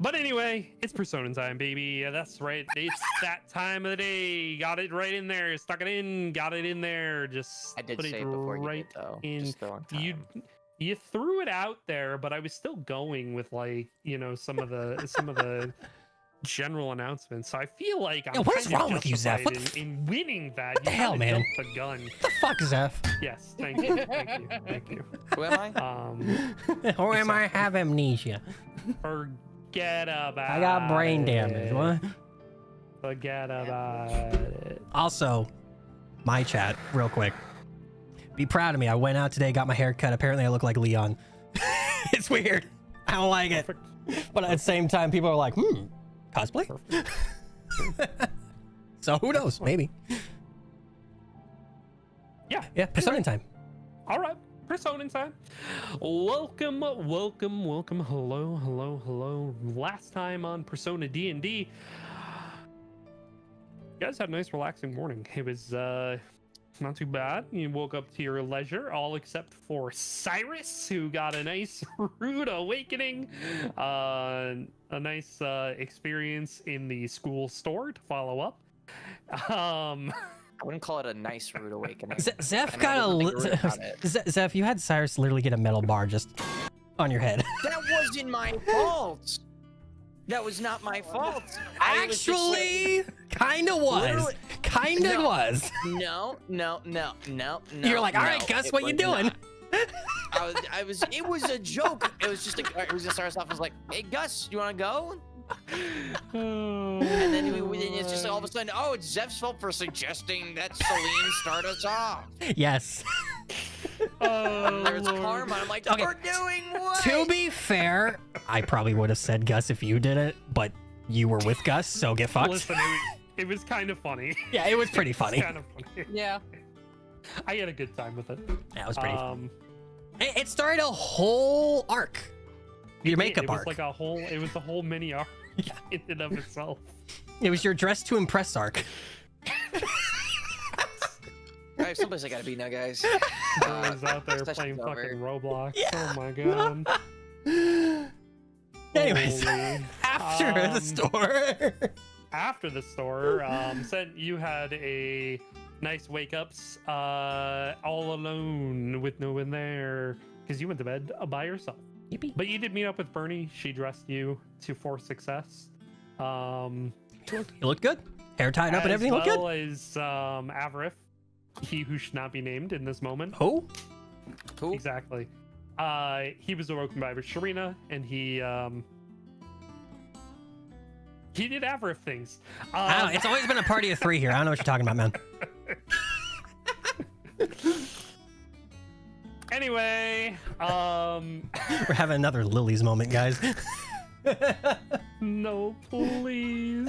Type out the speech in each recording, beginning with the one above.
But anyway, it's Persona time, baby. Yeah, that's right. It's that time of the day. Got it right in there. Stuck it in. Got it in there. Just I did put say it it before you right did, though. in. Just throwing You time. you threw it out there, but I was still going with like some of the general announcements. So I feel like I'm what is kind of wrong with you, Zeph? justified What in winning that. what the You hell, kinda man? jumped the gun. What the fuck, Zeph? Yes, thank you, thank you. Who am I? Or am I have amnesia? Forget about. I got brain damage. What? Forget about it. Also, my chat, real quick. Be proud of me. I went out today, got my hair cut. Apparently, I look like Leon. It's weird. I don't like it. Perfect. But at the same time, people are like, cosplay? So who knows? Maybe. Yeah. Yeah, Persona time. All right. Persona time. Welcome. Hello. Last time on Persona D&D, you guys had a nice relaxing morning. It was not too bad. You woke up to your leisure, all except for Cyrus, who got a nice rude awakening, a nice experience in the school store to follow up. I wouldn't call it a nice rude awakening. Zeph I got know, there's nothing rude about it. Zeph, you had Cyrus literally get a metal bar just on your head. That wasn't my fault. That was not my fault. I was just like- Actually, kind of was. Literally- Kind of No. was. No. You're like, all right, no, Gus, it what you was doing? not. It was a joke. It was just it was just starts off as like, hey Gus, you want to go? And then it's just like all of a sudden, oh, it's Zeph's fault for suggesting that Celine start us off. Yes. There's Lord. karma. I'm like, Okay. we're doing what? To be fair, I probably would have said Gus if you did it, but you were with Gus, so get fucked. Listen, it was kind of funny. Yeah, it was pretty funny. Kind of funny. Yeah. I had a good time with it. That was pretty fun. It started a whole arc. Your makeup it was arc. like it was a whole mini arc Yeah. in and of itself. It was your dress to impress arc. All right, someplace I gotta be now, guys. Boys out there session's playing over. fucking Roblox. Yeah. Oh my god. Anyways, Holy. after the store. After the store, said you had a nice wake ups all alone with no one there because you went to bed by yourself. Yippee. But you did meet up with Bernie. She dressed you for success. You looked good. Hair tied up and everything looked As good. well as Avarif, he who should not be named in this moment. Who? Who? Exactly. He was awoken by Sharina, and he did Avarif things. I don't know. It's always been a party of three here. I don't know what you're talking about, man. Anyway, We're having another Lily's moment, guys. no, please.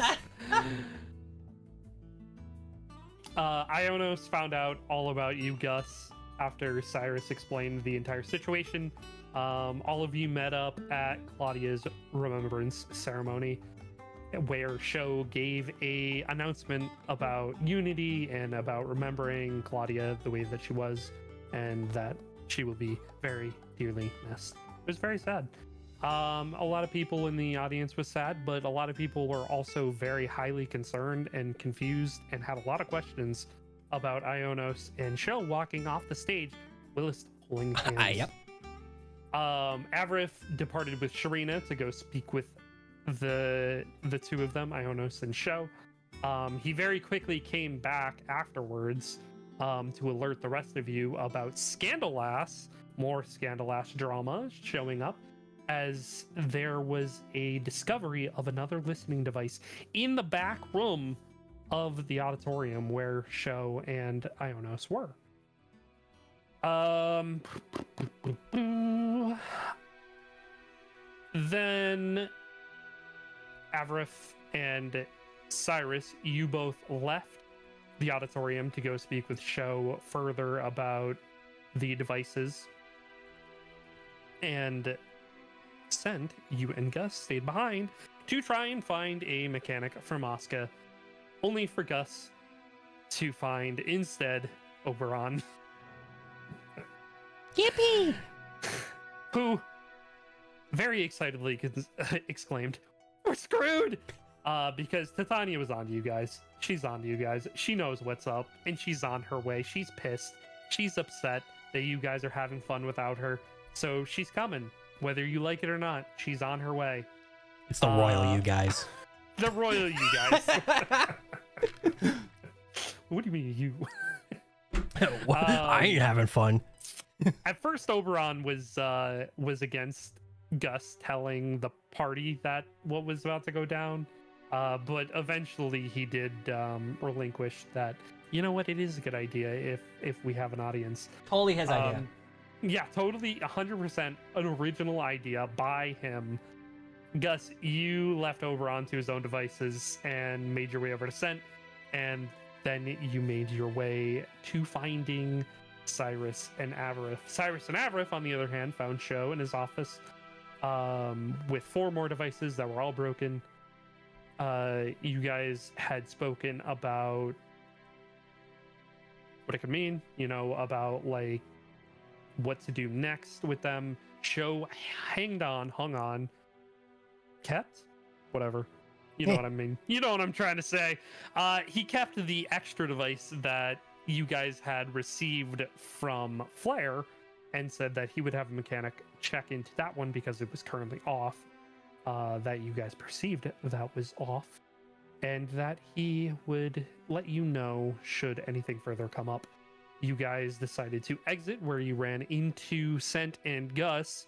Ionos found out all about you, Gus, after Cyrus explained the entire situation. All of you met up at Claudia's remembrance ceremony, where Sho gave a announcement about unity and about remembering Claudia the way that she was, and that she will be very dearly missed. It was very sad. A lot of people in the audience was sad, but a lot of people were also very highly concerned and confused and had a lot of questions about Ionos and Sho walking off the stage, Willis holding hands. Yep. Avarif departed with Sharina to go speak with the two of them, Ionos and Sho. He very quickly came back afterwards to alert the rest of you about more Scandalass drama showing up, as there was a discovery of another listening device in the back room of the auditorium where Sho and Ionos were. Then Avarif and Cyrus, you both left the auditorium to go speak with Sho further about the devices, and Send, you and Gus stayed behind to try and find a mechanic for Mosca, only for Gus to find instead Oberon. Yippee! Who very excitedly exclaimed, we're screwed. Because Titania was on to you guys. She's on to you guys. She knows what's up, and she's on her way. She's pissed. She's upset that you guys are having fun without her. So she's coming, whether you like it or not. She's on her way. It's the royal you guys. The royal you guys. What do you mean you? I ain't having fun. At first, Oberon was against Gus telling the party that what was about to go down. But eventually he did relinquish that. You know what? It is a good idea if we have an audience. Totally his idea. Yeah, totally 100% an original idea by him. Gus, you left Oberon to his own devices and made your way over to Scent, and then you made your way to finding Cyrus and Avarith. Cyrus and Avarith, on the other hand, found Sho in his office with 4 more devices that were all broken. You guys had spoken about what it could mean, about like what to do next with them. Sho hung on, kept, whatever. You know what I mean? You know what I'm trying to say. He kept the extra device that you guys had received from Flare and said that he would have a mechanic check into that one because it was currently off. That you guys perceived that was off, and that he would let you know should anything further come up. You guys decided to exit where you ran into Scent and Gus.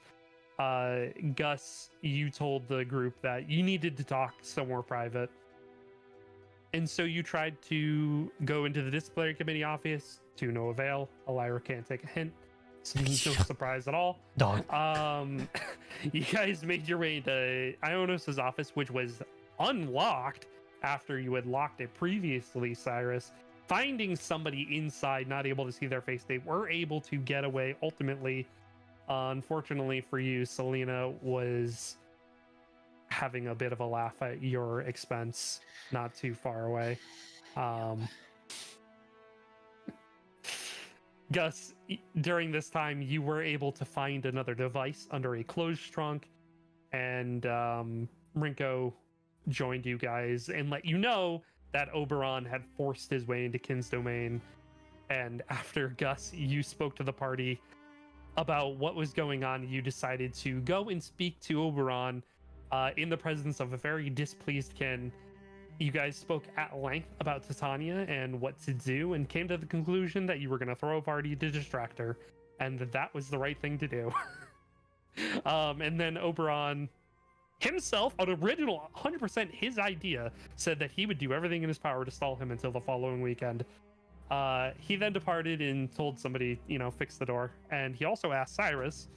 Gus, you told the group that you needed to talk somewhere private. And so you tried to go into the disciplinary committee office to no avail. Elira can't take a hint. So no surprise at all. Dog. You guys made your way into Ionos' office, which was unlocked after you had locked it previously, Cyrus. Finding somebody inside, not able to see their face, they were able to get away ultimately. Unfortunately for you, Selena was having a bit of a laugh at your expense not too far away. Gus, during this time, you were able to find another device under a closed trunk, and Rinko joined you guys and let you know that Oberon had forced his way into Kin's domain. And after, Gus, you spoke to the party about what was going on, you decided to go and speak to Oberon in the presence of a very displeased Kin. You guys spoke at length about Titania and what to do, and came to the conclusion that you were going to throw a party to distract her, and that was the right thing to do. And then Oberon himself, an original 100% his idea, said that he would do everything in his power to stall him until the following weekend. He then departed and told somebody, fix the door. And he also asked Cyrus,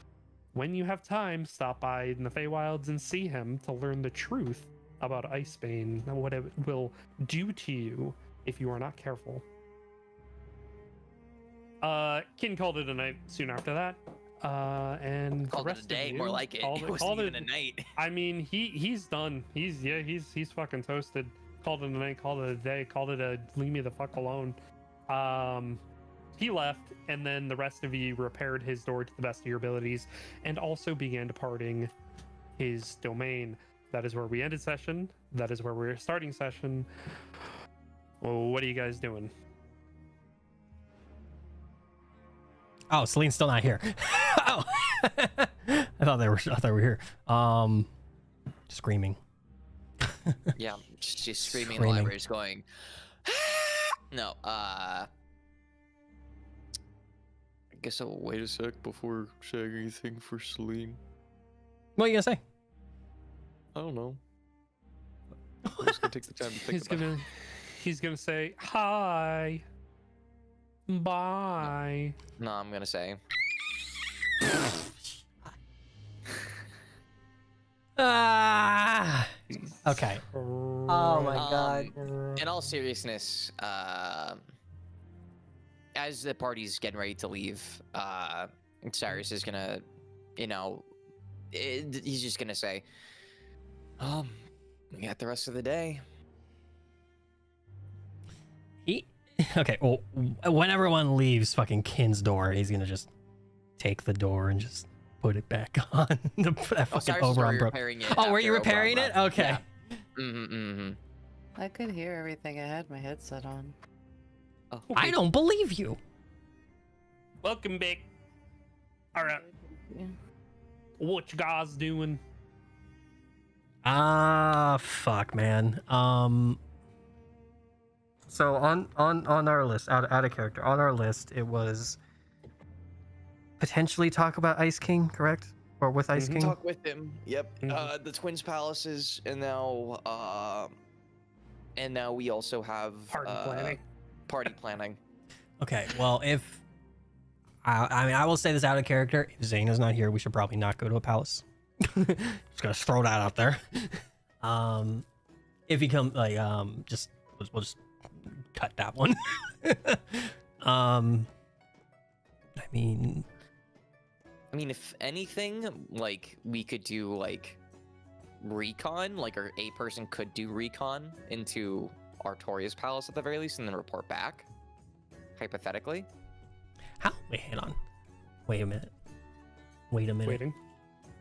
when you have time, stop by in the Feywilds and see him to learn the truth about Icebane and what it will do to you if you are not careful. Kin called it a night soon after that. And called it a day, more like it. It wasn't even a night. I mean, he's done. He's fucking toasted. Called it a night, called it a day, called it a leave me the fuck alone. He left, and then the rest of you repaired his door to the best of your abilities, and also began departing his domain. That is where we ended session. That is where we're starting session. Well, what are you guys doing? Oh, Celine's still not here. Oh, I thought they were here. Screaming. Yeah, she's screaming in the library, just going. No, I guess I'll wait a sec before saying anything for Celine. What are you gonna say? I don't know. I'm just gonna take the time to think about it. He's gonna say hi. Bye. No, I'm gonna say. Okay. Oh my god. In all seriousness, as the party's getting ready to leave, Cyrus is gonna, he's just gonna say, we got the rest of the day. Okay, well, when everyone leaves fucking Kin's door, he's gonna just take the door and just put it back on. The fucking Cyrus is Oberon broke. repairing it. Oh, were you after repairing Oberon it? left. Okay. Mm-hmm. I could hear everything. I had my headset on. Oh. I don't believe you. Welcome back. All right, Yeah. what you guys doing? Fuck, man. So on our list, out of character, on our list, it was potentially talk about Ice King, correct? Or with Ice King? Talk with him. Yep. Mhm. The Twins Palaces, and now we also have Party planning. Party planning. Okay, well, if I mean, I will say this out of character. If Zaina's not here, we should probably not go to a palace. Just gonna throw that out there. If he comes, like, we'll just cut that one. I mean, if anything, like, we could do, like, recon, like, or a person could do recon into Artoria's palace at the very least and then report back, hypothetically. how? Wait, hang on. Wait a minute. Waiting.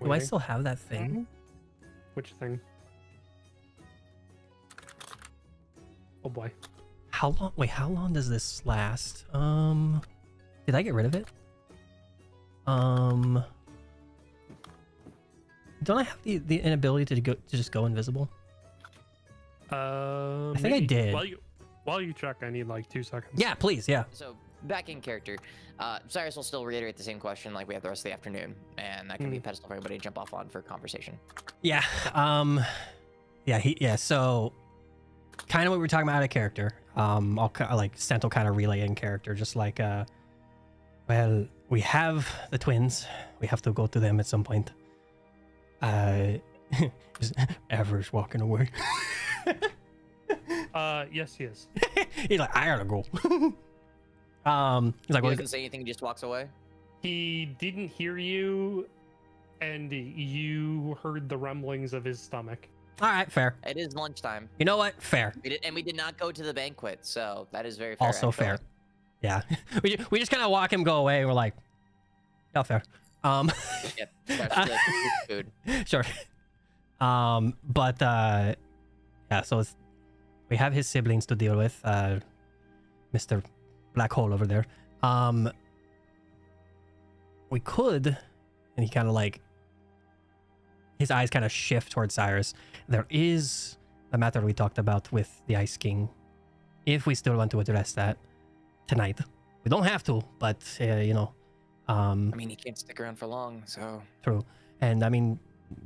Do I still have that thing? Which thing? Oh boy. How long? Wait, how long does this last? Did I get rid of it? Don't I have the inability to just go invisible? I think I did. While you check, I need like 2 seconds. Yeah, please, yeah. So, back in character, Cyrus will still reiterate the same question like we have the rest of the afternoon, and that can be a pedestal for everybody to jump off on for conversation. Yeah. So, kind of what we were talking about out of character. I'll like Sent will kind of relay in character, just like, well, we have the twins. We have to go to them at some point. Is Ever's walking away? Yes, he is. He's like, I gotta go. He's like, He well, doesn't say anything, he just walks away. He didn't hear you, and you heard the rumblings of his stomach. all right, fair. It is lunchtime. You know what? Fair. We did not go to the banquet, so that is very fair. Also actually. fair. Yeah. we just kind of walk him go away. And we're like, oh, fair. Yep, that's good food. Sure. But yeah, so we have his siblings to deal with, Mr. Black Hole over there. We could, and he kind of like, his eyes kind of shift towards Cyrus. There is a matter we talked about with the Ice King, if we still want to address that tonight. We don't have to, but you know. I mean, he can't stick around for long, so. True. And I mean,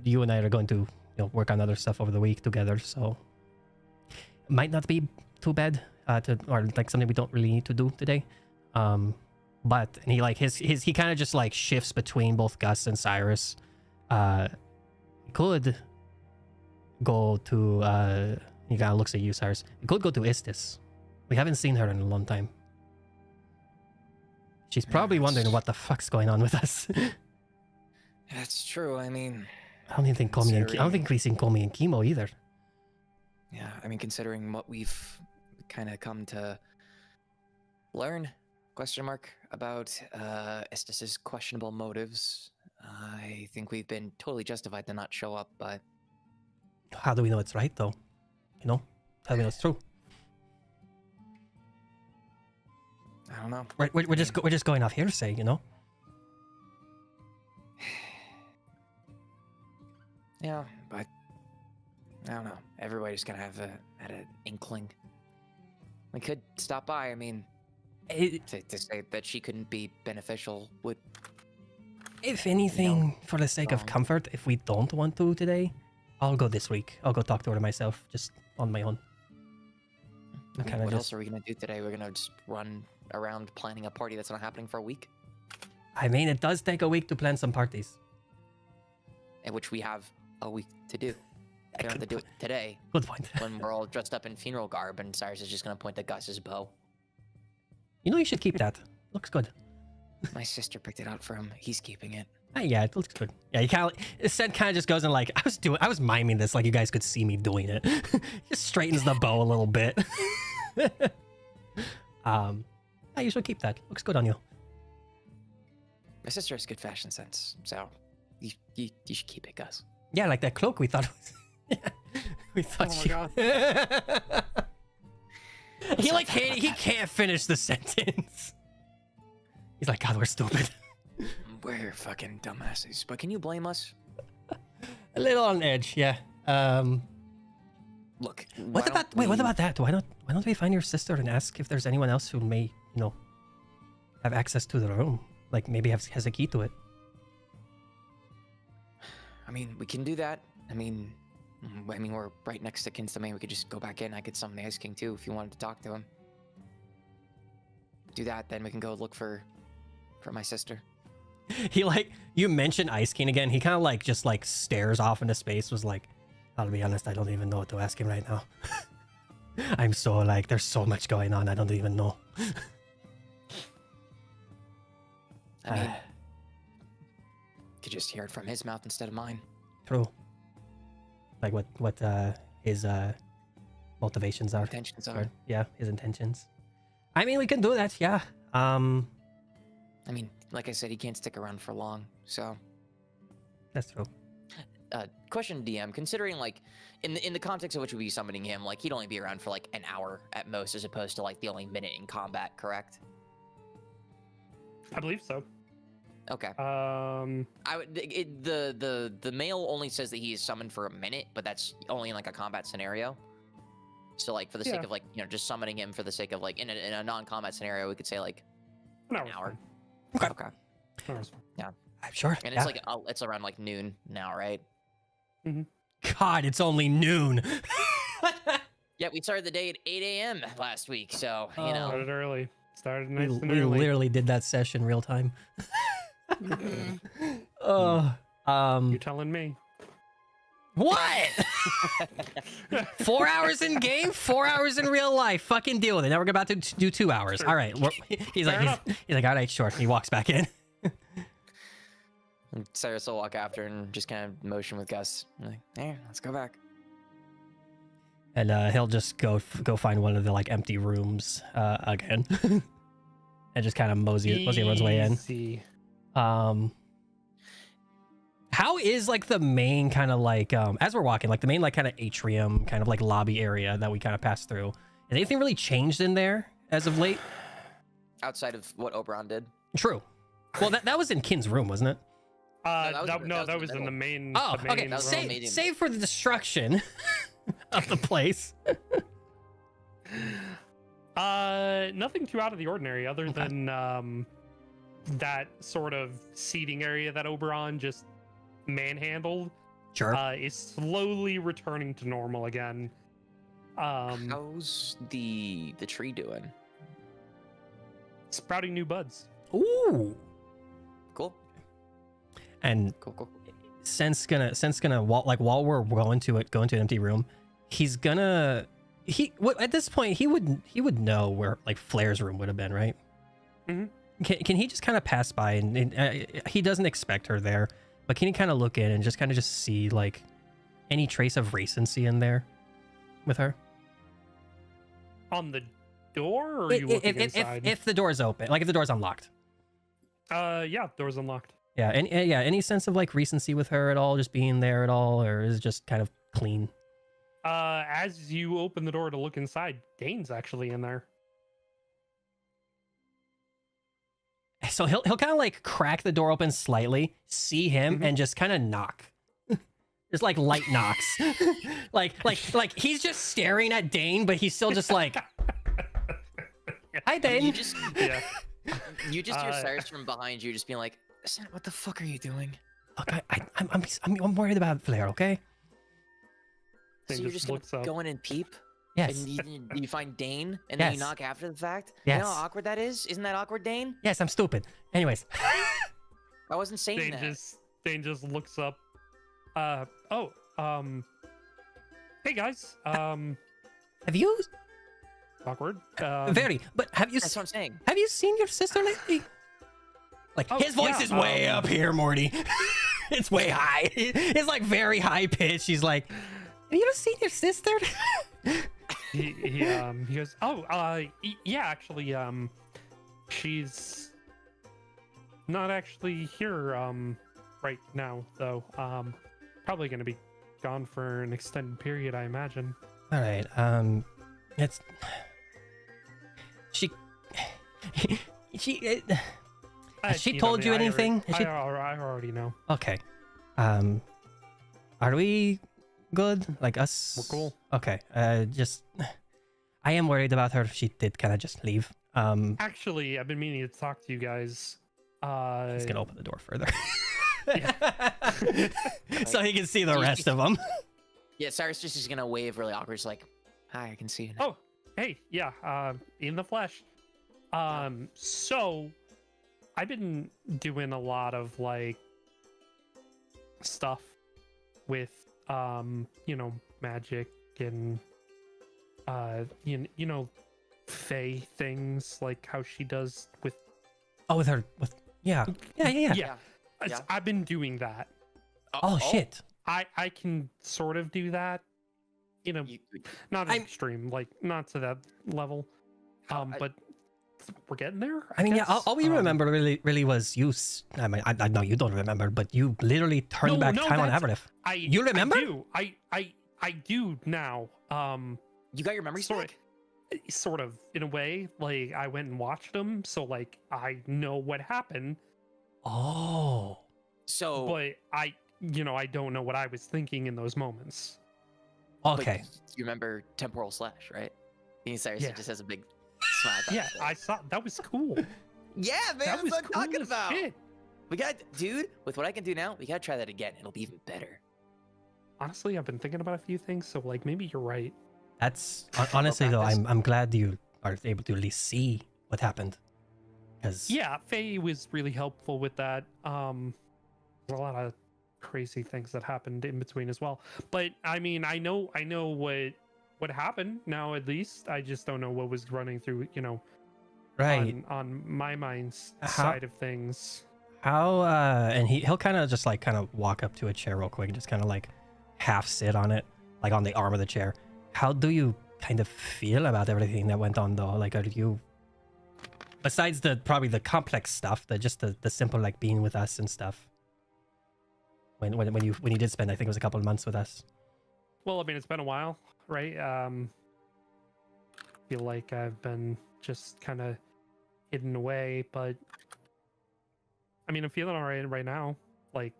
you and I are going to, work on other stuff over the week together, so it might not be too bad or like something we don't really need to do today. But and he like he kind of just like shifts between both Gus and Cyrus. He could go to he kind of looks at you, Cyrus. He could go to Istis. We haven't seen her in a long time. She's probably wondering what the fuck's going on with us. That's true. I mean, I don't even think I don't think we've seen Komi and Chemo either. yeah, I mean, considering what we've kind of come to learn, about Estes' questionable motives, I think we've been totally justified to not show up, but How do we know it's right though? How do we know it's true? I don't know. We're just going off hearsay, Yeah, but I don't know. Everybody's gonna have had an inkling. We could stop by. I mean, to say that she couldn't be beneficial would. If anything, for the sake of comfort, if we don't want to today, I'll go this week. I'll go talk to her myself, just on my own. I mean, what else are we gonna do today? We're gonna just run around planning a party that's not happening for a week, I mean, it does take a week to plan some parties. in which we have a week to do. We don't have to do it today Good point. when we're all dressed up in funeral garb and Cyrus is just gonna point at Gus's bow. You should keep that. Looks good. My sister picked it out for him. He's keeping it. Yeah, it looks good. Yeah, he kind of just goes and like, I was miming this like you guys could see me doing it. Just straightens the bow a little bit. Yeah, you should keep that. Looks good on you. My sister has good fashion sense, so you should keep it, Gus. Yeah, like that cloak we thought was We thought Oh my you. God. He can't finish the sentence. He's like, God, we're stupid. We're fucking dumbasses. But can you blame us? A little on edge, yeah. Look. What about that? Why don't we find your sister and ask if there's anyone else who may, have access to the room? Like maybe has a key to it. I mean, we can do that. I mean, we're right next to Kinsame. We could just go back in. I could summon the Ice King too if you wanted to talk to him. Do that, then we can go look for my sister. He you mentioned Ice King again. He kind of just stares off into space. Was like, I'll be honest, I don't even know what to ask him right now. I'm so there's so much going on. I don't even know. I mean, could just hear it from his mouth instead of mine. True. Like what his motivations are. Intentions are. Yeah, his intentions. I mean, we can do that. Yeah. I mean, like I said, he can't stick around for long, so. That's true. Question, DM. Considering in the context of which we'd be summoning him, he'd only be around for an hour at most, as opposed to the only minute in combat. Correct? I believe so. Okay. The mail only says that he is summoned for a minute, but that's only in a combat scenario. So for the sake of just summoning him for the sake of in a non-combat scenario, we could say an hour. Okay. Okay. Yeah. I'm sure. And yeah. it's around noon now, right? God, it's only noon. Yeah, we started the day at 8 a.m. last week, so Started early. Started nice and we early. literally did that session real time. You're telling me. What? 4 hours in game, 4 hours in real life. Fucking deal with it. Now we're about to do 2 hours. Sure. All right. He's like, all right, sure. He walks back in. And Cyrus will walk after and just kind of motion with Gus. There, let's go back. And he'll just go find one of the empty rooms again, and just kind of mosey runs his way in. Easy. How is the main kind of as we're walking, the main kind of atrium kind of lobby area that we kind of passed through? Has anything really changed in there as of late? Outside of what Oberon did. True. Well, that was in Kin's room, wasn't it? That was in the main. Oh, the main okay. room. Save for the destruction of the place. Nothing too out of the ordinary, other than that sort of seating area that Oberon just manhandled. Sure. Is slowly returning to normal again. How's the tree doing? Sprouting new buds. Ooh. Cool. And Cool. Sen's gonna while we're going to an empty room, he's gonna at this point he would know where Flair's room would have been, right? Mm-hmm. Can he just kind of pass by and he doesn't expect her there, but can he kind of look in and just see any trace of recency in there with her? On the door, or are you looking inside? If the door's open, if the door's unlocked. Yeah, door's unlocked. Yeah, and any sense of recency with her at all, just being there at all, or is it just kind of clean? As you open the door to look inside, Dane's actually in there. So he'll kind of crack the door open slightly, see him, and just kind of knock. Just light knocks. like he's just staring at Dane, but he's still just hi Dane. You just hear Cyrus from behind you just being like, "Sen, what the fuck are you doing?" Okay, I'm worried about Flair. Okay. So you're just gonna go in and peep? Yes. And you find Dane, and then you knock after the fact? Yes. You know how awkward that is? Isn't that awkward, Dane? Yes, I'm stupid. Anyways. I wasn't saying that. Dane just looks up. Hey guys. Have you? Awkward. Very. But have you? That's what I'm saying. Have you seen your sister lately? His voice is way up here, Morty. It's way high. It's very high pitched. He's like, have you ever seen your sister? he goes, yeah, actually, she's not actually here right now, though. Probably gonna be gone for an extended period, I imagine. All right. It's she. she. Has she told you anything? I already know. Okay. Are we good? Like us? We're cool. Okay. Just I am worried about her. She did kind of just leave. Actually, I've been meaning to talk to you guys. He's gonna open the door further. Yeah. So he can see the rest of them. Yeah, Cyrus just is gonna wave really awkward. Just like, hi, I can see you now. Oh, hey, yeah, in the flesh. So I've been doing a lot of like stuff with magic and you know fae things, like how she does with with her yeah. I've been doing that. Oh shit. I can sort of do that, not extreme, like not to that level, but we're getting there. I mean, guess. yeah. All we remember really was you. I mean, I know you don't remember, but you literally turned back time on Aberif. You remember? I do now. You got your memory back? Sort of, in a way. Like I went and watched them, so like I know what happened. Oh. So, but I don't know what I was thinking in those moments. Okay. You remember temporal slash, right? Cyrus just has a big smile. Yeah, I saw that was cool. Yeah, man, that's what I'm talking as about. shit. Dude, with what I can do now, we gotta try that again. It'll be even better. Honestly, I've been thinking about a few things, so like maybe you're right. That's honestly though, I'm glad you are able to at least see what happened. Because yeah, Faye was really helpful with that. There's a lot of crazy things that happened in between as well. But I mean, I know what happened now. At least I just don't know what was running through, right on my mind's side of things. How and he'll kind of walk up to a chair real quick and just kind of like half sit on it, like on the arm of the chair. How do you kind of feel about everything that went on though? Like, are you, besides probably the complex stuff, the simple like being with us and stuff? When you did spend, I think it was a couple of months with us. Well, I mean, it's been a while, right? Feel like I've been just kind of hidden away, but I mean, I'm feeling all right right now. Like,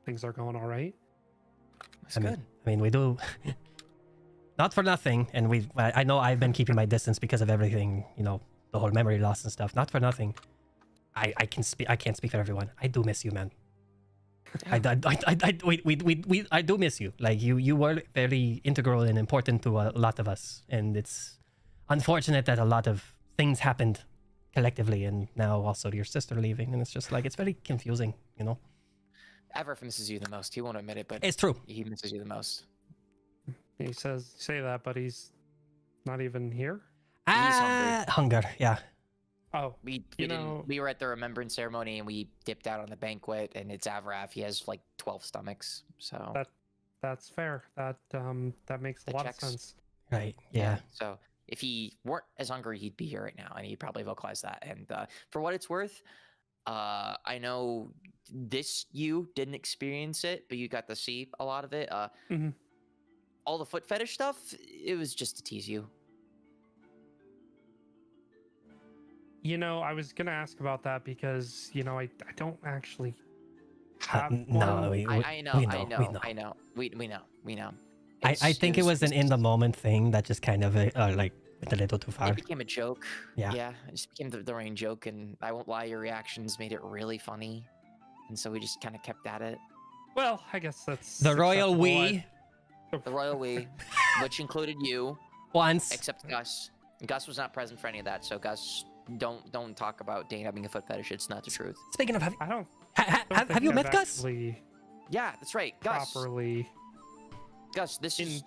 things are going all right. That's good. I mean, we do. Not for nothing, and I know I've been keeping my distance because of everything, the whole memory loss and stuff. Not for nothing. I can't speak for everyone. I do miss you, man. I do miss you. Like you were very integral and important to a lot of us, and it's unfortunate that a lot of things happened collectively, and now also your sister leaving, and it's just like it's very confusing, Aberif misses you the most. He won't admit it, but it's true. He misses you the most. He say that, but he's not even here. He's hungry. Hunger, yeah. Oh, we were at the remembrance ceremony and we dipped out on the banquet, and it's Aberif. He has like 12 stomachs, so that's fair. That makes a lot of sense. Right. Yeah. So if he weren't as hungry, he'd be here right now, and he'd probably vocalize that. And for what it's worth, I know you didn't experience it, but you got to see a lot of it. All the foot fetish stuff, it was just to tease you. I was gonna ask about that because I don't actually have no, one. I know. We know. I think it was an in the moment thing that just kind of like went a little too far. It became a joke. Yeah. It just became the running joke, and I won't lie, your reactions made it really funny, and so we just kind of kept at it. Well, I guess that's the royal we. The royal we, which included you. Once. Except Gus. Gus was not present for any of that, so Gus, don't talk about Dane having a foot fetish. It's not the truth. Speaking of, have you met Gus? Yeah, that's right. Gus. Properly. Gus, this is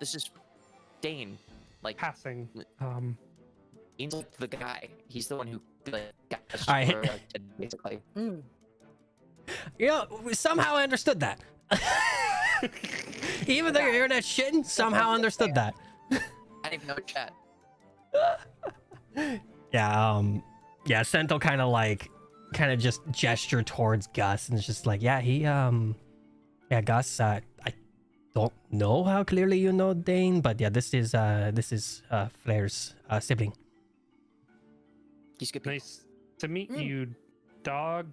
Dane. Like passing. Dane's like the guy. He's the one who got us basically. Somehow I understood that. Even though you're hearing that shitting, somehow understood that. I didn't even know chat. Yeah, Sento kind of just gestured towards Gus, and it's just like, Gus, I don't know how clearly you know Dane, but yeah, this is Flair's sibling. He's good. People. Nice to meet you, dog.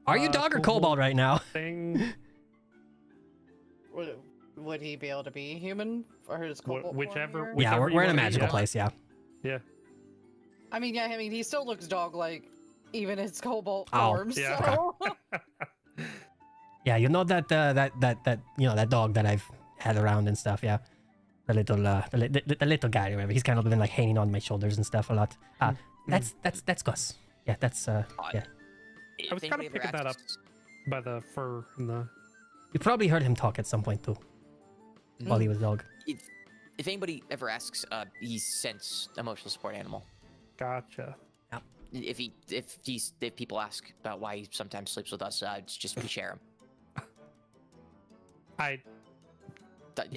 Are you dog or kobold right now? Thing. Would he be able to be human for his kobold Whichever- form here? Yeah, Whichever you we're in a wanna be, magical yeah. place. Yeah. Yeah. I mean, he still looks dog-like, even his kobold Oh, form. yeah. So. Yeah, you know that that dog that I've had around and stuff. Yeah, the little guy. Whatever. He's kind of been like hanging on my shoulders and stuff a lot. That's Gus. Yeah, that's yeah. If I was kind anybody of ever picking that up asks- by the fur and the. You probably heard him talk at some point too, while he was a dog. If anybody ever asks, he's Scent's emotional support animal. Gotcha. If people ask about why he sometimes sleeps with us, it's just we share him. I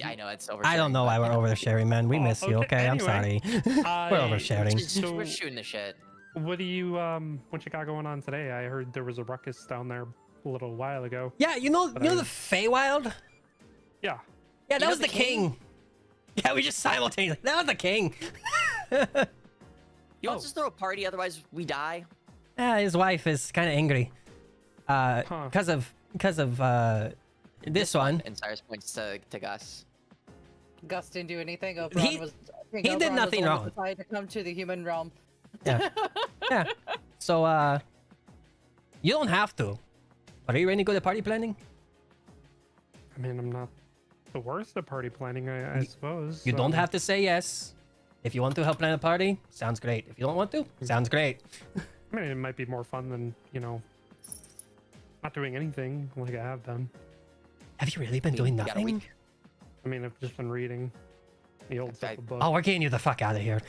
I know it's over. I don't know why we're oversharing, man. We Oh, miss you. okay, Okay, I'm anyway. sorry. We're oversharing. So- We're shooting the shit. what do you what you got going on today? I heard there was a ruckus down there a little while ago. Yeah, you know the Feywild. Yeah. Yeah, that know was the the king. Yeah, we just simultaneously. That was the king. You want us to throw a party, otherwise we die. Yeah, his wife is kind of angry. Because of this one. And Cyrus points to Gus. Gus didn't do anything. He He did nothing wrong. Decided to come to the human realm. Yeah. Yeah. So you don't have to. But are you really good at party planning? I mean, I'm not the worst at party planning, I suppose. You don't have to say yes. If you want to help plan a party, sounds great. If you don't want to, sounds great. I mean, it might be more fun than, not doing anything like I have done. Have you really been doing We got a nothing? week. I mean, I've just been reading the old stuff book. Oh, we're getting you the fuck out of here.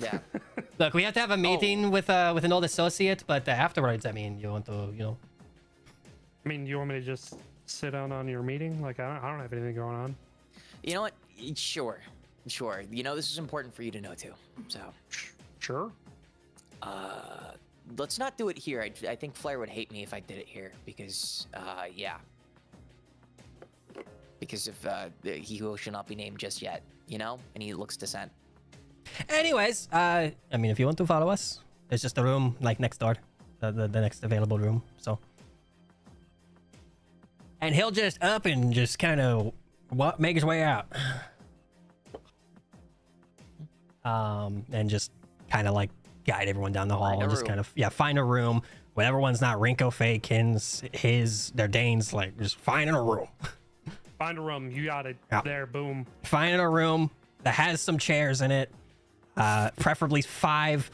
Yeah. Look, we have to have a meeting with an old associate, but afterwards, I mean, you want to, I mean, you want me to just sit down on your meeting? Like, I don't have anything going on. You know what? Sure. You know this is important for you to know too. So, Sure. let's not do it here. I think Flair would hate me if I did it here because, yeah. Because of he who shall not be named just yet, and he looks to Scent. Anyways, I mean, if you want to follow us, there's just a room like next door, the next available room. So, and he'll just up and just kind of make his way out, and just kind of like guide everyone down the hall Find a and just room. kind of find a room. When everyone's not Rinko, Fakins, their Danes, like just find a room. Find a room. You got it. Yeah. There. Boom. Find a room that has some chairs in it, preferably 5,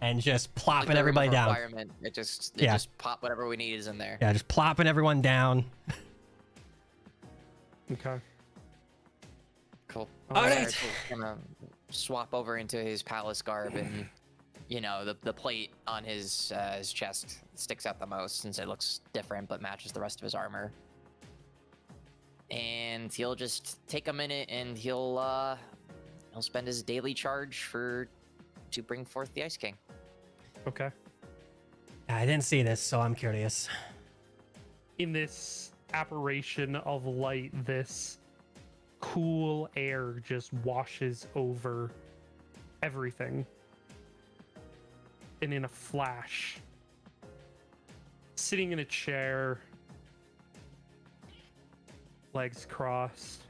and just plopping Like the room everybody of down. requirement, It just pop whatever we need is in there. Yeah, just plopping everyone down. Okay. Cool. All right. Cyrus will gonna swap over into his palace garb and the plate on his chest sticks out the most since it looks different but matches the rest of his armor. And he'll just take a minute and he'll spend his daily charge to bring forth the Ice King. Okay. I didn't see this, so I'm curious. In this apparition of light, this cool air just washes over everything. And in a flash, sitting in a chair, legs crossed,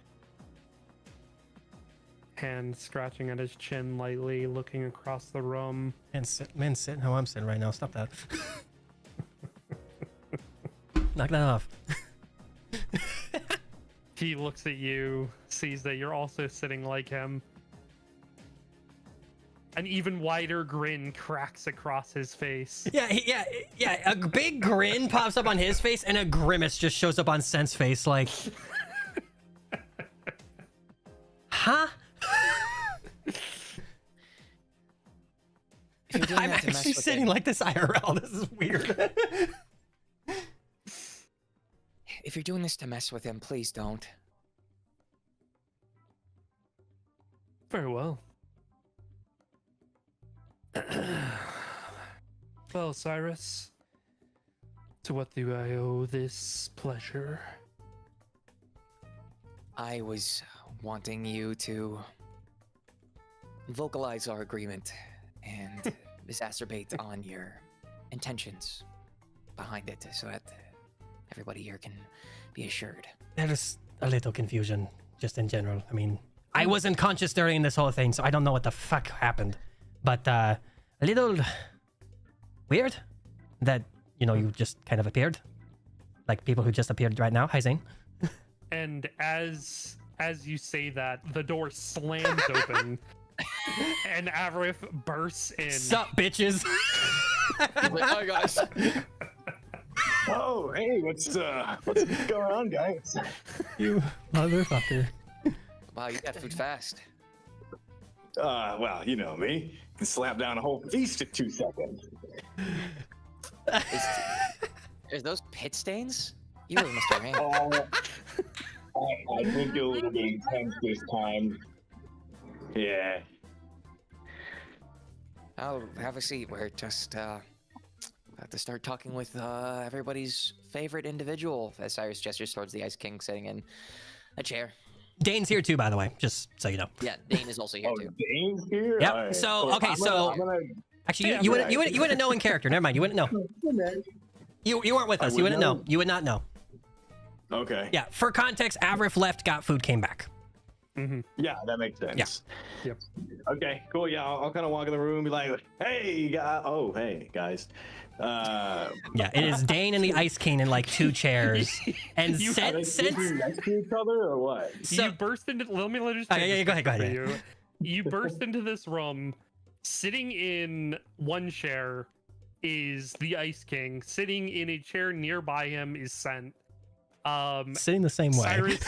hand scratching at his chin lightly, looking across the room. Man, sit how I'm sitting right now. Stop that. Knock that off. He looks at you, sees that you're also sitting like him. An even wider grin cracks across his face. Yeah. A big grin pops up on his face, and a grimace just shows up on Sen's face, like, huh? I'm actually sitting like this IRL. This is weird. If you're doing this to mess with him, please don't. Very well. Well, Cyrus, to what do I owe this pleasure? I was wanting you to vocalize our agreement and exacerbate on your intentions behind it so that everybody here can be assured. There's a little confusion just in general. I mean, I wasn't conscious during this whole thing, so I don't know what the fuck happened. But a little weird that, you just kind of appeared. Like people who just appeared right now. Hi, Zane. And as you say that, the door slams open, and Avrith bursts in. Sup, bitches? Hi, guys. Oh, hey, what's going on, guys? You motherfucker. Wow, you got food fast. Well, you know me. Can slap down a whole feast in 2 seconds. Is those pit stains? You really missed your hand. I think you're a little bit intense this time. Yeah. Oh, have a seat. We're just about to start talking with everybody's favorite individual. As Cyrus gestures towards the Ice King sitting in a chair. Dane's here too, by the way, just so you know. Yeah, Dane is also here too. Dane's here? Yep. Alright. So, Well, okay, I'm gonna- actually, Yeah, you right. wouldn't know in character. Never mind, you wouldn't know. You weren't with I us. You wouldn't wouldn't know. know? You would not know. Okay. Yeah. For context, Avrith left, got food, came back. Yeah, that makes sense. Yep. Okay, cool. Yeah, I'll kind of walk in the room and be like, hey, guys. Yeah, it is Dane and the Ice King in like 2 chairs, and You- Are they since sleeping next to each other or what? So- You burst into. Let me just. Okay, take yeah, this go ahead, for yeah. You burst into this room. Sitting in one chair is the Ice King. Sitting in a chair nearby him is Sent. sitting the same way. Cyrus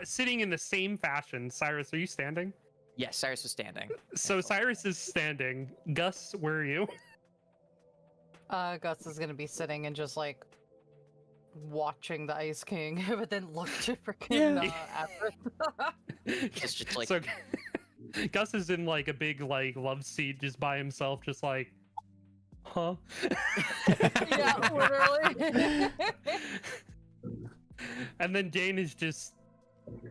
sitting in the same fashion. Cyrus, are you standing? Yes, Cyrus was standing. So Cyrus is standing. Gus, where are you? Gus is gonna be sitting and just like watching the Ice King, but then look to freaking Avrith. It's just like So Gus is in like a big like love seat just by himself, just like, huh? Yeah, literally. And then Dane is just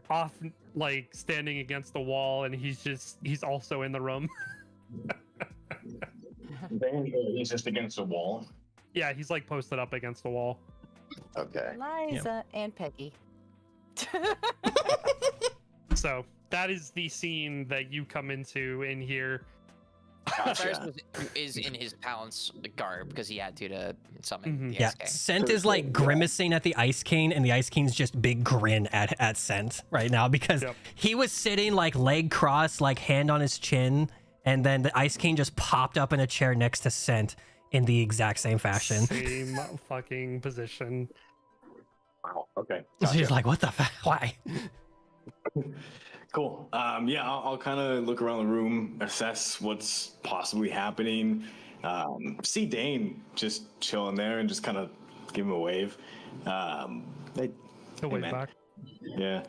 off, like standing against the wall, and he's also in the room. He's just against the wall. Yeah, he's like posted up against the wall. Okay. Liza and Peggy. So that is the scene that you come into in here. Cyrus Gotcha. is in his Palance garb because he had to summon the Yeah, Ice King. Scent is like grimacing at the Ice King, and the Ice King's just big grin at Scent right now because Yep. he was sitting like leg crossed, like hand on his chin, and then the Ice King just popped up in a chair next to Scent in the exact same fashion. Same fucking position. Wow. Okay. So he's Gotcha. like, "What the fuck? Why?" Cool. Yeah, I'll kind of look around the room, assess what's possibly happening. See Dane just chilling there and just kind of give him a wave. Hey, He'll wait man. back. Yeah.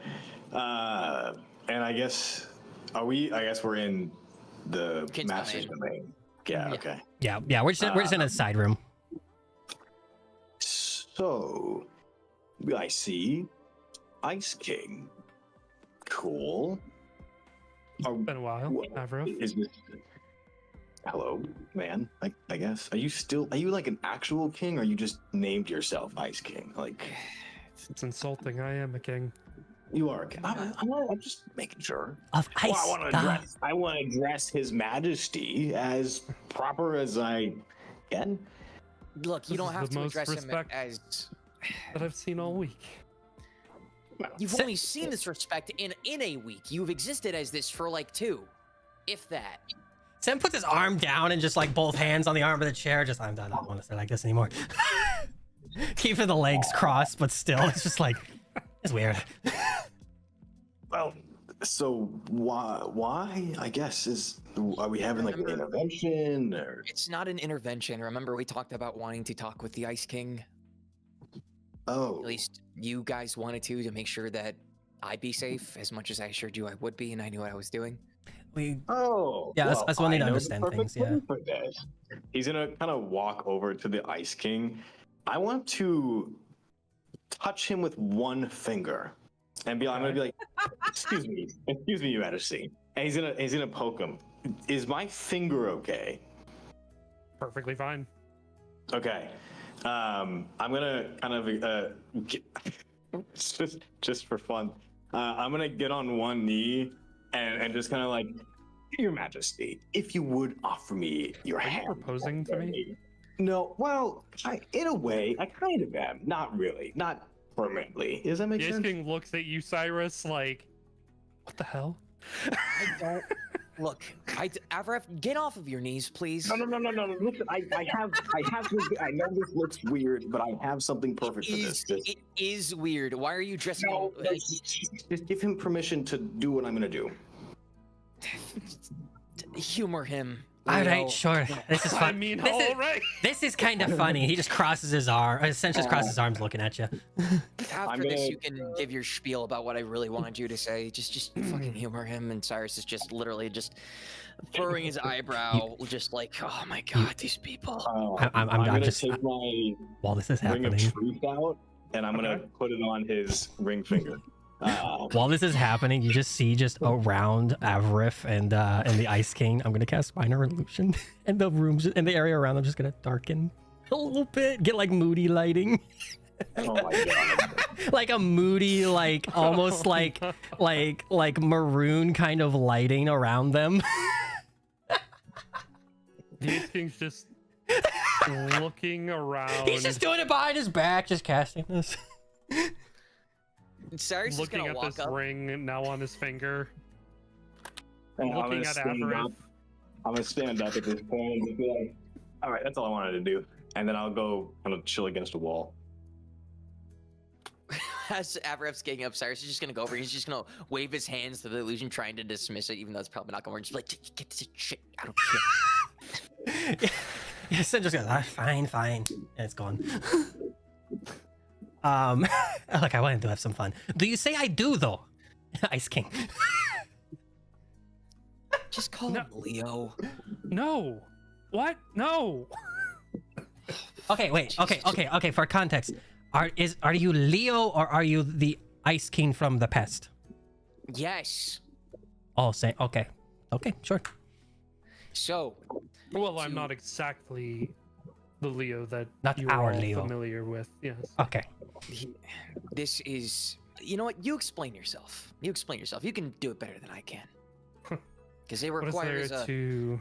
And I guess we're in the Kid's master's domain. Yeah. Yeah. Okay. Yeah, we're just in a side room. So, I see Ice King. Cool. Been a while. Never. Is this? Hello, man. I guess. Are you like an actual king, or you just named yourself Ice King? Like, It's insulting. I am a king. you are a king. I'm just making sure. Of ice. Well, I want to address His Majesty as proper as I can. Look, you This don't is have the to most address him respect- as. That I've seen all week. You've Sa- only seen this respect in a week. You've existed as this for like 2, if that. Sam puts his arm down and just like both hands on the arm of the chair. Just I'm done. I don't want to stay like this anymore. Keeping the legs crossed, but still, it's just like it's weird. Well, so why? I guess are we having like an intervention or? It's not an intervention. Remember, we talked about wanting to talk with the Ice King. Oh, At least you guys wanted to make sure that I'd be safe as much as I assured you I would be, and I knew what I was doing. We Oh, Yeah, I was wanting to I know the understand perfect things, yeah. way for this. He's gonna kind of walk over to the Ice King. I want to touch him with one finger. I'm gonna be like, excuse me, Your Majesty. And he's gonna poke him. Is my finger okay? Perfectly fine. Okay. I'm gonna kind of just for fun. I'm gonna get on one knee and just kind of like, Your Majesty, if you would offer me your Are you hand. proposing to me? No, well, in a way, I kind of am. Not really, not permanently. Does that make The Ice sense? King looks at you, Cyrus, like, what the hell? I don't. Look, Avref, get off of your knees, please. No. Listen, I have. I know this looks weird, but I have something perfect for this. It is weird. Why are you dressing? No, just give him permission to do what I'm gonna do. Humor him. All Leo. right, sure. This is fun. I mean, this is, all right. this is kind of funny. He just crosses his arm, essentially just crosses his arms, looking at you. After this, you can give your spiel about what I really wanted you to say. Just fucking humor him. And Cyrus is just literally just furrowing his eyebrow, just like, oh my god, these people. I'm gonna just take my while this is ring of happening. truth out, and I'm gonna put it on his ring finger. While this is happening, you just see just around Avrif and the Ice King. I'm gonna cast minor illusion, and the rooms and the area around them just gonna darken a little bit. Get like moody lighting, Oh my god! like a moody, like almost like maroon kind of lighting around them. The Ice King's just looking around. He's just doing it behind his back, just casting this. Cyrus looking is gonna at walk this up. ring now on his finger. And I'm Looking gonna at stand Avrith. up. I'm gonna stand up at this point and just be like, "All right, that's all I wanted to do." And then I'll go kind of chill against a wall. As Avref's getting up, Cyrus is just gonna go over. He's just gonna wave his hands to the illusion, trying to dismiss it, even though it's probably not gonna work. Just be like, get this shit out of here. Yes, and just goes, fine, and it's gone. Look, I wanted to have some fun. Do you say I do though, Ice King? Just call No. him Leo. No. What? No. Okay, wait. Okay. For context, are you Leo or are you the Ice King from the past? Yes. Oh, say okay, sure. So, Well, I'm not exactly the Leo that Not you our are all Leo. familiar with. Yes. Okay. this is. You know what? You explain yourself. You can do it better than I can. Because it What is requires there to?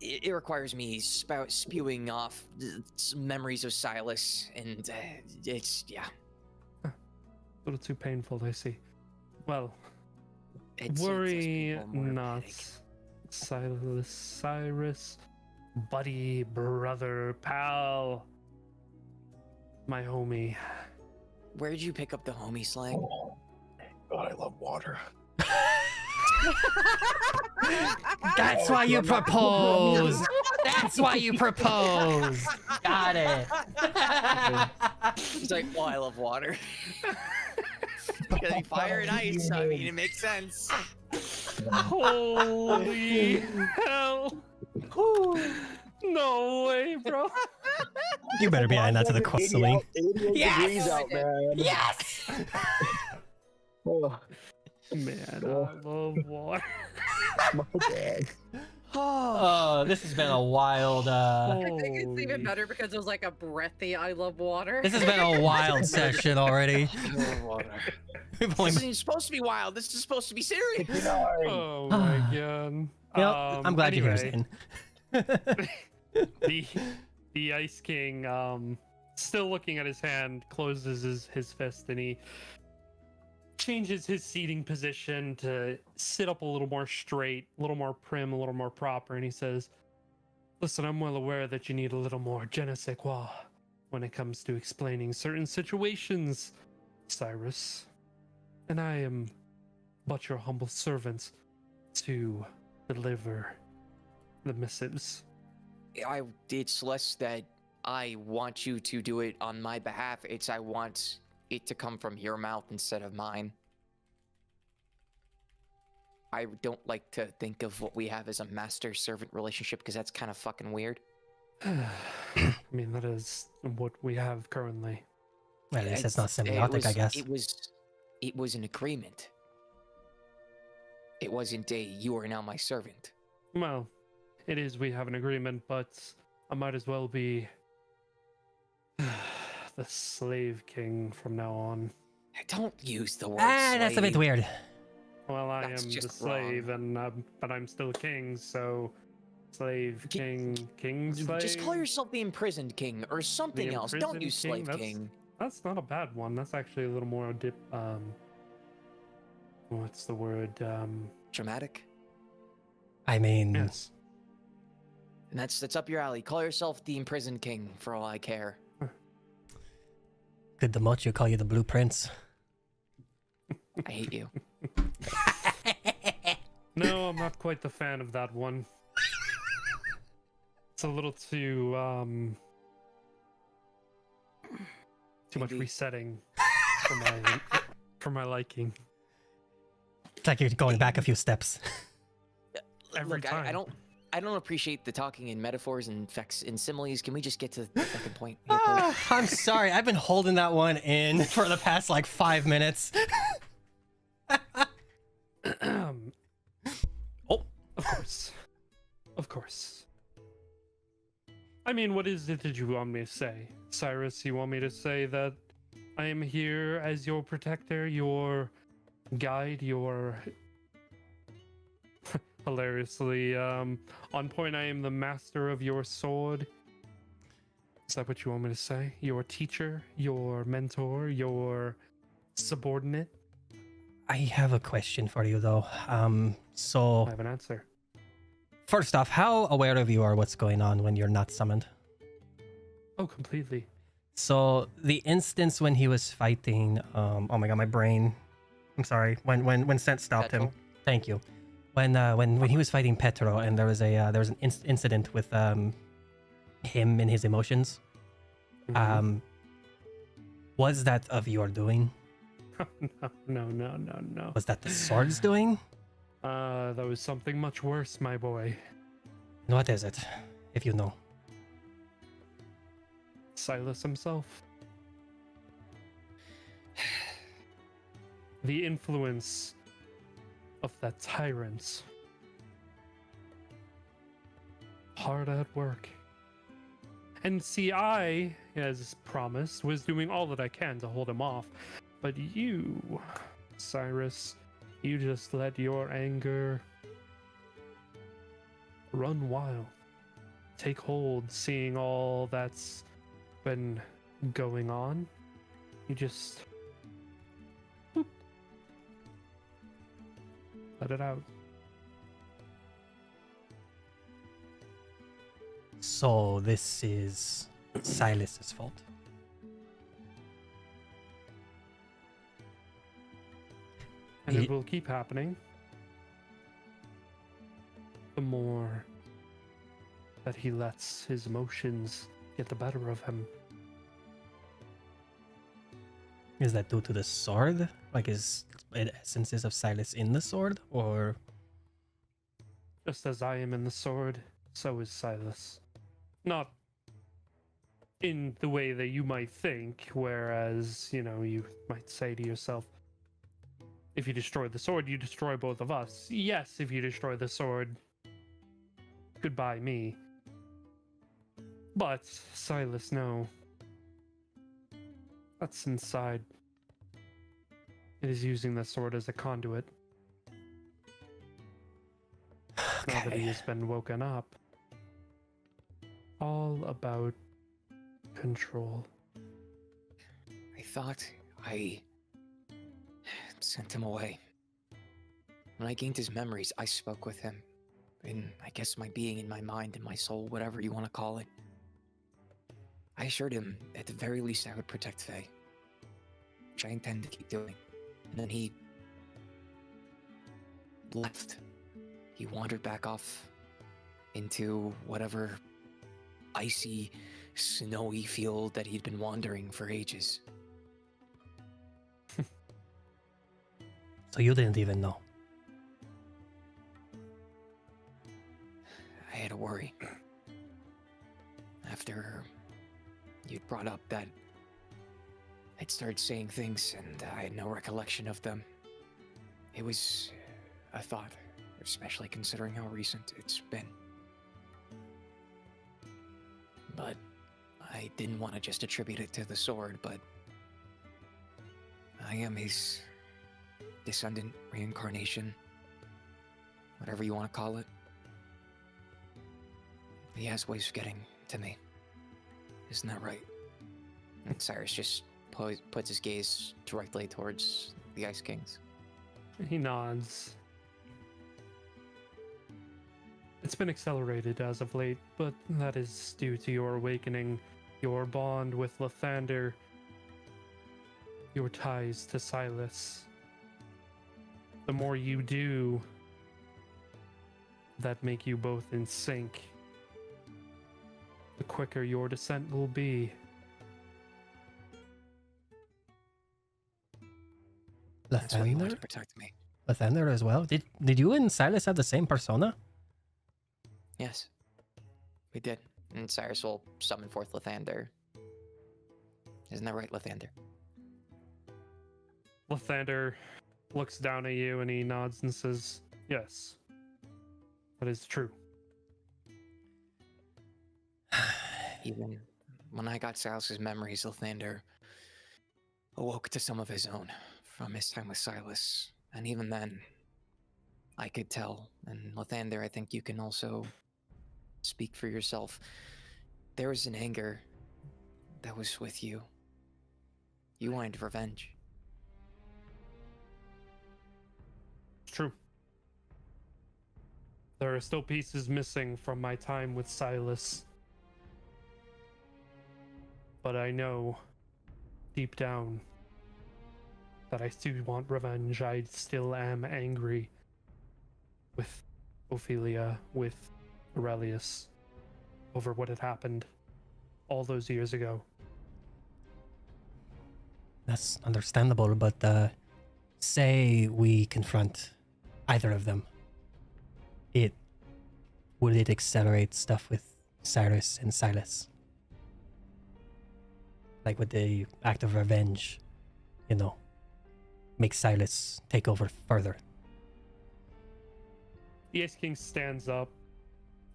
it requires me spewing off memories of Silas, and it's A little too painful, I see. Well, it's worry it's more not, pathetic. Cyrus, buddy, brother, pal, my homie. Where'd you pick up the homie slang? God, I love water. That's why you proposed. That's why you proposed. Got it. He's like, oh, I love water. Because be fire and ice. I mean, it makes sense. Holy hell! No way, bro. You better be adding that to the quest, Celine. 88 Yes! degrees out, man. Yes. Oh, Man, I love water. my God. Oh, this has been a wild. I think it's even Holy- better because it was like a breathy I love water. This has been a wild session already. I love water. We've only This isn't supposed to be wild. This is supposed to be serious. Oh my god. You know, I'm glad you're here, anyway, Zane. the Ice King, still looking at his hand, closes his fist and he changes his seating position to sit up a little more straight, a little more prim, a little more proper, and he says, "Listen, I'm well aware that you need a little more je ne sais quoi when it comes to explaining certain situations, Cyrus. And I am but your humble servant to deliver the missives." It's less that I want you to do it on my behalf. It's I want it to come from your mouth instead of mine. I don't like to think of what we have as a master-servant relationship because that's kind of fucking weird. I mean, that is what we have currently. At least it's not It symbiotic, I was- guess. It was It was an agreement. It wasn't a, you are now my servant. Well, it is, we have an agreement, but I might as well be the slave king from now on. Don't use the word That's a bit slave. weird. Well, I That's am just the slave, but I'm still king, so slave, king, slave. Just call yourself the imprisoned king or something else. Don't use slave king. That's not a bad one. That's actually a little more what's the word? Dramatic. I mean, Yes. And that's up your alley. Call yourself the imprisoned king for all I care. could the Mochi call you the Blue Prince? I hate you. No, I'm not quite the fan of that one. It's a little too much Maybe. resetting for my liking. It's like you're going back a few steps. Every Look, time. I don't appreciate the talking in metaphors and facts and similes. Can we just get to the second point here, please? I'm sorry. I've been holding that one in for the past like 5 minutes. Oh, of course. Of course. I mean, what is it that you want me to say? Cyrus, you want me to say that I am here as your protector, your guide, your... Hilariously, on point, I am the master of your sword. Is that what you want me to say? Your teacher, your mentor, your subordinate? I have a question for you though. I So have an answer. first off, how aware of you are what's going on when you're not summoned? Oh, completely. So the instance when he was fighting, oh my god, my brain. I'm sorry. When Sent stopped him. Petro? Thank you. When he was fighting Petro, and there was an incident with him and his emotions. Mhm. Was that of your doing? No. Was that the sword's doing? That was something much worse, my boy. And what is it, if you know? Silas himself. The influence of that tyrant. Hard at work. And see, I, as promised, was doing all that I can to hold him off. But you, Cyrus, you just let your anger run wild. Take hold, seeing all that's been going on. You just boop, let it out. So this is Silas's fault. And He- it will keep happening. The more that he lets his emotions get the better of him. Is that due to the sword? Like, is it essences of Silas in the sword, or Just as I am in the sword, so is Silas. Not in the way that you might think, whereas, you know, you might say to yourself, if you destroy the sword, you destroy both of us. Yes, if you destroy the sword, goodbye me. But, Silas, no. That's inside. It is using the sword as a conduit. Now that he okay? has been woken up. All about control. I thought I sent him away. When I gained his memories, I spoke with him. In, I guess, my being and my mind and my soul, whatever you want to call it. I assured him, at the very least, I would protect Faye. Which I intend to keep doing. And then he left. He wandered back off into whatever icy, snowy field that he'd been wandering for ages. So you didn't even know. I had a worry. After you brought up that I'd started saying things, and I had no recollection of them. It was a thought, especially considering how recent it's been. But I didn't want to just attribute it to the sword, but I am his descendant, reincarnation, whatever you want to call it. He has ways of getting to me. Isn't that right? And Cyrus just puts his gaze directly towards the Ice Kings. He nods. It's been accelerated as of late, but that is due to your awakening, your bond with Lathander, your ties to Silas. The more you do that make you both in sync, the quicker your descent will be. That's why you want to Lathander? protect me. Lathander as well? Did you and Silas have the same persona? Yes, we did. And Cyrus will summon forth Lathander. Isn't that right, Lathander? Lathander looks down at you and he nods and says, yes, that is true. Even when I got Silas's memories, Lathander awoke to some of his own from his time with Silas. And even then, I could tell. And Lathander, I think you can also speak for yourself. There was an anger that was with you. You wanted revenge. It's true. There are still pieces missing from my time with Silas. But I know deep down that I still want revenge. I still am angry with Ophelia, with Aurelius, over what had happened all those years ago. That's understandable, but say we confront either of them. Would it accelerate stuff with Cyrus and Silas? Like would the act of revenge, make Silas take over further? The Ice King stands up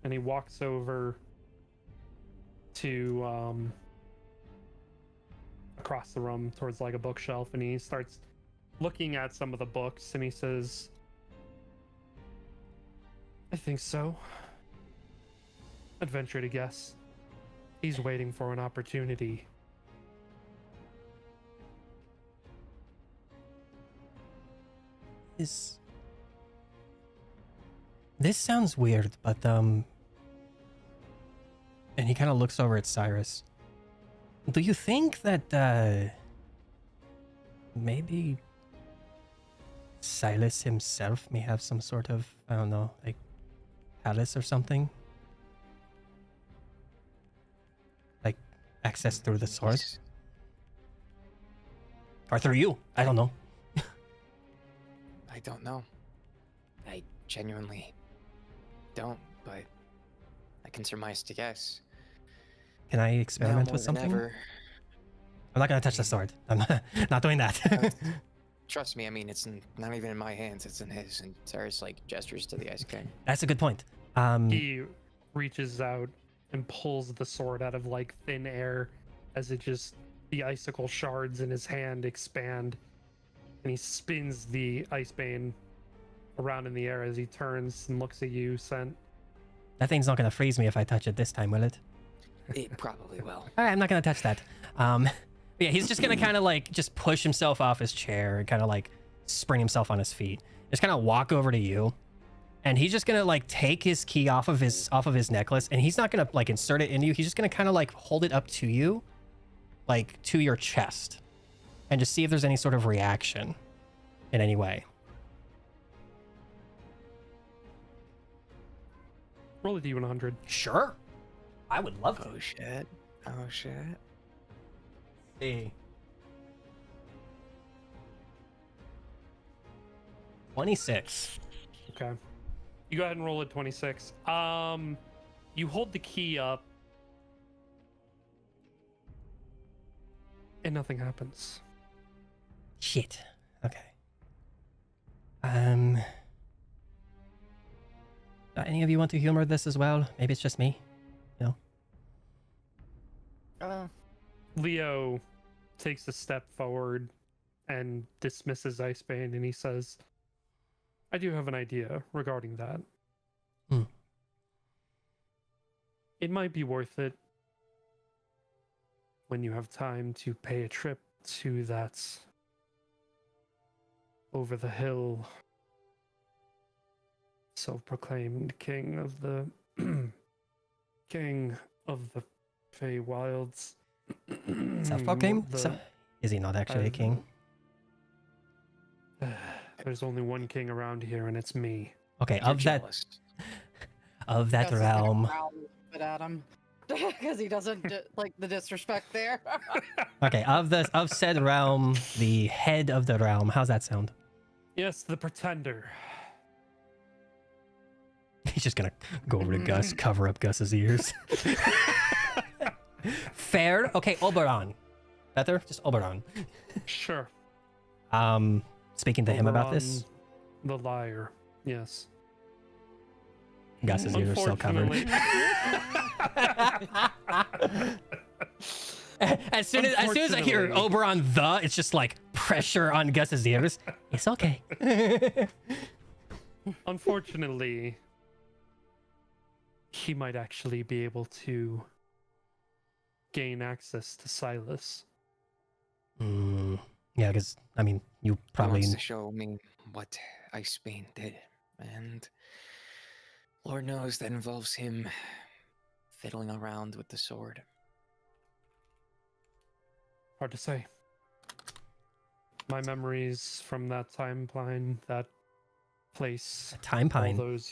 and he walks over to across the room towards like a bookshelf, and he starts looking at some of the books and he says, I think so. I'd venture to guess he's waiting for an opportunity. This sounds weird, but and he kind of looks over at Cyrus. Do you think that maybe Silas himself may have some sort of, I don't know, like palace or something? Like access through the sword? Or through you? I don't know. I don't know. I genuinely don't, but I can surmise to guess. Can I Now experiment more with than something? ever, I'm not gonna touch the sword. I'm not doing that. trust me, I mean, it's not even in my hands, it's in his. And Cyrus, gestures to the Ice King. That's a good point. He reaches out and pulls the sword out of like thin air as the icicle shards in his hand expand, and he spins the ice bane around in the air as he turns and looks at you, Sent. That thing's not gonna freeze me if I touch it this time, will it? It probably will. All right, I'm not gonna touch that. Yeah, he's just gonna kind of like just push himself off his chair and kind of like spring himself on his feet. Just kind of walk over to you, and he's just gonna like take his key off of his necklace, and he's not gonna like insert it into you. He's just gonna kind of like hold it up to you, like to your chest, and just see if there's any sort of reaction in any way. Roll a D100. Sure, I would love to. Oh shit. Oh shit. See. 26. Okay. You go ahead and roll a 26. You hold the key up, and nothing happens. Shit. Okay. Any of you want to humor this as well? Maybe it's just me. No. Leo takes a step forward and dismisses Icebane, and he says, I do have an idea regarding that. Hmm. It might be worth it when you have time to pay a trip to that over the hill self-proclaimed king of the Feywilds. Self-proclaimed? The- Is he not actually a king? There's only one king around here, and it's me. Okay, You're of that jealous. of that Gus is gonna realm. growl spit at him because he doesn't like the disrespect there. Okay, of said realm, the head of the realm. How's that sound? Yes, the pretender. He's just gonna go over to Gus, cover up Gus's ears. Fair. Okay, Oberon. Better? Just Oberon. Sure. Speaking to him about this, The liar. Yes. Gus's ears are still covered. as soon as I hear Unfortunately. Oberon it's just like pressure on Gus's ears. It's okay. Unfortunately, he might actually be able to gain access to Silas. Yeah, because I mean, you He probably wants to show me what Icebane did, and Lord knows that involves him fiddling around with the sword. Hard to say. My memories from that timeline, that place, time all pine. those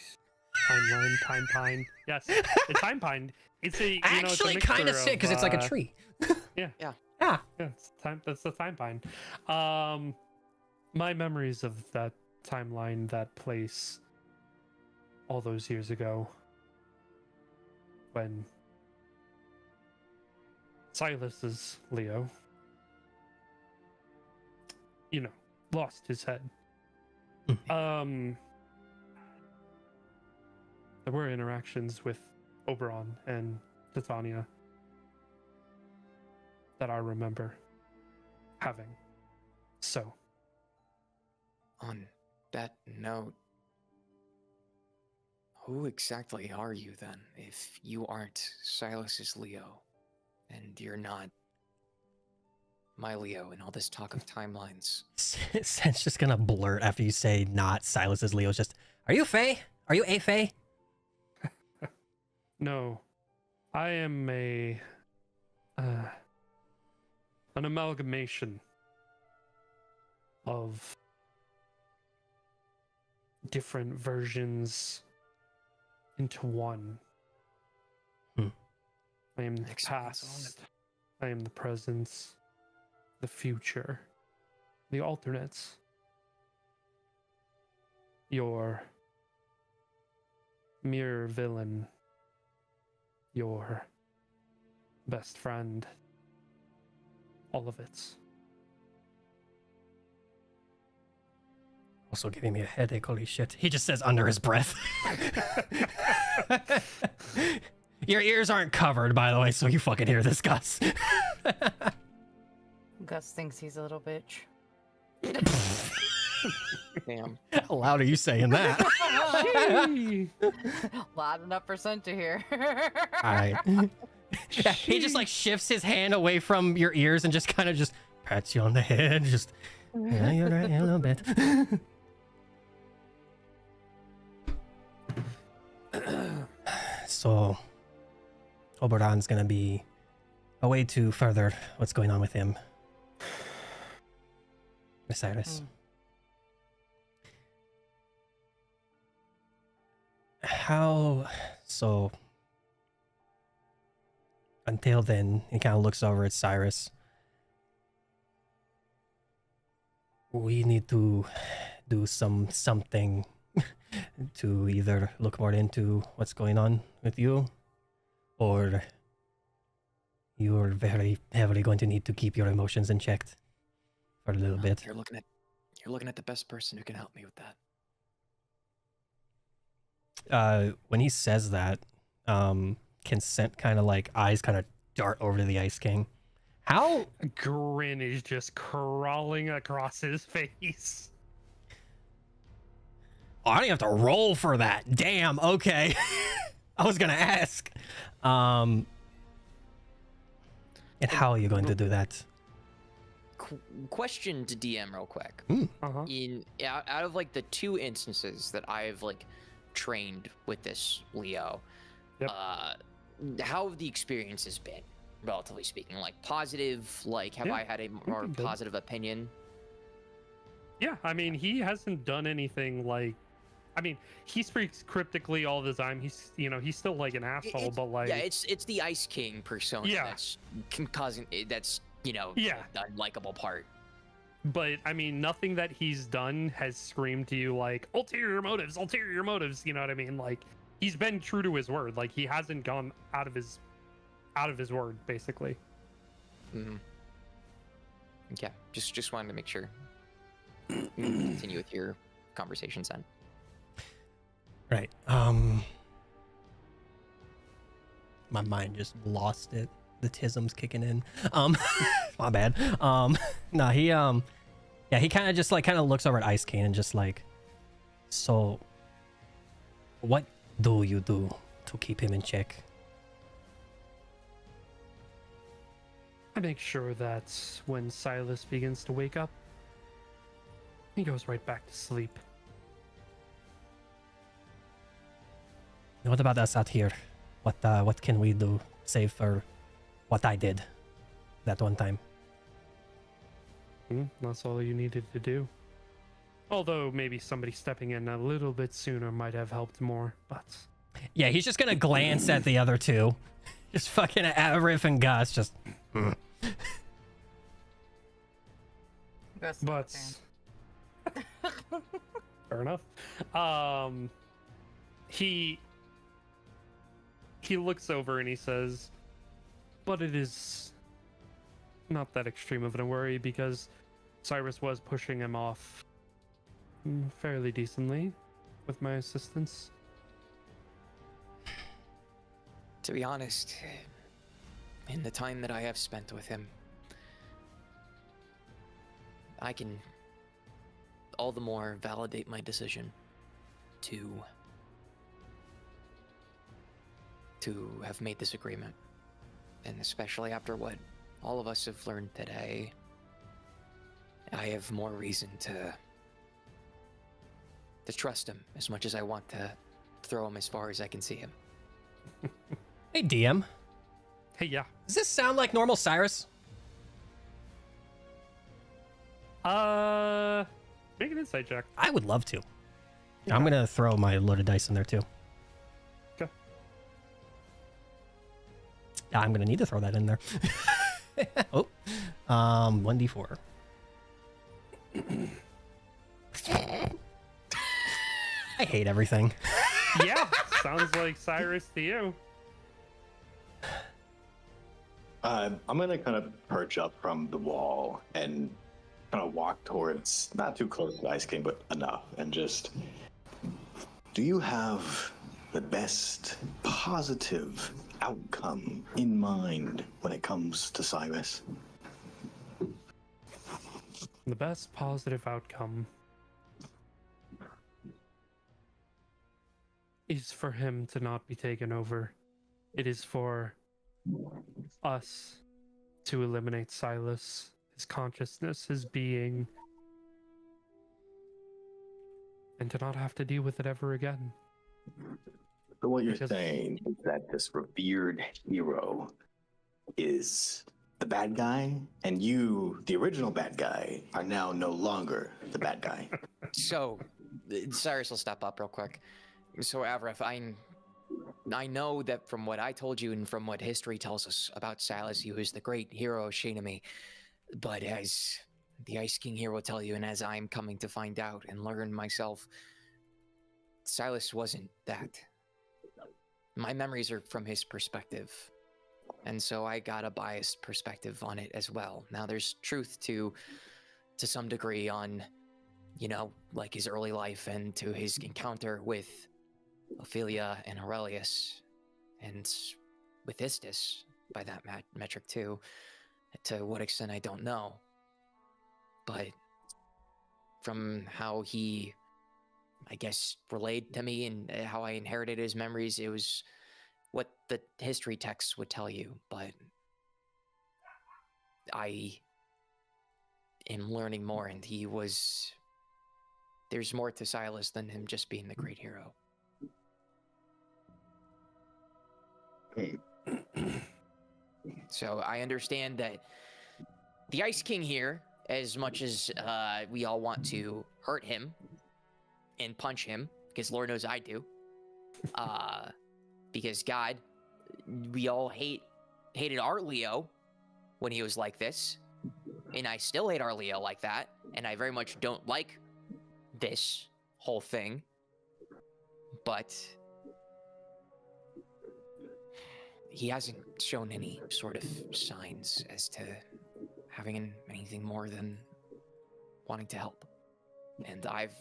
time pine. Yes, the time pine. It's a Actually, kind of sick because it's like a tree. Yeah. Yeah. Yeah, it's time. That's the time pine. My memories of that timeline, that place, all those years ago, when Silas's Leo, lost his head. There were interactions with Oberon and Titania that I remember having. So, On that note, who exactly are you then, if you aren't Silas's Leo, and you're not my Leo in all this talk of timelines? Sen's just gonna blurt after you say not Silas's Leo. Just, are you Fae? Are you a Fae? no, I am an amalgamation of different versions into one. Hmm. I am the Expands on past. I am the present, the future, the alternates. Your mere villain, your best friend, all of it. Also giving me a headache. Holy shit! He just says under his breath. Your ears aren't covered, by the way, so you fucking hear this, Gus. Gus thinks he's a little bitch. Damn. How loud are you saying that? Loud enough for Sen to hear. All right. Yeah, he just like shifts his hand away from your ears and just kind of just pats you on the head. Just, yeah, you're right, yeah, a little bit. So, Oberon's gonna be a way to further what's going on with him. Miss Iris. So until then, he kind of looks over at Cyrus. We need to do something to either look more into what's going on with you, or You are very heavily going to need to keep your emotions in check for a little Well, bit. You're looking at the best person who can help me with that. When he says that, consent kind of like eyes kind of dart over to the Ice King. How? A grin is just crawling across his face. Oh, I don't even have to roll for that. Damn. Okay. I was gonna ask. And how are you going to do that? Question to DM real quick. Uh-huh. Out of like the 2 instances that I've like trained with this Leo, Yep. how have the experiences been, relatively speaking? Like positive? Like have Yeah, I had a more been good. positive opinion? Yeah, I mean, he hasn't done anything like. I mean, he speaks cryptically all the time. He's, he's still like an asshole, It's- but like, yeah, it's the Ice King persona Yeah. that's causing that's Yeah. the unlikable part. but I mean, nothing that he's done has screamed to you like ulterior motives, ulterior motives. You know what I mean? Like, he's been true to his word. Like, he hasn't gone out of his word, basically. Mm-hmm. Yeah, just wanted to make sure. You can continue with your conversations then. Right. My mind just lost it. The tism's kicking in. My bad. No, he he kind of looks over at Ice King and just like, so what do you do to keep him in check? I make sure that when Silas begins to wake up, he goes right back to sleep. What about us out here? What can we do, save for what I did that one time? That's all you needed to do. Although maybe somebody stepping in a little bit sooner might have helped more, but... Yeah, he's just gonna glance at the other two. Just fucking Avrif and Gus, just... Gus, But... Fair enough. He looks over and he says, but it is not that extreme of a worry because Cyrus was pushing him off fairly decently with my assistance. To be honest, in the time that I have spent with him, I can all the more validate my decision to have made this agreement. And especially after what all of us have learned today, I have more reason to trust him as much as I want to throw him as far as I can see him. Hey, DM. Hey, yeah. Does this sound like normal Cyrus? Make an insight check. I would love to. Yeah. I'm gonna throw my loaded dice in there too. Okay. I'm gonna need to throw that in there. Oh, 1d4. I hate everything. Yeah, sounds like Cyrus to you. I'm gonna kind of perch up from the wall and kind of walk towards, not too close to the Ice King, but enough, and just, do you have the best positive outcome in mind when it comes to Cyrus? The best positive outcome is for him to not be taken over. It is for us to eliminate Silas, his consciousness, his being, and to not have to deal with it ever again. So what you're Because- saying is that this revered hero is the bad guy, and you, the original bad guy, are now no longer the bad guy. So, Cyrus will step up real quick. So, Avrif, I know that from what I told you and from what history tells us about Silas, he was the great hero Shinami. But as the Ice King here will tell you, and as I'm coming to find out and learn myself, Silas wasn't that. My memories are from his perspective. And so I got a biased perspective on it as well. Now there's truth to some degree on, you know, like his early life and to his encounter with Ophelia and Aurelius and with Istis by that metric too. To what extent, I don't know. But from how he, I guess, relayed to me and how I inherited his memories, it was what the history texts would tell you. But I am learning more, and there's more to Silas than him just being the great hero. So I understand that the Ice King here, as much as we all want to hurt him and punch him, because Lord knows I do, because God, we all hated our Leo when he was like this, and I still hate our Leo like that, and I very much don't like this whole thing, but he hasn't shown any sort of signs as to having anything more than wanting to help. And I've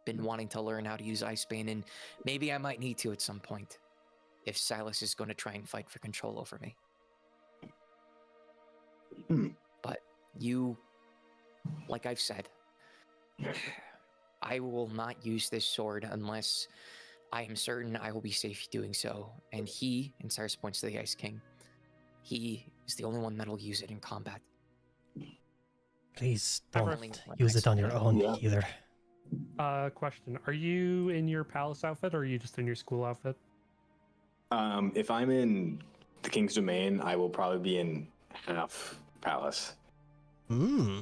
been wanting to learn how to use Icebane, and maybe I might need to at some point if Silas is going to try and fight for control over me. But you, like I've said, I will not use this sword unless I am certain I will be safe doing so. And he, and Cyrus points to the Ice King, he is the only one that'll use it in combat. Please Ever- don't use it on your own Yeah. either. Question: are you in your palace outfit, or are you just in your school outfit? If I'm in the King's Domain, I will probably be in half palace. Hmm.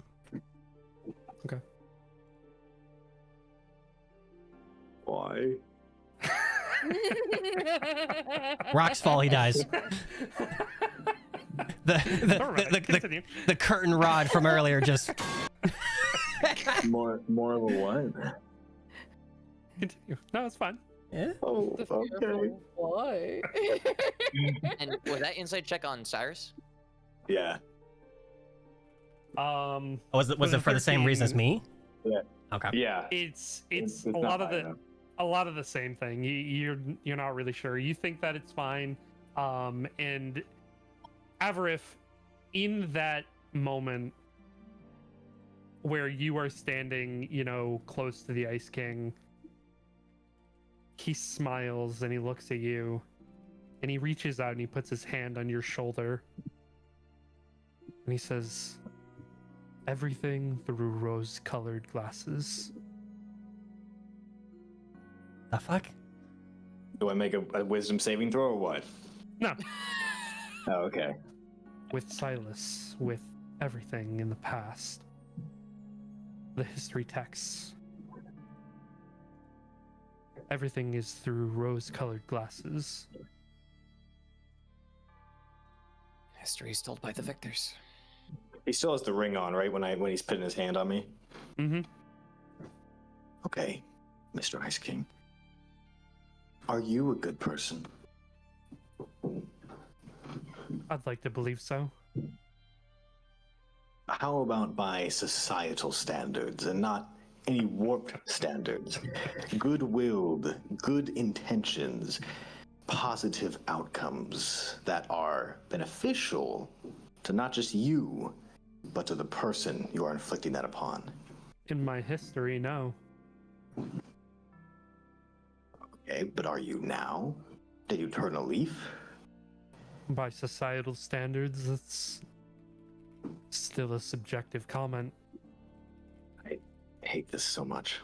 Why? Rocks fall, he dies. All right, continue. The curtain rod from earlier just. More of a what? Continue. No, it's fine. Yeah. Oh, okay. Why? And was that insight check on Cyrus? Yeah. Was it for the same reason as me? Yeah. Okay. Yeah. It's It's a not lot of high the enough. a lot of the same thing. You're not really sure. You think that it's fine. And Avarif, in that moment where you are standing, close to the Ice King, he smiles and he looks at you and he reaches out and he puts his hand on your shoulder and he says, "Everything through rose-colored glasses." The fuck? Do I make a wisdom saving throw or what? No. Oh, okay. With Silas, with everything in the past, the history texts, everything is through rose-colored glasses. History is told by the victors. He still has the ring on, right? When he's putting his hand on me. Mm-hmm. Okay, Mr. Ice King. Are you a good person? I'd like to believe so. How about by societal standards and not any warped standards? Good-willed, good intentions, positive outcomes that are beneficial to not just you, but to the person you are inflicting that upon. In my history, no. Okay, but are you now? Did you turn a leaf? By societal standards, it's still a subjective comment. I hate this so much.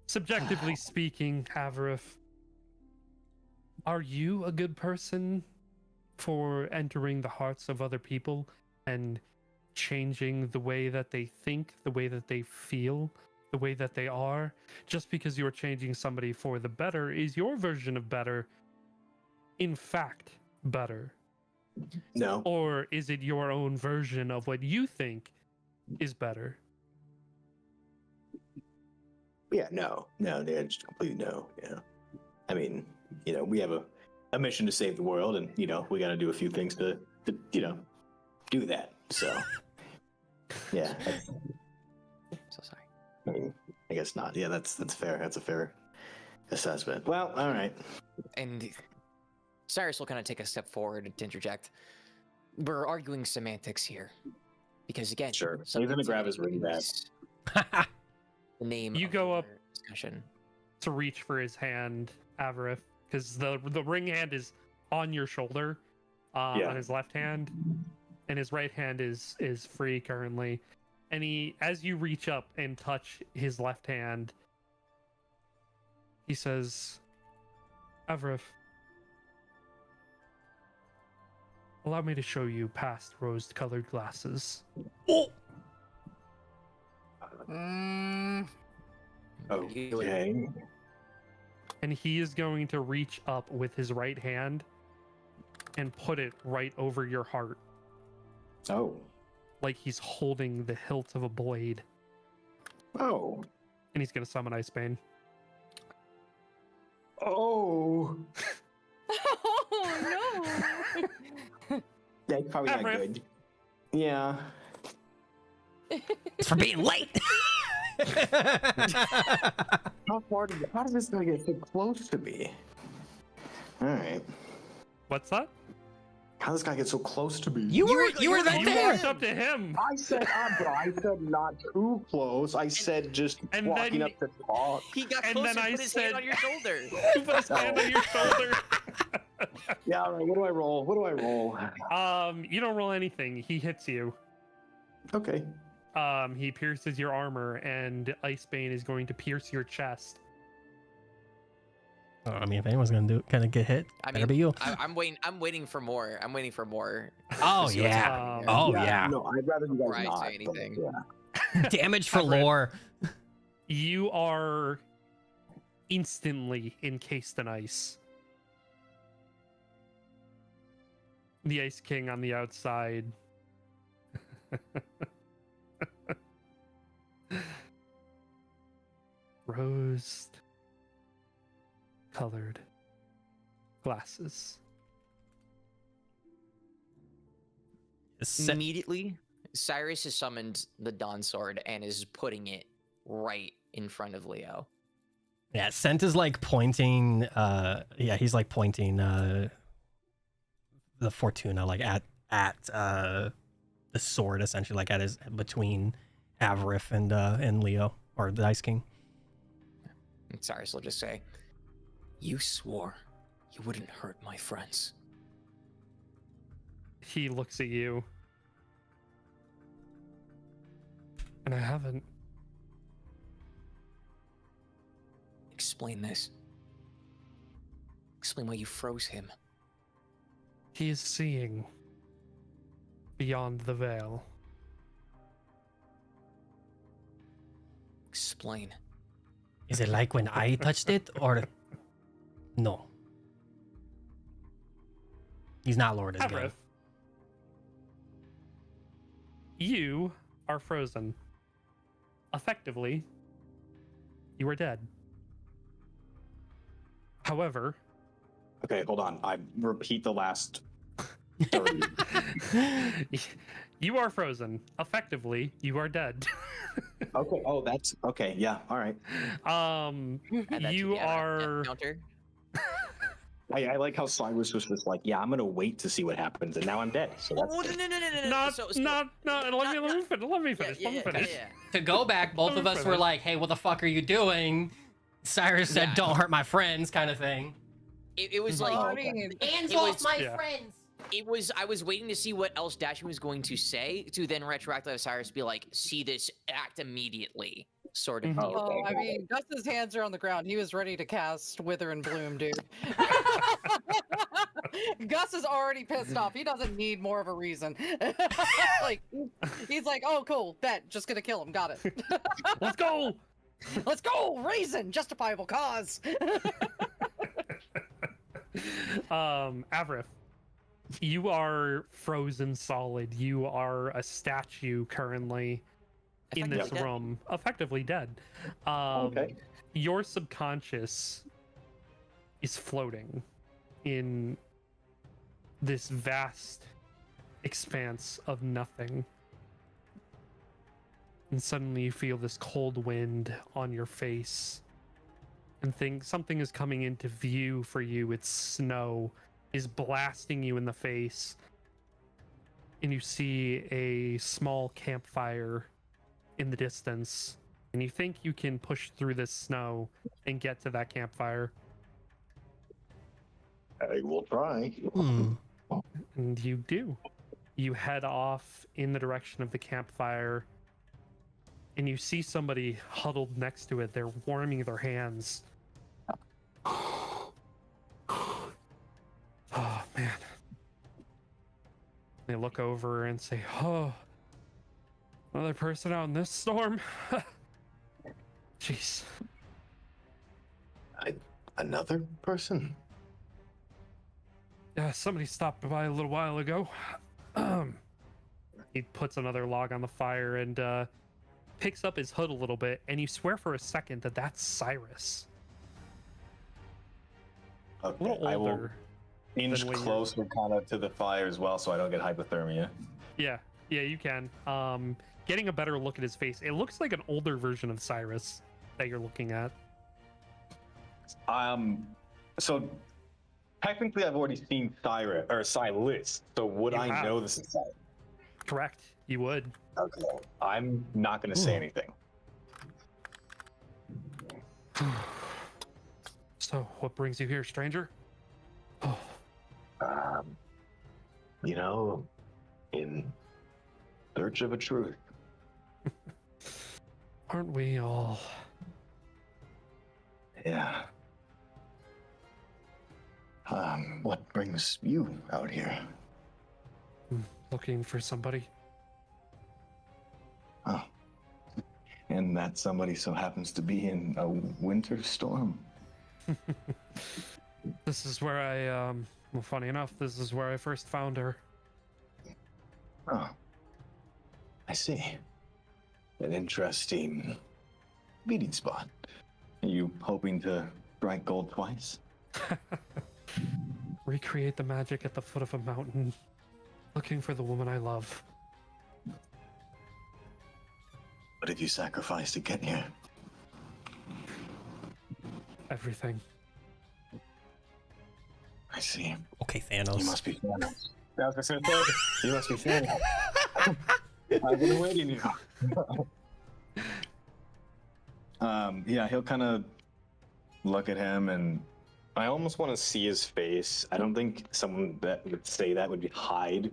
Subjectively speaking, Avarif, are you a good person for entering the hearts of other people and changing the way that they think, the way that they feel, the way that they are? Just because you're changing somebody for the better, is your version of better in fact better? No. Or is it your own version of what you think is better? Yeah, no, just completely no. Yeah, I mean, we have a mission to save the world, and we got to do a few things to do that. So, yeah. So sorry. I mean, I guess not. Yeah, that's fair. That's a fair assessment. Well, all right. And Cyrus will kind of take a step forward to interject. We're arguing semantics here. Because again, Sure. He's gonna grab his ring back. The name You of go our up discussion. to reach for his hand, Avarith, because the ring hand is on your shoulder, Yeah. on his left hand, and his right hand is free currently. And as you reach up and touch his left hand, he says, "Avarith, allow me to show you past rose-colored glasses." Oh, Okay. And he is going to reach up with his right hand and put it right over your heart, Oh. like he's holding the hilt of a blade. Oh. And he's going to summon Ice Bane. Oh. Oh no! That's probably not Avarith. good. Yeah. it's for being late. How does this guy get so close to me? All right. What's that? How does this guy get so close to me? you were right You there. walked up to him. I said, but I said not too close. I said just and walking then- up to talk. He got And closer then I and put his said- hand on your shoulder. He put his hand on your shoulder. Yeah, all right. What do I roll? You don't roll anything. He hits you. Okay. He pierces your armor, and Icebane is going to pierce your chest. Oh, I mean, if anyone's gonna get hit, I better mean, be you. I'm waiting for more. I'm waiting for more. Oh to see what's yeah. happening here. Oh yeah. No, I'd rather you Before guys I not. say but, anything. yeah. Damage for Everett. lore. You are instantly encased in ice. The Ice King on the outside. Rose colored glasses. Immediately, Cyrus has summoned the Dawn Sword and is putting it right in front of Leo. Yeah, Scent is like pointing. He's like pointing the Fortuna like at the sword, essentially, like at his between Avarith and Leo, or the Ice King. And Cyrus will just say, "You swore you wouldn't hurt my friends." He looks at you. And I haven't. Explain this. Explain why you froze him. He is seeing beyond the veil. Explain. Is it like when I touched it, or no? He's not Lord as good. Avarith, you are frozen. Effectively, you are dead. However, Okay, hold on. I repeat the last 30. you are frozen. Effectively, you are dead. Okay. Oh, that's okay. Yeah. All right. Add that to You the are. counter. I like how Cyrus was just like, yeah, I'm gonna wait to see what happens, and now I'm dead. So that's Oh, good. no. Not, So- not. Let me finish. Let me finish. Yeah, Let me finish. yeah. To go back, both of us were like, "Hey, what the fuck are you doing?" Cyrus said, Yeah. "Don't hurt my friends," kind of thing. It was like Oh, I okay. mean, Hands It was- my Yeah. friends. I was waiting to see what else Dashin was going to say to then retroactively have Cyrus be like, "See this, act immediately," sort of Mhm. deal. oh, I mean, Gus's hands are on the ground. He was ready to cast Wither and Bloom, dude. Gus is already pissed off. He doesn't need more of a reason. Like, he's like, "Oh, cool, bet, just gonna kill him. Got it. Let's go. Let's go. Reason, justifiable cause." Avarith, you are frozen solid. You are a statue currently in this Effectively dead. room, effectively dead. Okay. Your subconscious is floating in this vast expanse of nothing. And suddenly you feel this cold wind on your face and think something is coming into view for you. It's snow is blasting you in the face, and you see a small campfire in the distance, and you think you can push through this snow and get to that campfire. I will try. And you do. You head off in the direction of the campfire, and you see somebody huddled next to it. They're warming their hands. Oh, man. They look over and say, oh, another person out in this storm? Jeez. Another person? Yeah, somebody stopped by a little while ago. He puts another log on the fire and picks up his hood a little bit, and you swear for a second that that's Cyrus. Okay, A little I will older. inch than when closer kind of to the fire as well so I don't get hypothermia. Yeah, you can. Getting a better look at his face, it looks like an older version of Cyrus that you're looking at. So technically I've already seen Silas, so would You I have. know this is Silas? Correct, you would. Okay. I'm not going to say anything. So, what brings you here, stranger? Oh, In search of a truth. aren't we all? Yeah. What brings you out here? Looking for somebody? Oh. And that somebody so happens to be in a winter storm. This is where well, funny enough, this is where I first found her. Oh. I see. An interesting meeting spot. Are you hoping to strike gold twice? Recreate the magic at the foot of a mountain, looking for the woman I love. What did you sacrifice to get here? Everything. I see. Okay, Thanos. You must be Thanos. I was just gonna say, you must be Thanos. I've been waiting you. Yeah, he'll kind of look at him, and I almost want to see his face. I don't think someone that would say that would be hide,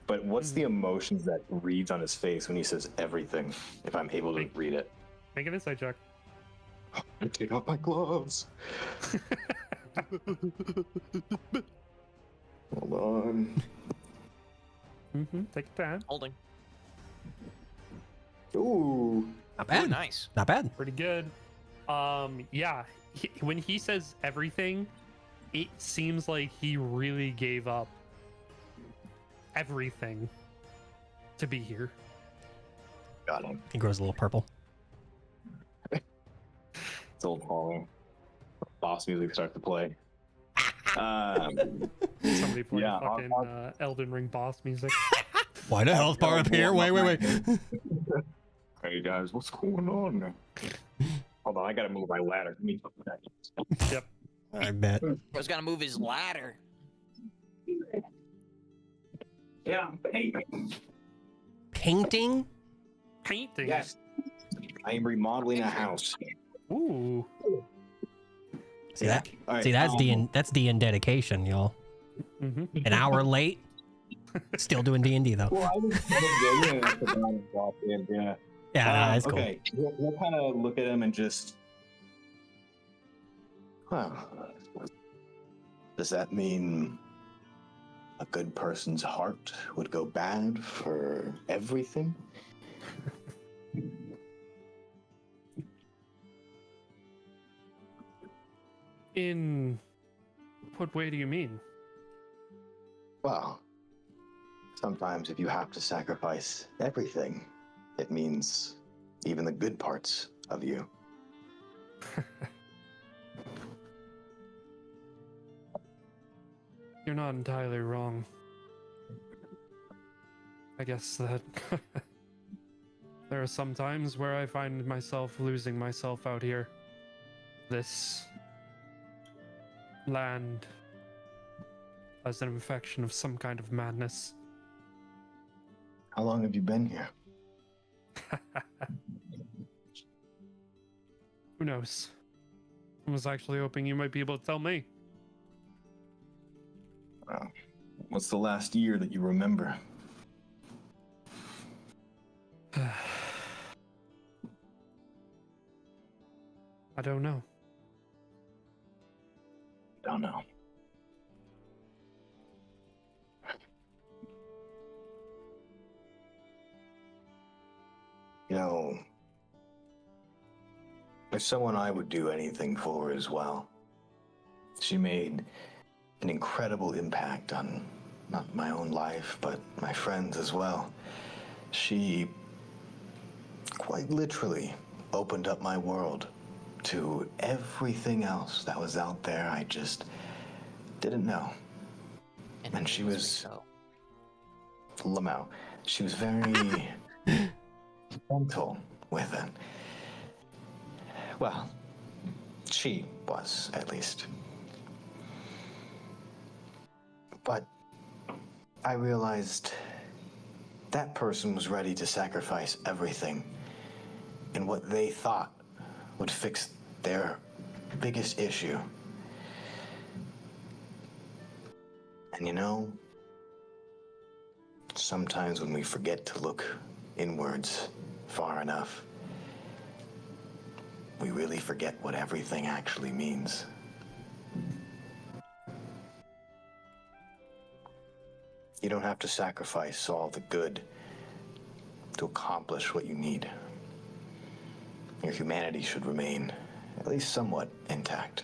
but what's the emotions that reads on his face when he says everything, if I'm able to read it? Make an insight check. I take off my gloves. Hold on. Take your time. Holding. Ooh. Not bad. Ooh, nice. Not bad. Pretty good. Yeah. When he says everything, it seems like he really gave up everything to be here. Got him. He grows a little purple. It's old Hall. Boss music starts to play. Somebody playing Yeah, fucking Elden Ring boss music. Why the hell's bar up here? Wait. Hey guys, what's going on? Hold on, I gotta move my ladder. Let me talk to that. Yep. I bet. Bro's gotta move his ladder. Yeah, hey. Painting? Painting. Yes. I am remodeling a house. Ooh. See that? All right, See, that's D and dedication, y'all. An hour late. Still doing D&D though. Well, I was yeah. Yeah, no, that's cool. Okay, we'll kind of look at him and just. Well, does that mean a good person's heart would go bad for everything? In what way do you mean? Well, sometimes if you have to sacrifice everything, it means even the good parts of you. You're not entirely wrong. I guess that there are some times where I find myself losing myself out here. This land has an infection of some kind of madness. How long have you been here? Who knows? I was actually hoping you might be able to tell me. What's the last year that you remember? I don't know. Don't know. You know, there's someone I would do anything for as well. She made an incredible impact on not my own life, but my friends as well. She quite literally opened up my world to everything else that was out there I just didn't know. And she was Lamau. She was very gentle with it. Well, she was, at least. But I realized that person was ready to sacrifice everything and what they thought would fix their biggest issue. And you know, sometimes when we forget to look inwards far enough, we really forget what everything actually means. You don't have to sacrifice all the good to accomplish what you need. Your humanity should remain at least somewhat intact.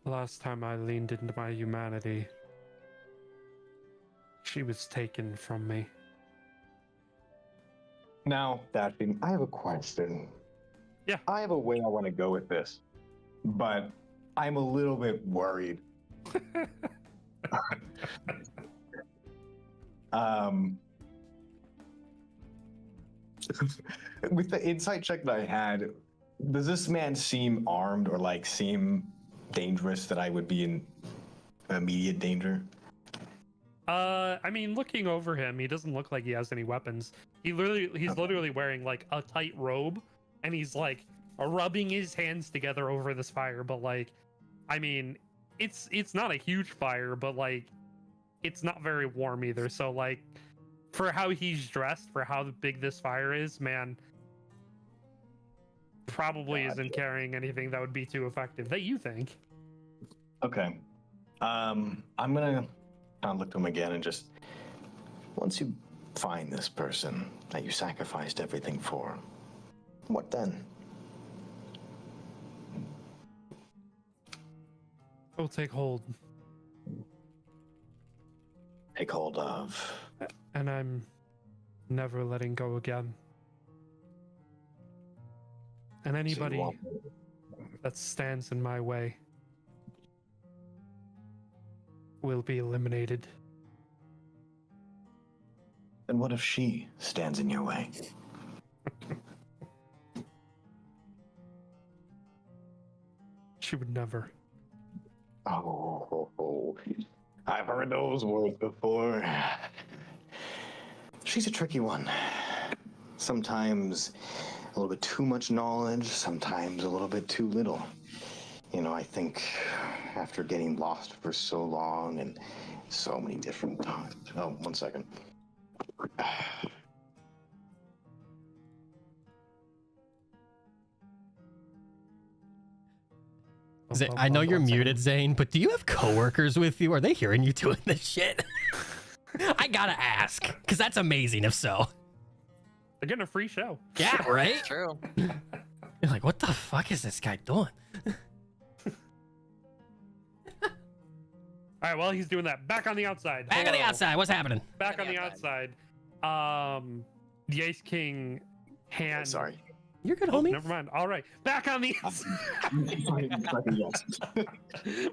The last time I leaned into my humanity, she was taken from me. Now, Dashing, I have a question. Yeah. I have a way I want to go with this, but I'm a little bit worried. With the insight check that I had, does this man seem armed or like seem dangerous that I would be in immediate danger? I mean, looking over him, he doesn't look like he has any weapons. He's literally wearing like a tight robe, and he's like rubbing his hands together over this fire. But like, I mean, it's not a huge fire, but like, it's not very warm either. So like, for how he's dressed, for how big this fire is, man, probably isn't carrying anything that would be too effective. That you think? Okay. I'm gonna kind of look to him again and just, once you find this person that you sacrificed everything for, what then? We'll take hold. Take hold of. And I'm never letting go again. And anybody that stands in my way will be eliminated. And what if she stands in your way? She would never. Oh, I've heard those words before. She's a tricky one. Sometimes a little bit too much knowledge, sometimes a little bit too little. You know, I think after getting lost for so long and so many different times. Oh, 1 second. I know you're muted, Zane, but do you have coworkers with you? Are they hearing you doing this shit? I gotta ask, because that's amazing if so. They're getting a free show. Yeah, right? True. You're like, what the fuck is this guy doing? All right, well, he's doing that. Back on the outside. Back on the outside. What's happening? Back on the outside. The Ice King hand. Sorry. You're good, Oh, homie. never mind. All right, back on the inside. Yes.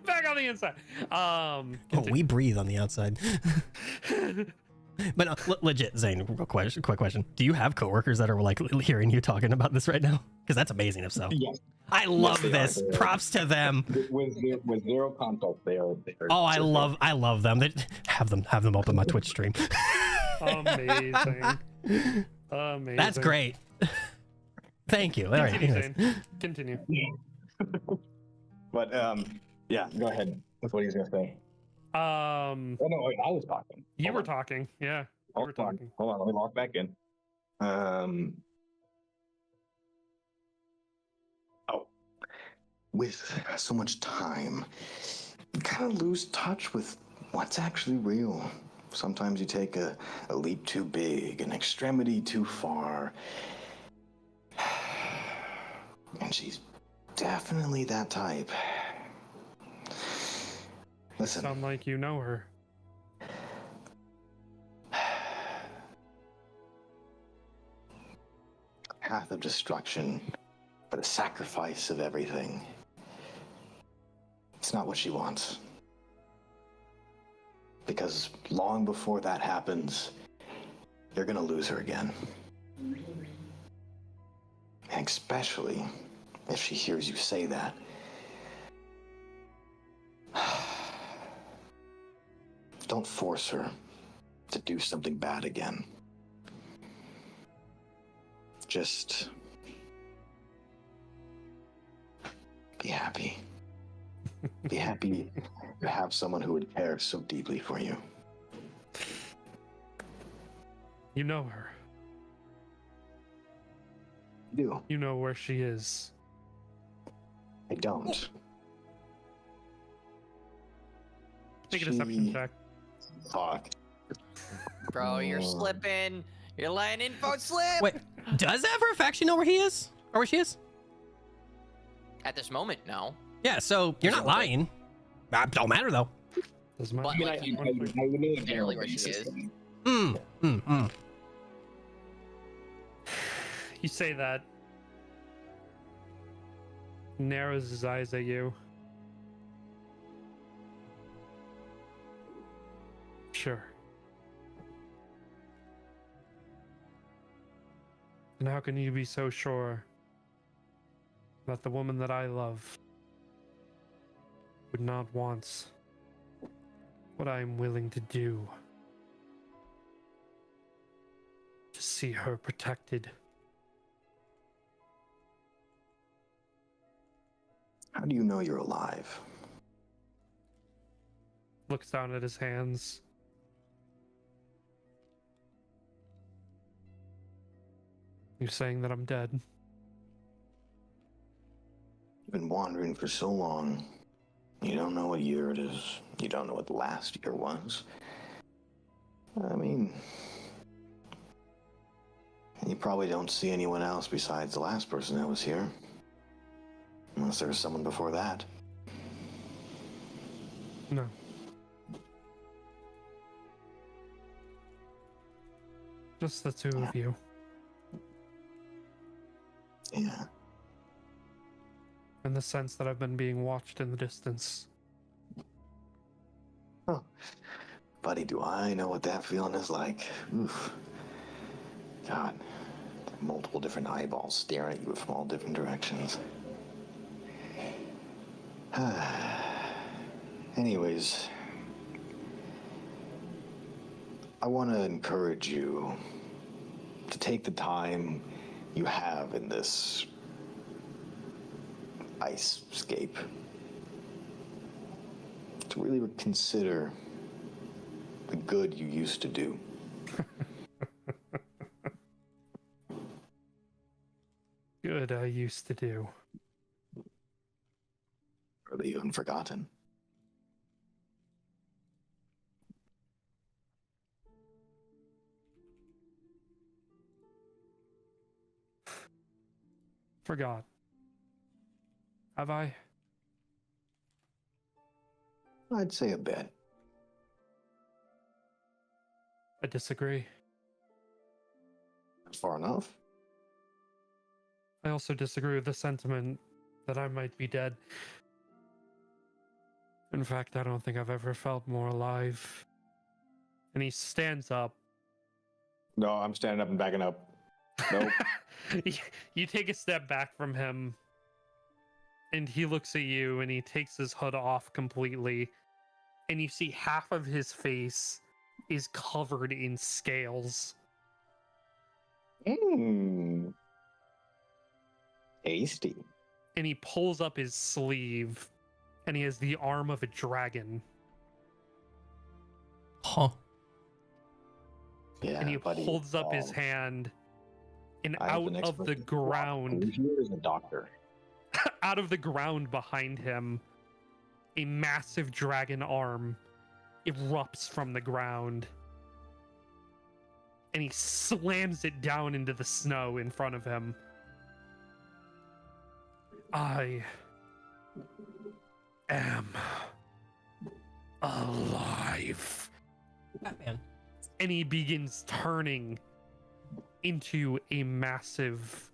Back on the inside. Oh, we breathe on the outside. But legit, Zane, quick question. Do you have coworkers that are like hearing you talking about this right now? Because that's amazing if so. Yes. I love they are. this. They are. Props to them. With zero contact, they are. Oh, I love them. They, have them open my Twitch stream. Amazing. Amazing. That's great. Thank you. All right. Continue, anyways. Zane. Continue. But yeah, go ahead. That's what he's gonna say. Oh no, wait, I was talking. You Hold were on. talking. Yeah, you were Hold on. talking. Hold on, let me log back in. Oh, with so much time, you kind of lose touch with what's actually real. Sometimes you take a leap too big, an extremity too far. And she's definitely that type. Listen. Sound like you know her. Path of destruction, but a sacrifice of everything. It's not what she wants. Because long before that happens, you're gonna lose her again. And especially if she hears you say that. Don't force her to do something bad again. Just be happy. Be happy to have someone who would care so deeply for you. You know her. You do. You know where she is. I don't. Make a deception check. Fuck. Bro, you're slipping. You're letting info slip. Wait, does that for a fact she know where he is? Or where she is? At this moment, no. Yeah, so you're not lying. Don't matter though. Doesn't But matter. like, you generally where she is. You say that. Narrows his eyes at you. Sure. And how can you be so sure that the woman that I love would not want what I am willing to do to see her protected? How do you know you're alive? Looks down at his hands. You're saying that I'm dead? You've been wandering for so long. You don't know what year it is. You don't know what the last year was. I mean, you probably don't see anyone else besides the last person that was here. Unless there was someone before that. No. Just the two of you. Yeah. In the sense that I've been being watched in the distance. Oh, buddy, do I know what that feeling is like? Oof. God, multiple different eyeballs staring at you from all different directions. Anyways, I want to encourage you to take the time you have in this ice scape to really consider the good you used to do. Good I used to do. Or that you haven't forgotten. Forgot. Have I? I'd say a bit. I disagree. Far enough. I also disagree with the sentiment that I might be dead. In fact, I don't think I've ever felt more alive. And he stands up. No, I'm standing up and backing up. Nope. You take a step back from him, and he looks at you, and he takes his hood off completely, and you see half of his face is covered in scales. Mmm. Tasty. And he pulls up his sleeve, and he has the arm of a dragon. Huh. Yeah, And he buddy. holds up his hand, and I have out the next of the person. ground, Who here is a doctor? out of the ground behind him, a massive dragon arm erupts from the ground. And he slams it down into the snow in front of him. I am alive. Batman. And he begins turning into a massive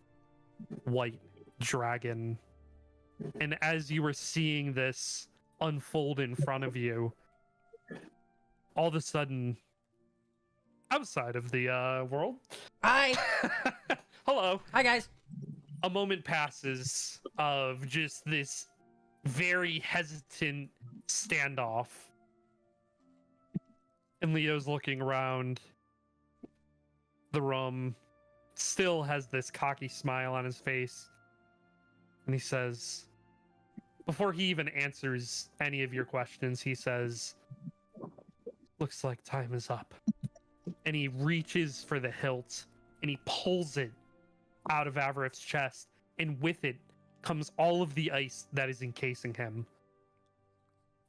white dragon. And as you were seeing this unfold in front of you, all of a sudden, outside of the world, Hi. hello, Hi, guys. a moment passes of just this very hesitant standoff. And Leo's looking around the room, still has this cocky smile on his face. And he says, before he even answers any of your questions, he says, looks like time is up. And he reaches for the hilt and he pulls it out of Avarith's chest. And with it comes all of the ice that is encasing him.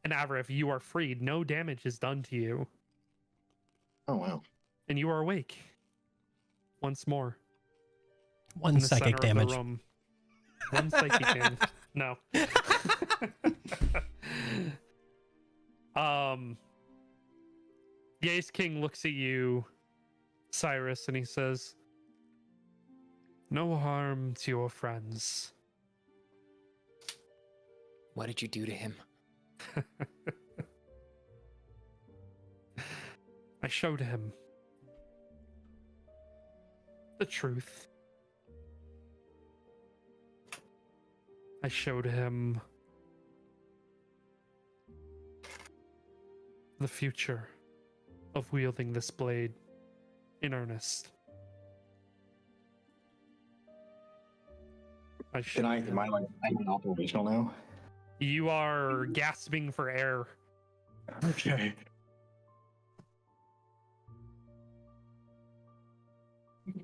And Avarith, you are freed. No damage is done to you. Oh, wow. And you are awake. Once more. One In the psychic center of the damage. room. One psychic damage. No. The Ice King looks at you, Cyrus, and he says, no harm to your friends. What did you do to him? I showed him the truth. I showed him the future of wielding this blade in earnest. Am I like operational now? You are gasping for air. Okay.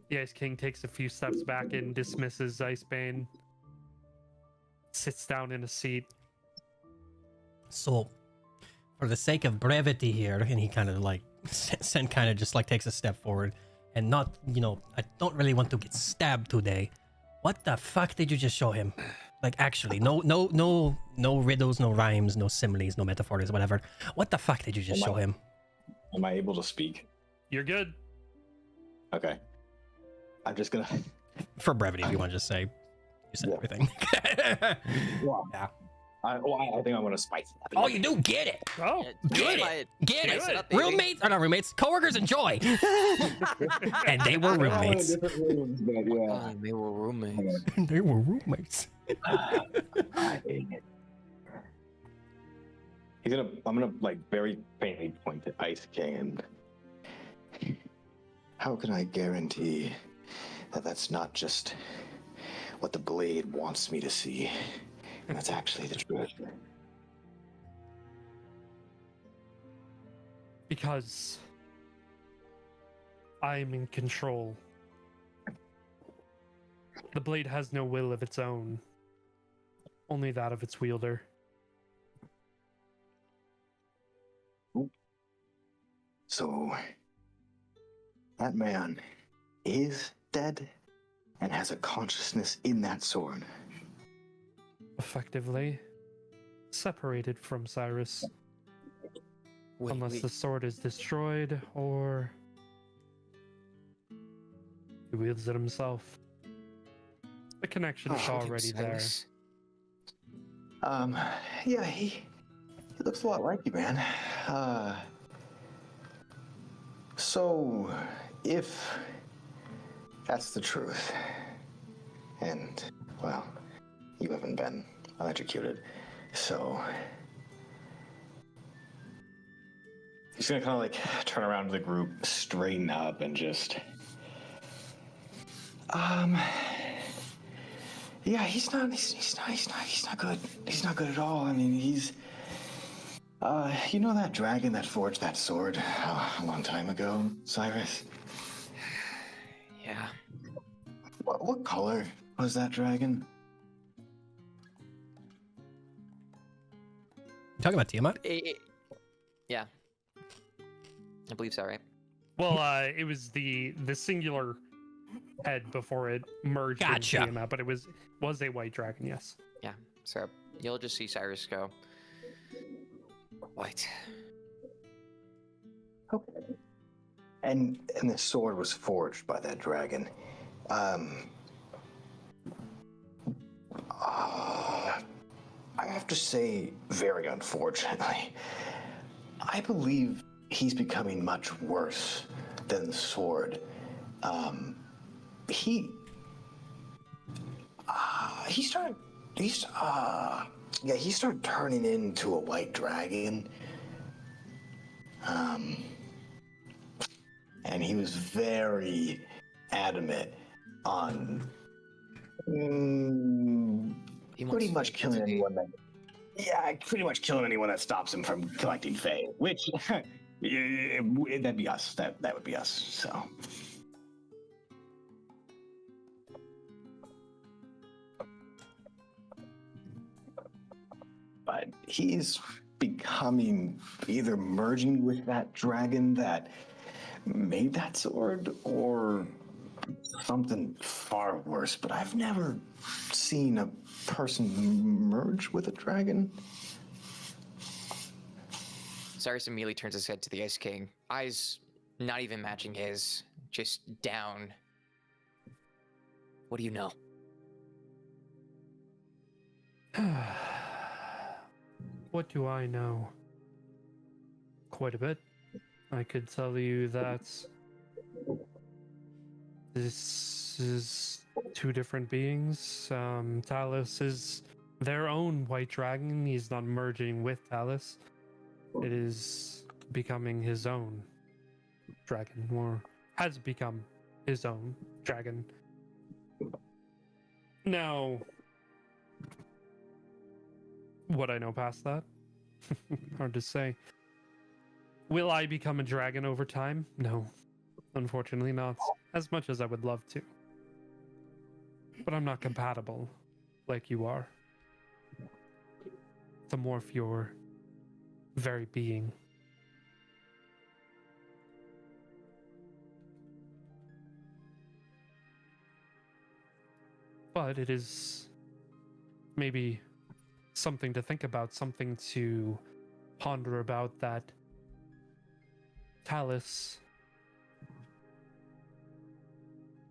The Ice King takes a few steps back and dismisses Icebane. Sits down in a seat. So, for the sake of brevity here, and he kind of like, Sen kind of just like takes a step forward, and not, you know, I don't really want to get stabbed today. What the fuck did you just show him? Like, actually, no riddles, no rhymes, no similes, no metaphors, whatever. What the fuck did you just show him? Am I able to speak? You're good. Okay. I'm just gonna. For brevity, if you want to just say, you said everything. Well, Yeah. I think I'm gonna spice it up. Oh, you do get it. Oh, Get Spice it. Get Spice it. it up, baby. Roommates, or not roommates, coworkers enjoy. And they were roommates. Yeah. Oh, they were roommates. They were roommates. I hate it. I'm gonna like very faintly point to Ice King and how can I guarantee that that's not just what the blade wants me to see, and that's actually the truth? because I'm in control. The blade has no will of its own, only that of its wielder. So that man is dead and has a consciousness in that sword. Effectively separated from Cyrus, Wait, unless wait. the sword is destroyed or he wields it himself. The connection's Oh, already there. Cyrus. Yeah, he looks a lot like you, man. So, if that's the truth, and, well, you haven't been electrocuted, so... He's gonna kind of like turn around to the group, straighten up, and just... Yeah, he's not good. He's not good at all. I mean, he's... you know that dragon that forged that sword a long time ago, Cyrus? Yeah. What color was that dragon? You talking about Tiamat? Yeah. I believe so, right? Well, it was the singular head before it merged Gotcha. into Tiamat, but it was a white dragon, yes. Yeah. So you'll just see Cyrus go. White. Okay. And the sword was forged by that dragon. I have to say, very unfortunately, I believe he's becoming much worse than the sword. He started turning into a white dragon. And he was very adamant on pretty much killing anyone that... Yeah, pretty much killing anyone that stops him from collecting Fae, which that'd be us. That would be us. So. But he's becoming either merging with that dragon that made that sword or something far worse. But I've never seen a person merge with a dragon. Cyrus immediately turns his head to the Ice King, eyes not even matching his, just down. What do you know? What do I know? Quite a bit. I could tell you that this is two different beings. Talus is their own white dragon. He's not merging with Talus. It is becoming his own dragon, or has become his own dragon. Now, what I know past that? Hard to say. Will I become a dragon over time? No. Unfortunately not. As much as I would love to. But I'm not compatible like you are. To morph your very being. But it is maybe something to think about, something to ponder about, that Talus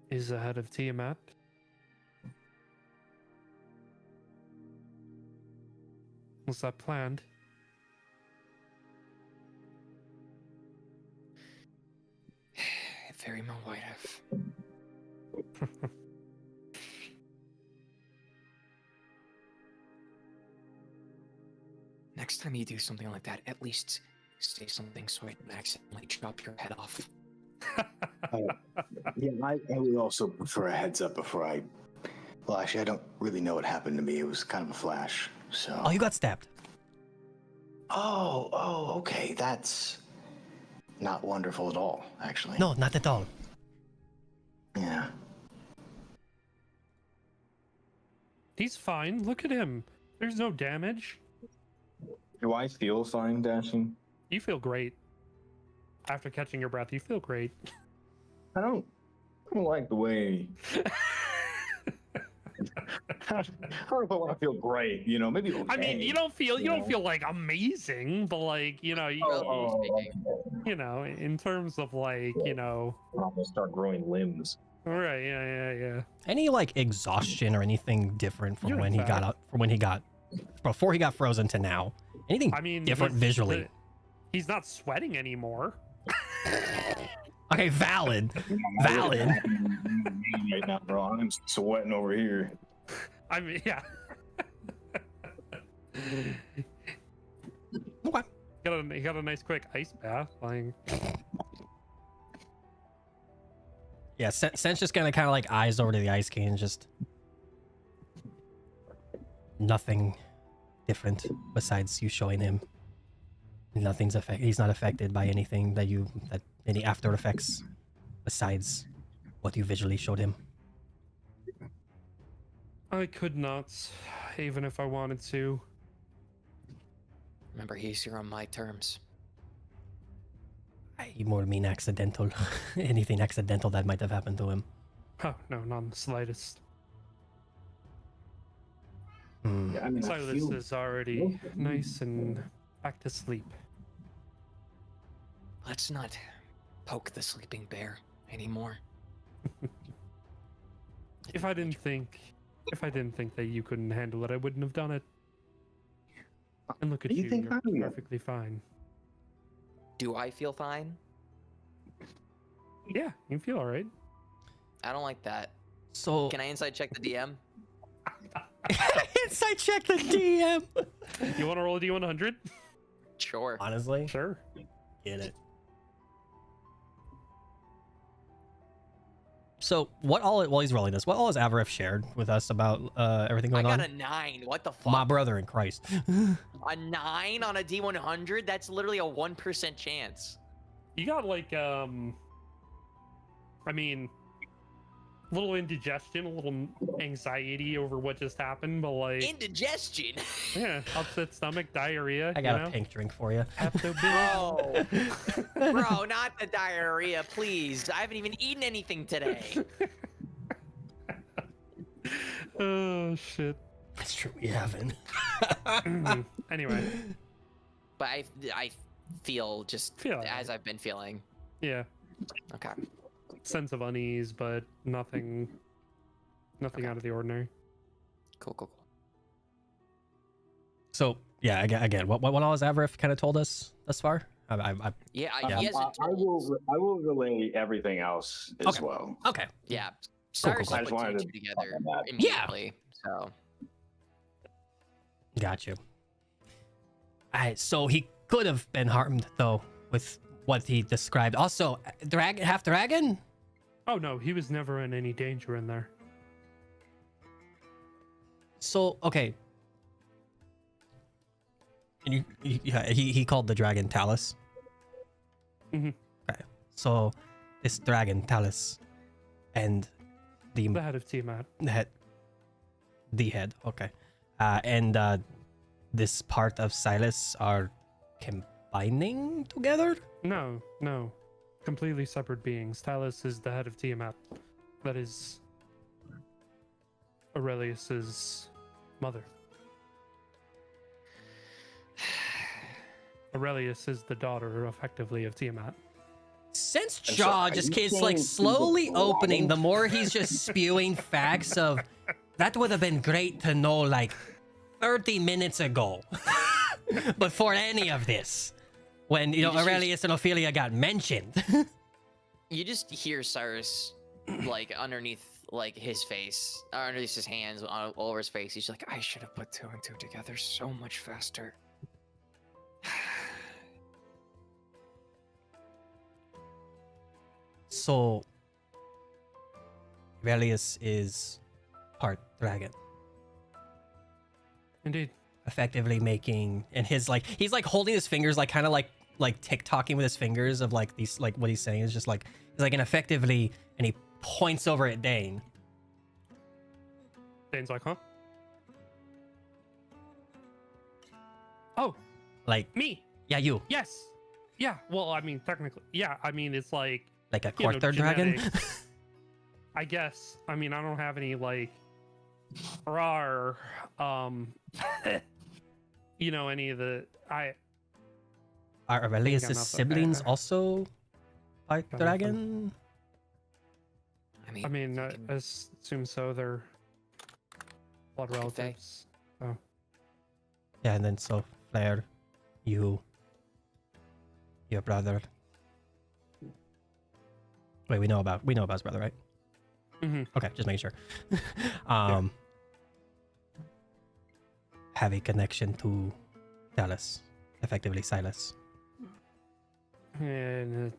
is ahead of Tiamat. Was that planned? Very well might have. Next time you do something like that, at least say something so I don't accidentally chop your head off. Yeah, I would also prefer a heads up before I... Well, actually, I don't really know what happened to me. It was kind of a flash, so... Oh, you got stabbed. Oh, okay. That's not wonderful at all, actually. No, not at all. Yeah. He's fine. Look at him. There's no damage. Do I feel fine, Dashing? You feel great. After catching your breath, you feel great. I don't like the way... I don't know if I want to feel great, you know, maybe okay. I mean, you don't feel like amazing, but like, you know, Relatively speaking. you know, in terms of like, you know, I'm gonna start growing limbs. All right, yeah. Any like exhaustion or anything different from You're when he got fine. up, from when he got before he got frozen to now? Anything I mean, different visually? He's not sweating anymore. Okay, valid. Valid. Right now, bro. I'm sweating over here. I mean, yeah. Okay. He got a nice quick ice bath. Like, Yeah, Sen's just gonna kind of like eyes over to the Ice King and just nothing different besides you showing him. Nothing's he's not affected by anything that any after effects besides what you visually showed him. I could not, even if I wanted to. Remember, he's here on my terms. I more mean accidental. Anything accidental that might have happened to him. Oh, no, not in the slightest. Hmm. Yeah, I mean, I Silas feel is already nice and back to sleep. Let's not poke the sleeping bear anymore. If I didn't think that you couldn't handle it, I wouldn't have done it. And look at Do you you, think you're I am? perfectly fine. Do I feel fine? Yeah, you feel all right. I don't like that. So Can I inside check the DM? inside check the DM. You want to roll a D100? Sure. Honestly, Sure. get it. So what all while he's rolling this, what all has Avarif shared with us about everything I going got on? a 9. What the fuck? My brother in Christ. A 9 on a D100? That's literally a 1% chance. You got like I mean, a little indigestion, a little anxiety over what just happened, but like Indigestion? yeah, upset stomach, diarrhea. I got you a know? pink drink for you. Bro. Bro, not the diarrhea, please. I haven't even eaten anything today. Oh shit. That's true. We haven't. Anyway, But I feel just Feel as I've been feeling. yeah, Okay. sense of unease, but nothing Okay. out of the ordinary. Cool. So yeah, again, what all has Avarif kind of told us thus far? Yeah, Yeah. he hasn't I told. will relay everything else as Okay. well. Okay. Yeah. Cool, Cyrus cool. I just put wanted two to together talk about that. immediately. So Got you. Alright, so he could have been harmed though with what he described. Also, dragon, half dragon. Oh no, he was never in any danger in there. So okay. And he called the dragon Talus. Mhm. Okay. So this dragon Talus and the The head of Tiamat. head, the head. Okay. And this part of Silas are combining together. No, completely separate beings. Talus is the head of Tiamat. That is Aurelius's mother. Aurelius is the daughter, effectively, of Tiamat. Since I'm Jaw sorry, just are you keeps like saying slowly people opening, the lying? more he's just spewing facts of that would have been great to know like 30 minutes ago before any of this. When you know just Aurelius and Ophelia got mentioned. you just hear Cyrus like underneath like his face, or underneath his hands all over his face. He's like, I should have put 2 and 2 together so much faster. So Aurelius is part dragon, Indeed. effectively making, and his like he's like holding his fingers like kind of like tick-tocking with his fingers of like these like what he's saying is just like he's like, and effectively, and he points over at Dane. Dane's like, huh? Oh, Like, me. yeah, you, Yes. Yeah. Well, I mean, technically, yeah. I mean, it's like, like a you know, quarter dragon. genetics. I guess. I mean, I don't have any like, rar, you know, any of the Are Aurelius' nothing. siblings also part Got dragon? I I mean, you I can- assume so. They're blood Faye. relatives. So Yeah, and then so Flair, you, your brother. Wait, we know about his brother, right? Mhm. Okay, just making sure. Have a connection to Dallas, effectively Silas. in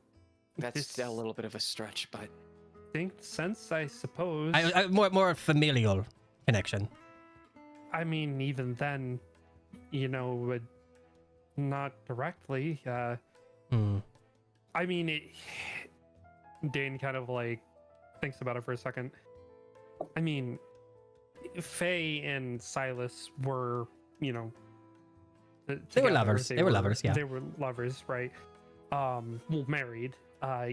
a That's a little bit of a stretch, but distinct sense, I suppose. I more familial connection. I mean, even then, not directly. Hmm. I mean, Dane kind of like thinks about it for a second. I mean, Faye and Silas were, They were together. lovers. They were lovers, yeah. They were lovers, right? Well, married.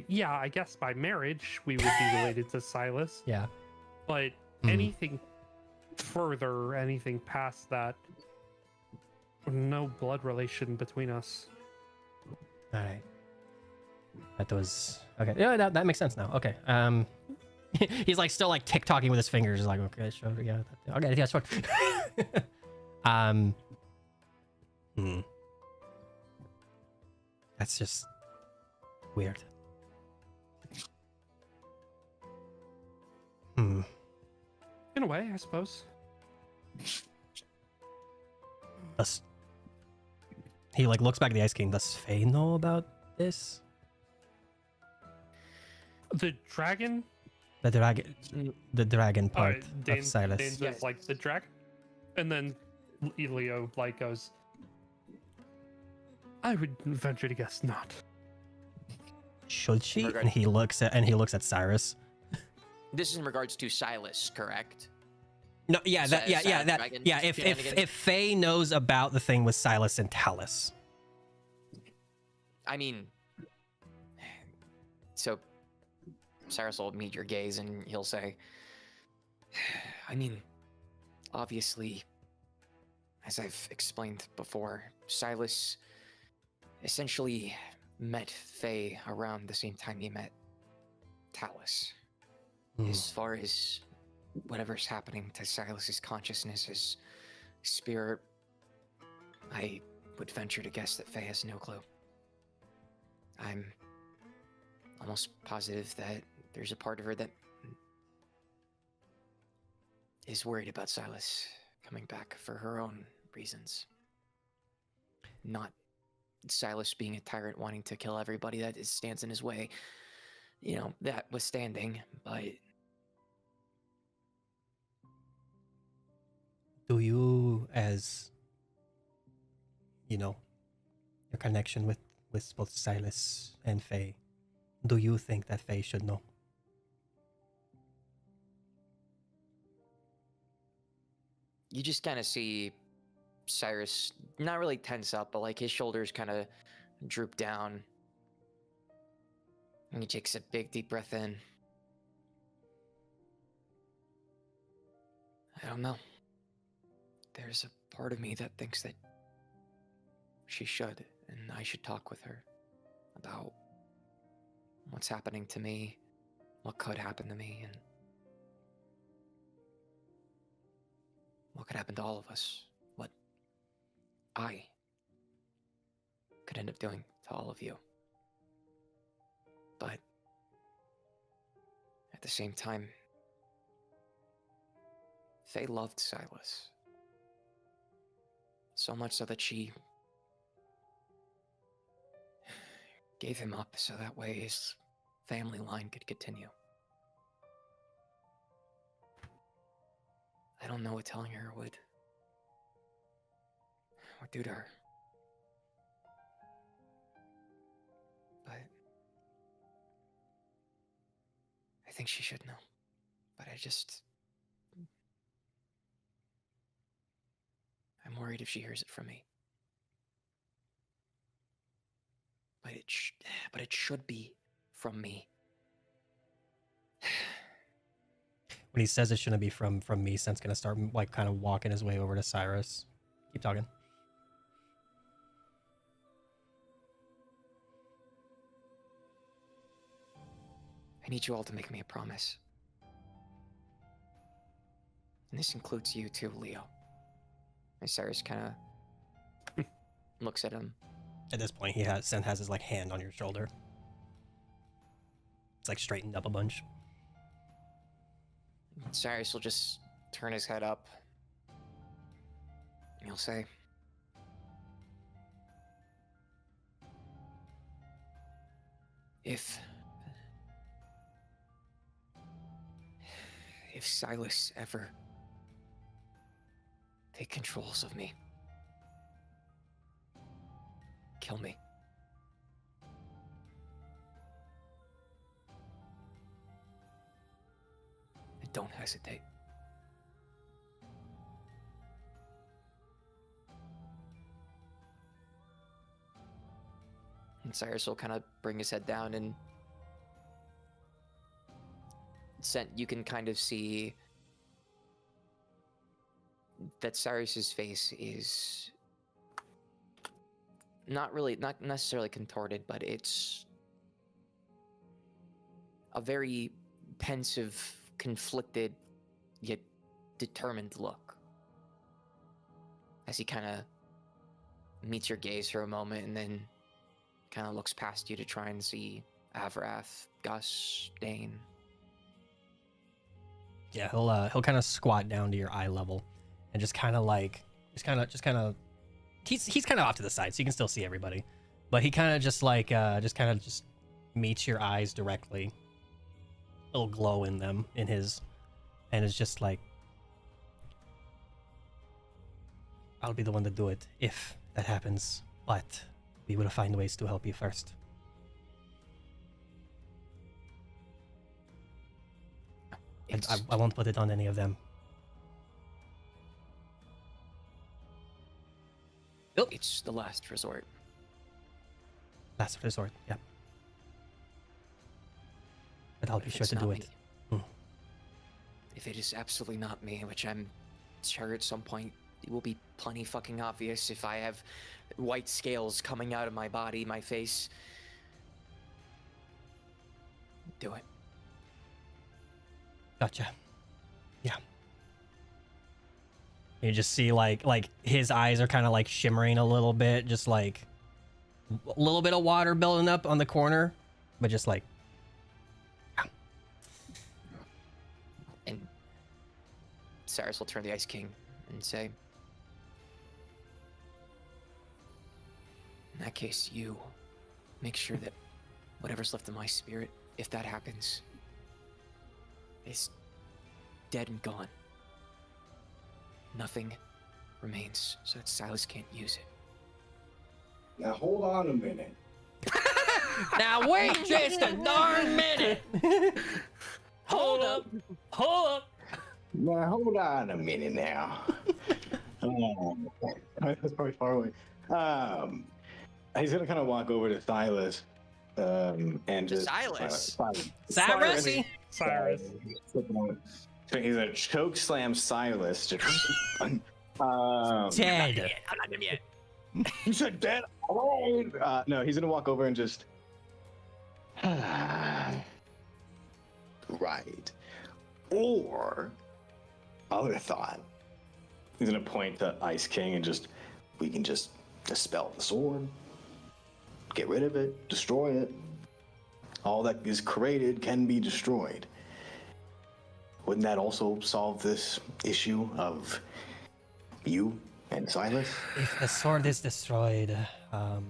Yeah, I guess by marriage we would be related to Silas. Yeah. But Hmm. anything further, anything past that, no blood relation between us. All right. That was okay. Yeah, that makes sense now. Okay. He's like still like tick-tocking with his fingers, like okay, sure, yeah, okay, yeah, sure. Hmm. That's just weird. Hmm. In a way, I suppose. Does he like looks back at the Ice King? Does Faye know about this? The dragon. The dragon part Dane, of Silas. Dane says Yes. like the dragon, and then Leo like goes. I would venture to guess not. Should she? Regard- And he looks at Cyrus. this is in regards to Silas, correct? No, yeah, that, yeah, yeah, that, Dragon yeah. shenanigans? If Faye knows about the thing with Silas and Talus, I mean, so Cyrus will meet your gaze and he'll say, I mean, obviously, as I've explained before, Silas essentially met Faye around the same time he met Talus. Hmm. As far as whatever's happening to Silas's consciousness, his spirit, I would venture to guess that Faye has no clue. I'm almost positive that there's a part of her that is worried about Silas coming back for her own reasons. Not Silas being a tyrant wanting to kill everybody that stands in his way. That was standing, but do you, as your connection with both Silas and Faye, do you think that Faye should know? you just kind of see Cyrus not really tense up, but like his shoulders kind of droop down. And he takes a big deep breath in. I don't know. There's a part of me that thinks that she should, and I should talk with her about what's happening to me, what could happen to me, and what could happen to all of us. What I could end up doing to all of you. But at the same time, Faye loved Silas. So much so that she gave him up so that way his family line could continue. I don't know what telling her would do to her. But I think she should know. But I'm worried if she hears it from me. But it should be from me. When he says it shouldn't be from me, Sen's gonna start like kind of walking his way over to Cyrus. Keep talking. I need you all to make me a promise And this includes you too, Leo. And Cyrus kind of looks at him. At this point, Sen has his like hand on your shoulder. It's like straightened up a bunch. Cyrus will just turn his head up. And he'll say, If Silas ever take controls of me, kill me. And don't hesitate. And Cyrus will kind of bring his head down, and you can kind of see that Cyrus's face is not necessarily contorted, but it's a very pensive, conflicted, yet determined look. As he kind of meets your gaze for a moment and then kind of looks past you to try and see Avrath, Gus, Dane. Yeah, he'll kind of squat down to your eye level and just kind of he's kind of off to the side, so you can still see everybody, but he kind of just meets your eyes directly, a little glow in them in his, and is just like, I'll be the one to do it if that happens, but we will find ways to help you first. And I won't put it on any of them. It's the last resort. Last resort, yeah. But I'll be sure to do it. If it is absolutely not me, which I'm sure at some point it will be plenty fucking obvious if I have white scales coming out of my body, my face. Do it. Gotcha. Yeah. You just see like his eyes are kind of like shimmering a little bit, just like a little bit of water building up on the corner, but just like, yeah. And Cyrus will turn to the Ice King and say, in that case, you make sure that whatever's left of my spirit, if that happens, is dead and gone. Nothing remains so that Silas can't use it. Now hold on a minute. Now wait just a darn minute. Hold up. Now hold on a minute now. That's probably far away. He's gonna kind of walk over to Silas, and just Silas. Cyrus. So he's gonna choke slam Silas. Dead. I'm not him yet. He's a dead. No, he's gonna walk over and just. Right. Or other thought. He's gonna point to Ice King and we can just dispel the sword, get rid of it, destroy it. All that is created can be destroyed. Wouldn't that also solve this issue of you and Silas? If the sword is destroyed, and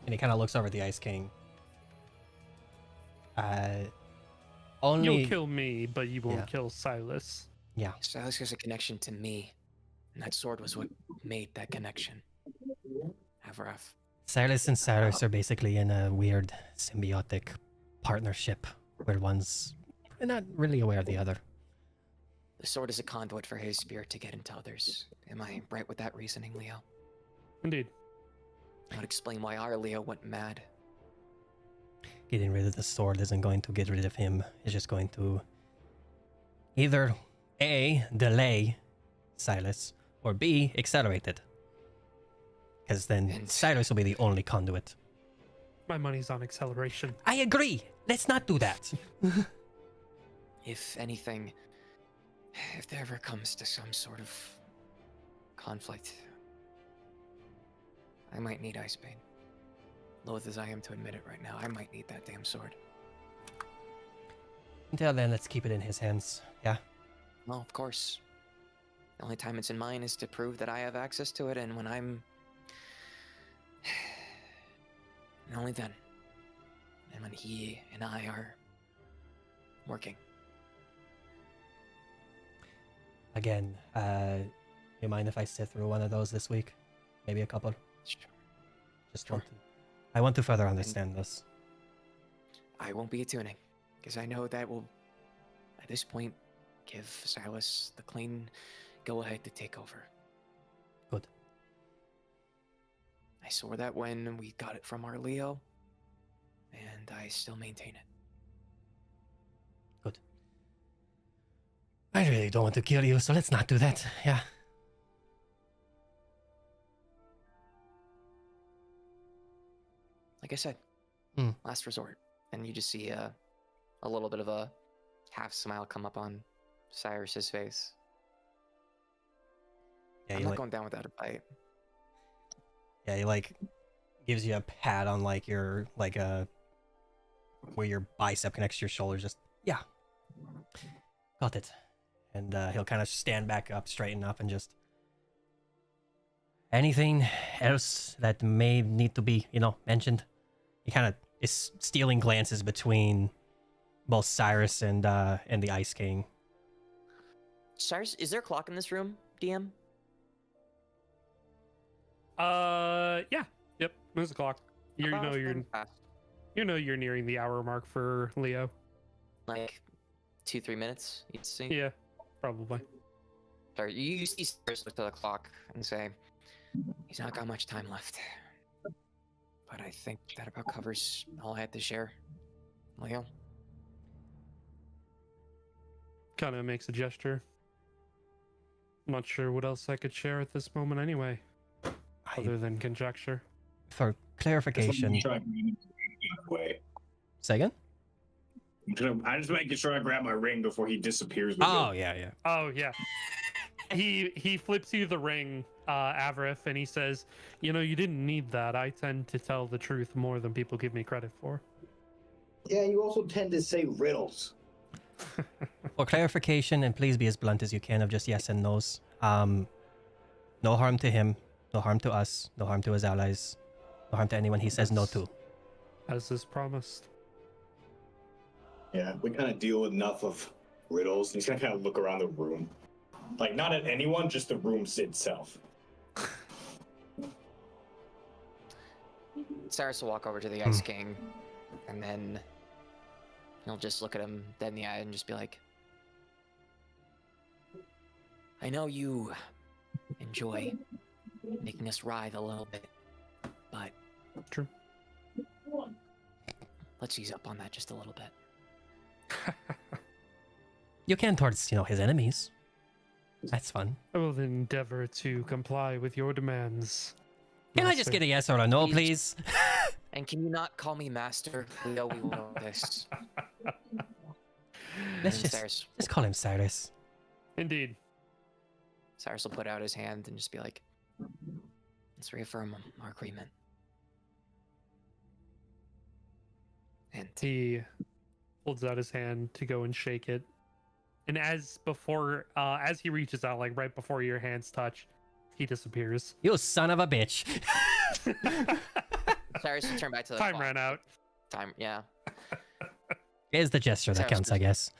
he kind of looks over at the Ice King. Only You'll kill me, but you won't kill Silas. Yeah. Silas has a connection to me, and that sword was what made that connection. Avrath. Silas and Cyrus are basically in a weird symbiotic partnership where one's not really aware of the other. The sword is a conduit for his spirit to get into others. Am I right with that reasoning, Leo? Indeed. That would explain why our Leo went mad. Getting rid of the sword isn't going to get rid of him. It's just going to either A, delay Silas, or B, accelerate it. Because then Cyrus will be the only conduit. My money's on acceleration. I agree. Let's not do that. If anything if there ever comes to some sort of conflict, I might need Icebane. Loath as I am to admit it right now, I might need that damn sword. Until then, let's keep it in his hands. Yeah. Well, of course. The only time it's in mine is to prove that I have access to it, and when I'm... and only then. And when he and I are working. Again, you mind if I sit through one of those this week? Maybe a couple? Sure. Just Sure. I want to further understand this. I won't be attuning, because I know that will, at this point, give Silas the clean go-ahead to take over. Good. I swore that when we got it from our Leo, and I still maintain it. Good. I really don't want to kill you, so let's not do that. Yeah. Like I said, last resort. And you just see a little bit of a half smile come up on Cyrus's face. Yeah, I'm he not like, going down without a fight. yeah, he like gives you a pat on like your where your bicep connects to your shoulder. Just yeah, got it. And he'll kind of stand back up, straighten up, and just anything else that may need to be mentioned. He kind of is stealing glances between both Cyrus and the Ice King. Cyrus, is there a clock in this room, DM? Yeah. Yep. There's a clock. You know you're nearing the hour mark for Leo. Like 2-3 minutes, you'd see. Yeah, probably. Sorry, you see Cyrus look at the clock and say, he's not got much time left. But I think that about covers all I had to share. Leo? Kind of makes a gesture. Not sure what else I could share at this moment anyway, other than conjecture. For clarification, Way. say again? I'm just making sure I grab my ring before he disappears. Oh yeah. Oh yeah. He flips you the ring, Avrith, and he says, you didn't need that. I tend to tell the truth more than people give me credit for. Yeah, you also tend to say riddles. For clarification, and please be as blunt as you can of just yes and no's. No harm to him, no harm to us, no harm to his allies, no harm to anyone he says no to. As is promised. Yeah, we kind of deal with enough of riddles. He's gonna kind of look around the room, like not at anyone, just the room itself. Cyrus will walk over to the Ice King, and then he'll just look at him dead in the eye and just be like, I know you enjoy making us writhe a little bit, but True. let's ease up on that just a little bit. You can towards, his enemies. That's fun. I will endeavor to comply with your demands. Can I just get a yes or a no, please? And can you not call me master? Leo, we will know this. Let's And just call him Cyrus. Indeed. Cyrus will put out his hand and just be like, let's reaffirm our agreement. And He holds out his hand to go and shake it. And as he reaches out, like right before your hands touch, he disappears. You son of a bitch. Cyrus will turn back to the Time clock. ran out. Time, yeah. It is the gesture that Cyrus counts, I guess.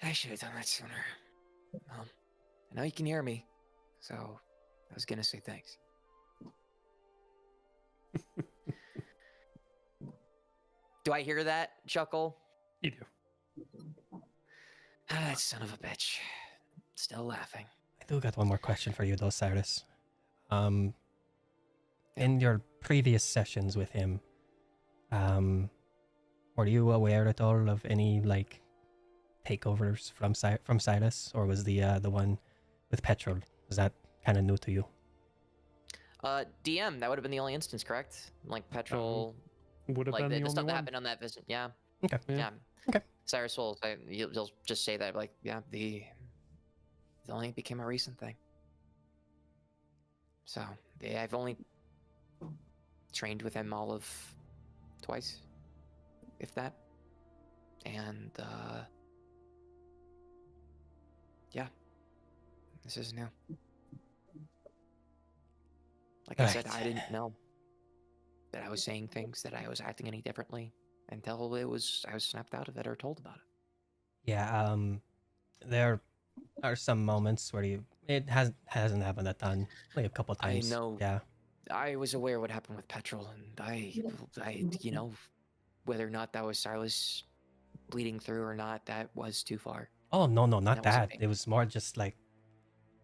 I should have done that sooner. I know you can hear me, so I was gonna say thanks. Do I hear that chuckle? You do. That son of a bitch. Still laughing. I do got one more question for you though, Cyrus. In your previous sessions with him, were you aware at all of any takeovers from Cyrus, or was the one with Petrol, was that kind of new to you? DM, that would have been the only instance, correct? Like Petrol, Would have been the the stuff only that one. happened on that visit. Yeah. Okay. Yeah. Okay. Cyrus will say, you'll just say that, like, yeah, the only became a recent thing. So, yeah, I've only trained with him all of twice, if that. And, yeah, this is new. Like I said, I didn't know that I was saying things, that I was acting any differently until I was snapped out of it or told about it. Yeah, there are some moments where it hasn't happened a ton, like a couple of times. I know. Yeah. I was aware what happened with Petrol, and I, you know, whether or not that was Silas bleeding through or not, that was too far. Oh no, not That wasn't that. me. It was more just like,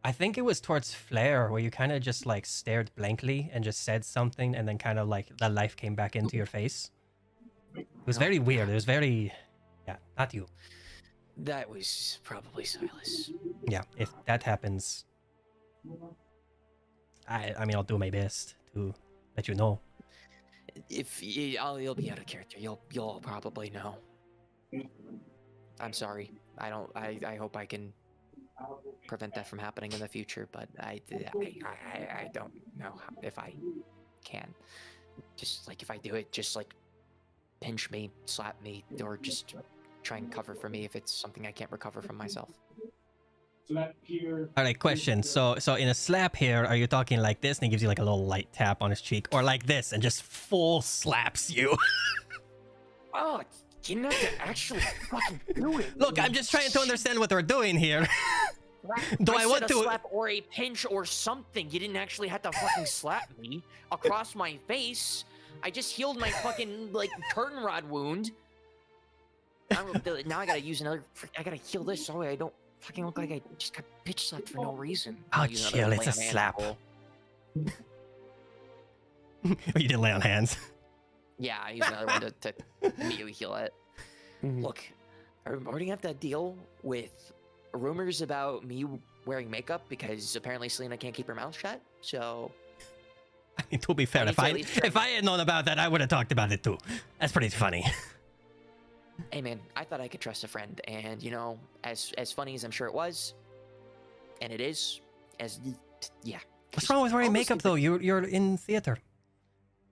I think it was towards Flair where you kind of just like stared blankly and just said something, and then kind of like the life came back into your face. It was very weird. It was very, yeah, not you. That was probably Silas. Yeah, if that happens, I mean, I'll do my best to let you know. If you'll be out of character, you'll probably know. I'm sorry. I hope I can prevent that from happening in the future, but I don't know if I can. Just like if I do it, just like pinch me, slap me, or just try and cover for me if it's something I can't recover from myself. All right, question. So in a slap here, are you talking like this and he gives you like a little light tap on his cheek, or like this and just full slaps you? Oh, you didn't have to actually fucking do it. Look, I'm just trying to understand what we're doing here. Do I want said to a slap or a pinch or something? You didn't actually have to fucking slap me across my face. I just healed my fucking like curtain rod wound. Now I gotta use another. I gotta heal this so I don't fucking look like I just got bitch slapped for no reason. Oh, I'll use another chill, it's a lay on hand slap. roll. You didn't lay on hands. Yeah, I use another one to immediately heal it. Look, I'm already have to deal with rumors about me wearing makeup because apparently Selena can't keep her mouth shut. So, I mean, to be fair, need to at least try- if I had known about that, I would have talked about it too. That's pretty funny. hey man, I thought I could trust a friend, and you know, as funny as I'm sure it was, and it is, yeah. What's wrong with wearing Honestly, makeup though? You're in theater.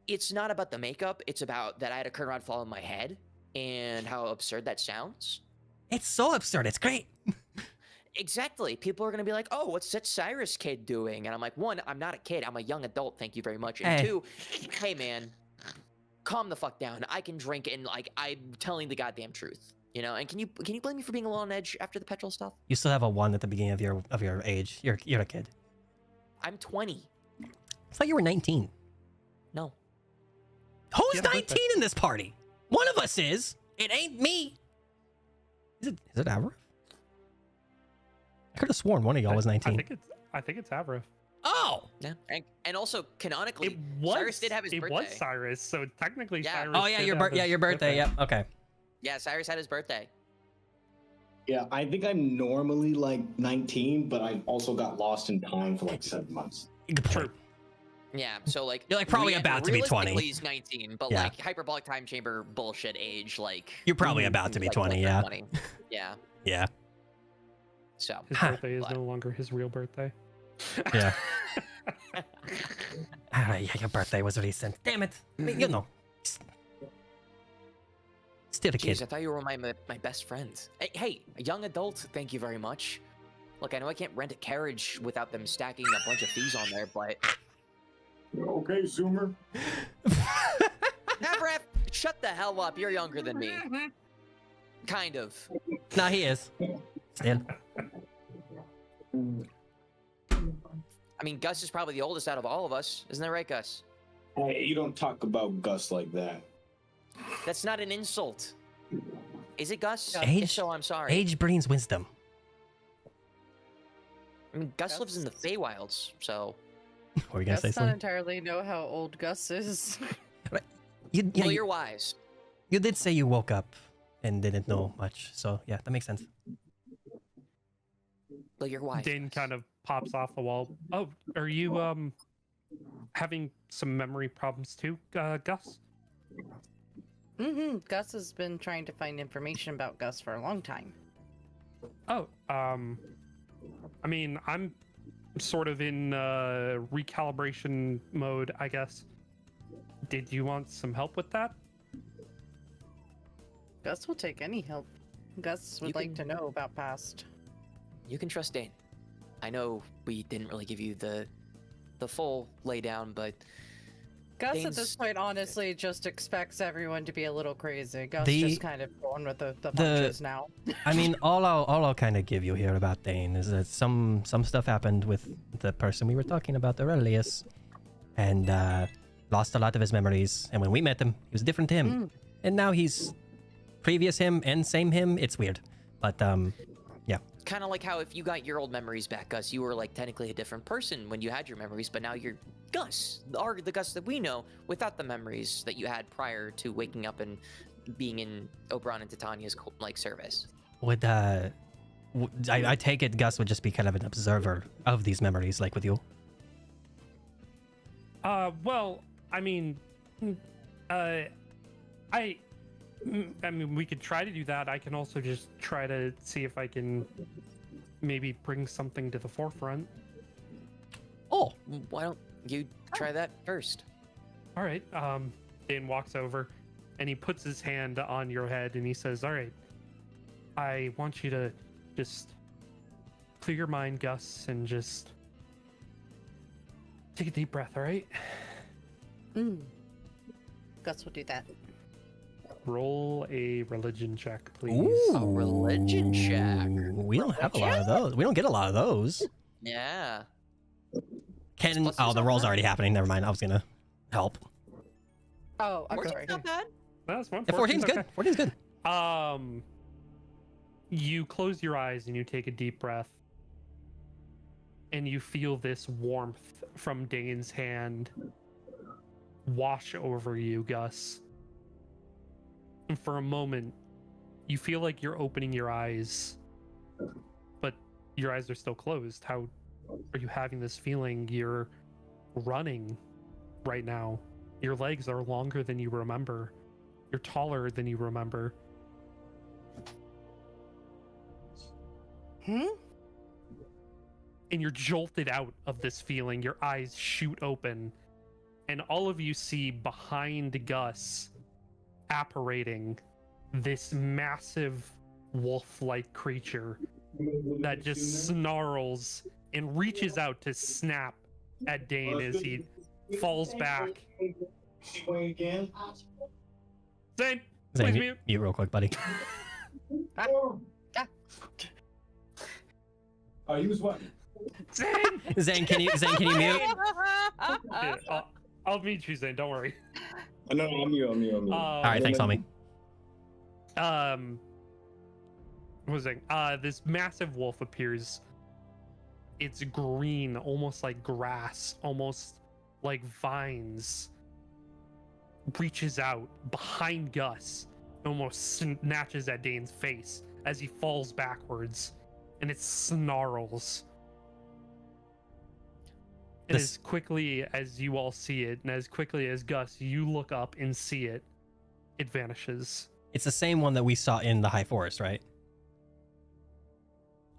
It's not about the makeup. It's about that I had a curtain rod fall on my head, and how absurd that sounds. It's so absurd. It's great. Exactly. People are going to be like, oh, what's that Cyrus kid doing? And I'm like, one, I'm not a kid. I'm a young adult. Thank you very much. And Hey. two, hey, man, calm the fuck down. I can drink and, like, I'm telling the goddamn truth. You know? And can you blame me for being a little on edge after the petrol stuff? You still have a 1 at the beginning of your age. You're a kid. I'm 20. I thought you were 19. No. Who's You have a 19 birthday. in this party? One of us is. It ain't me. Is it Avril? I could have sworn one of y'all was 19. I think it's Avril. Oh! Yeah. And also, canonically, It was Cyrus did have his birthday. It was Cyrus, so technically Yeah. Cyrus. Oh yeah, did your have his your birthday. Yep. Okay. Yeah, Cyrus had his birthday. Yeah, I think I'm normally like 19, but I've also got lost in time for like 7 months. Good point. True. Yeah, so like You're, like, probably about to be 20. realistically, he's 19, but Yeah. like hyperbolic time chamber bullshit age, like You're probably about to be like, 20. closer Yeah. 20. Yeah. Yeah. So His Ha. birthday is But- no longer his real birthday. Yeah. Yeah, your birthday was recent. Damn it. I mean, you know. Still a Jeez, kid. I thought you were my best friend. Hey, a young adult, thank you very much. Look, I know I can't rent a carriage without them stacking a bunch of fees on there, but Okay, Zoomer. Avraf, shut the hell up. You're younger than me. Kind of. Nah, he is. Still. I mean, Gus is probably the oldest out of all of us. Isn't that right, Gus? Hey, you don't talk about Gus like that. That's not an insult. Is it, Gus? Age- If so, I'm sorry. Age brings wisdom. I mean, Gus lives in the Gus- Feywilds, so... What were you gonna Gus say not something? entirely know how old Gus is. You, Well, you you're wise. did say you woke up and didn't know much, so yeah, that makes sense. Well, you're wise. Dane kind of pops off the wall. Oh, are you having some memory problems too, Gus? Gus has been trying to find information about Gus for a long time. Oh, I mean, I'm sort of in recalibration mode, I guess. Did you want some help with that? Gus will take any help. Gus would like to know about past. You can trust Dane. I know we didn't really give you the full laydown, but Gus at Dane's- this point honestly just expects everyone to be a little crazy. Gus The- just kind of going with the punches now. I mean, all I'll kind of give you here about Dane is that some stuff happened with the person we were talking about earlier, and lost a lot of his memories. And when we met him, he was a different him, and now he's previous him and same him. It's weird, but kind of like how if you got your old memories back, Gus, you were like technically a different person when you had your memories, but now you're Gus, the Gus that we know without the memories that you had prior to waking up and being in Oberon and Titania's like service. would I take it Gus would just be kind of an observer of these memories, like with you. Well, I mean, I mean, we could try to do that. I can also just try to see if I can maybe bring something to the forefront. Oh, Why don't you try that first? All right. Dane walks over and he puts his hand on your head and he says, all right, I want you to just clear your mind, Gus, and just take a deep breath, all right? Gus will do that. Roll a religion check, please. ooh, A religion check. We don't have a lot of those. We don't get a lot of those. Yeah. Can Plus oh, it's the roll's alright. already happening. Never mind. I was gonna help. Oh, I'm 14's sorry. not bad. That's one. Yeah, 14's good. okay. 14's good. You close your eyes and you take a deep breath, and you feel this warmth from Dane's hand wash over you, Gus. And for a moment, you feel like you're opening your eyes, but your eyes are still closed. How are you having this feeling? You're running right now. Your legs are longer than you remember. You're taller than you remember. And you're jolted out of this feeling. Your eyes shoot open, and all of you see behind Gus, apparating, this massive wolf-like creature that just snarls and reaches out to snap at Dane as he falls back. Zane, Zane, please mute, mute. mute real quick, buddy. Use what? Zane! Zane, can you mute? Yeah, I'll mute you, Zane. Don't worry. No, I'm you. All right, thanks, homie. What was it? This massive wolf appears. It's green, almost like grass, almost like vines. Reaches out behind Gus, almost snatches at Dane's face as he falls backwards, and it snarls. And This- as quickly as you all see it, and as quickly as Gus, you look up and see it, it vanishes. It's the same one that we saw in the High Forest, right?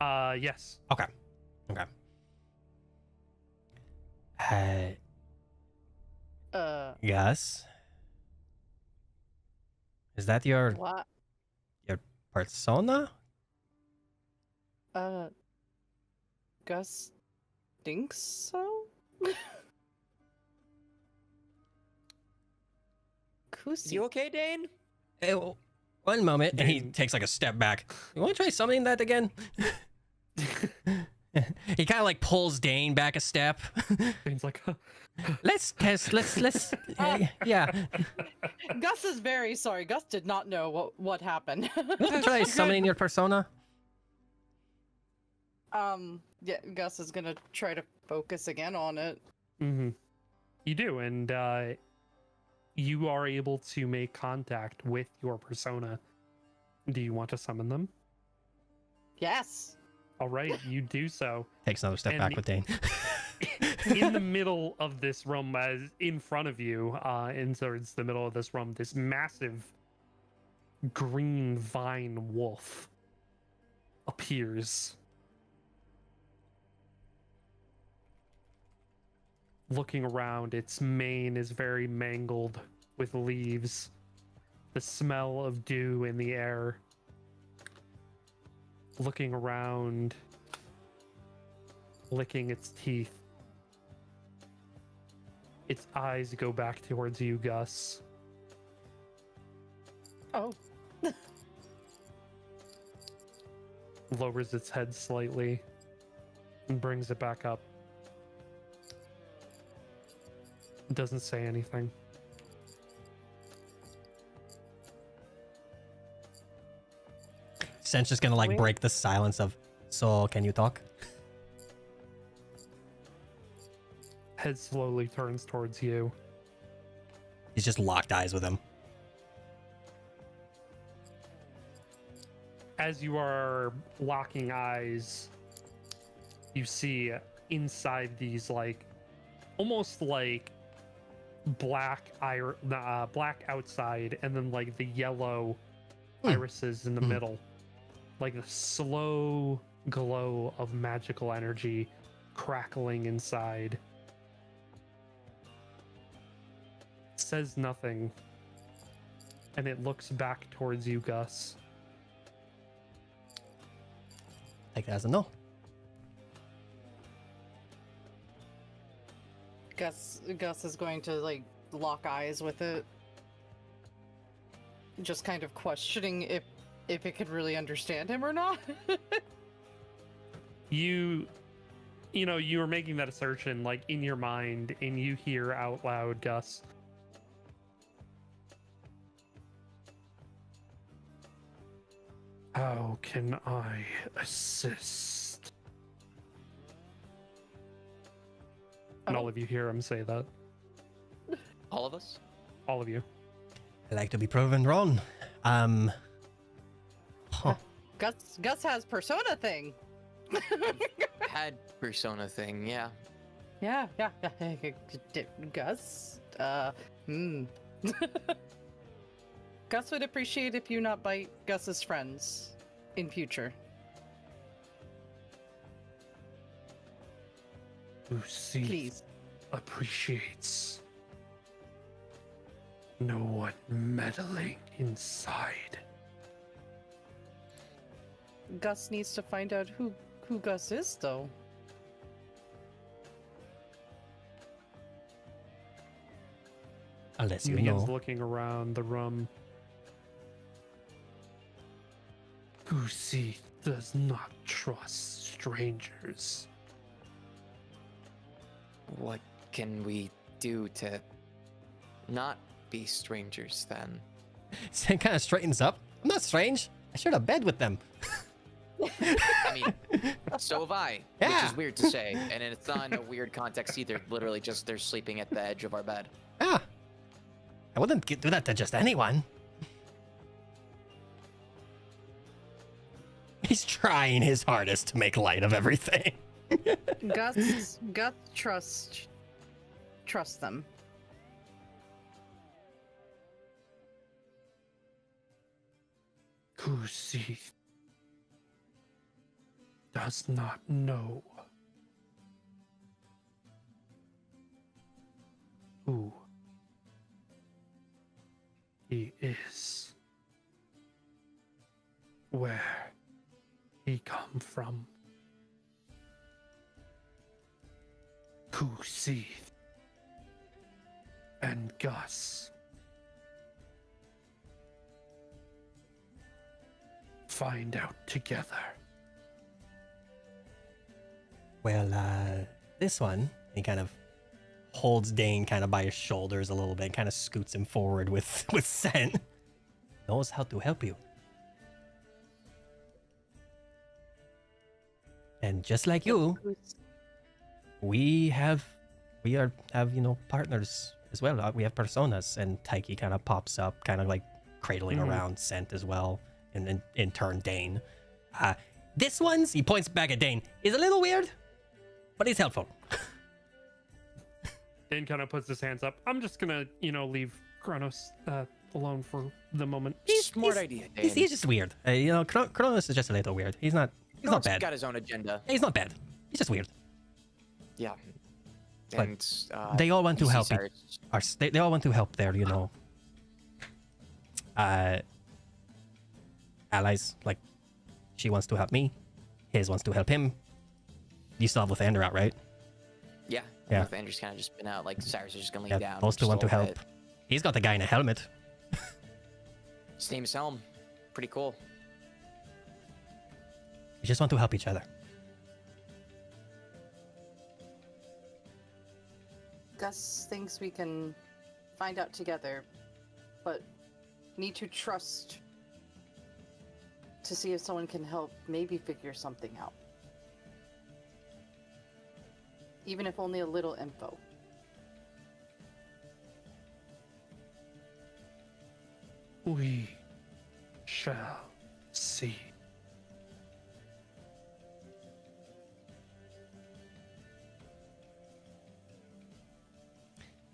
Yes. Okay. Gus, is that your What? persona? Gus thinks so? Kusi. You okay, Dane? Hey, one moment, and he Dane. takes like a step back. You want to try summoning that again? He kind of like pulls Dane back a step. Dane's like, Let's test. Let's. Yeah. Gus is very sorry. Gus did not know what happened. You want to try summoning your persona? Yeah, Gus is gonna try to focus again on it. mm-hmm. You do, and you are able to make contact with your persona. Do you want to summon them? Yes. All right, you do so. Takes another step And back with Dane. In the middle of this room, as in front of you, and towards the middle of this room, this massive green vine wolf appears. Looking around, its mane is very mangled with leaves. The smell of dew in the air. Looking around, licking its teeth. Its eyes go back towards you, Gus. Oh. Lowers its head slightly and brings it back up. Doesn't say anything. Sen's just gonna like Wait. break the silence of, so can you talk? Head slowly turns towards you. He's just locked eyes with him. As you are locking eyes, you see inside these like almost like black black outside and then like the yellow irises in the middle, like a slow glow of magical energy crackling inside. Says nothing, and it looks back towards you, Gus. Like that as a no. Gus is going to like lock eyes with it, just kind of questioning if it could really understand him or not. You know, you were making that assertion like in your mind, and you hear out loud, Gus. How can I assist? And all of you hear him say that. All of us? All of you. I like to be proven wrong. Huh. Gus has persona thing. Had persona thing, yeah. Yeah. Gus, Gus would appreciate if you not bite Gus's friends in future. Who sees Please. appreciates no one meddling inside. Gus needs to find out who Gus is, though. Unless He you begins know. looking around the room. Goosey does not trust strangers. What can we do to not be strangers then? Sen kind of straightens up. I'm not strange. I shared a bed with them. I mean, so have I, which Yeah. is weird to say, and it's not in a weird context either. Literally, just they're sleeping at the edge of our bed. Yeah. I wouldn't do that to just anyone. He's trying his hardest to make light of everything. Gus trust them. Goosey does not know who he is, where he come from. Goosey and Gus find out together. Well, this one, he kind of holds Dane kind of by his shoulders a little bit, kind of scoots him forward with Sen. Knows how to help you. And just like you, we have partners as well. We have personas, and Taiki kind of pops up, kind of like cradling around Scent as well, and then in turn Dane. This one's, he points back at Dane, is a little weird, but he's helpful. Dane kind of puts his hands up. I'm just gonna, leave Kronos alone for the moment. Smart idea, Dane. He's just weird. You know, Cronus is just a little weird. He's not He's bad. got his own agenda. He's not bad. He's just weird. Yeah. But And they all want to you see help. Cyrus- They all want to help their, you know, allies. Like, she wants to help me. His wants to help him. You still have Lathander out, right? Yeah. Yeah. Andrew's kind of just been out. Like Cyrus is just gonna lay Yeah, down. those two just want to a little help. bit. He's got the guy in a helmet. His name's Helm. Pretty cool. We just want to help each other. Gus thinks we can find out together, but need to trust to see if someone can help maybe figure something out. Even if only a little info. We shall see.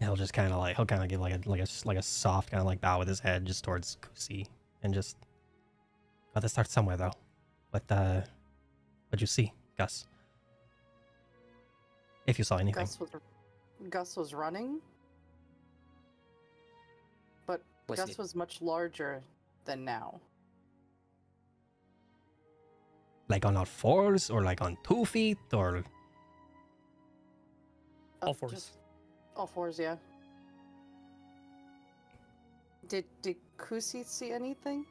He'll just kind of like give like a soft kind of like bow with his head just towards Kusi and just got to start somewhere though. What'd you see, Gus? If you saw anything. Gus was running, but Was Gus it- was much larger than now. Like on all fours or like on 2 feet or All fours. Just all fours, yeah. Did Kusi see anything?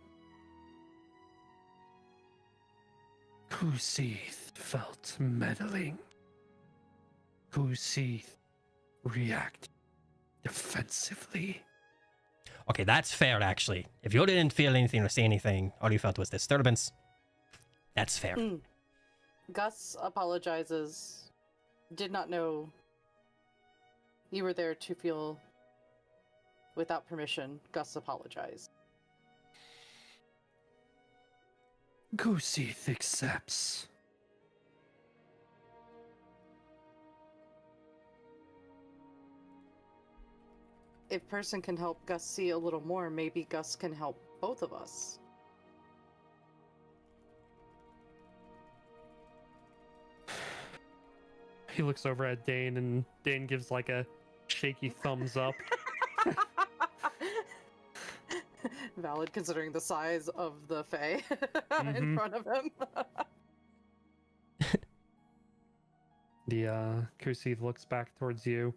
Kusith felt meddling. Kusith reacted defensively. okay, that's fair actually. If you didn't feel anything or see anything, all you felt was disturbance. That's fair. Gus apologizes. Did not know you were there to feel without permission. Gus apologized. Kusith accepts. If person can help Gus see a little more, maybe Gus can help both of us. He looks over at Dane, and Dane gives like a shaky thumbs up. Valid considering the size of the Fae in Mhm. front of him. The Kusith looks back towards you.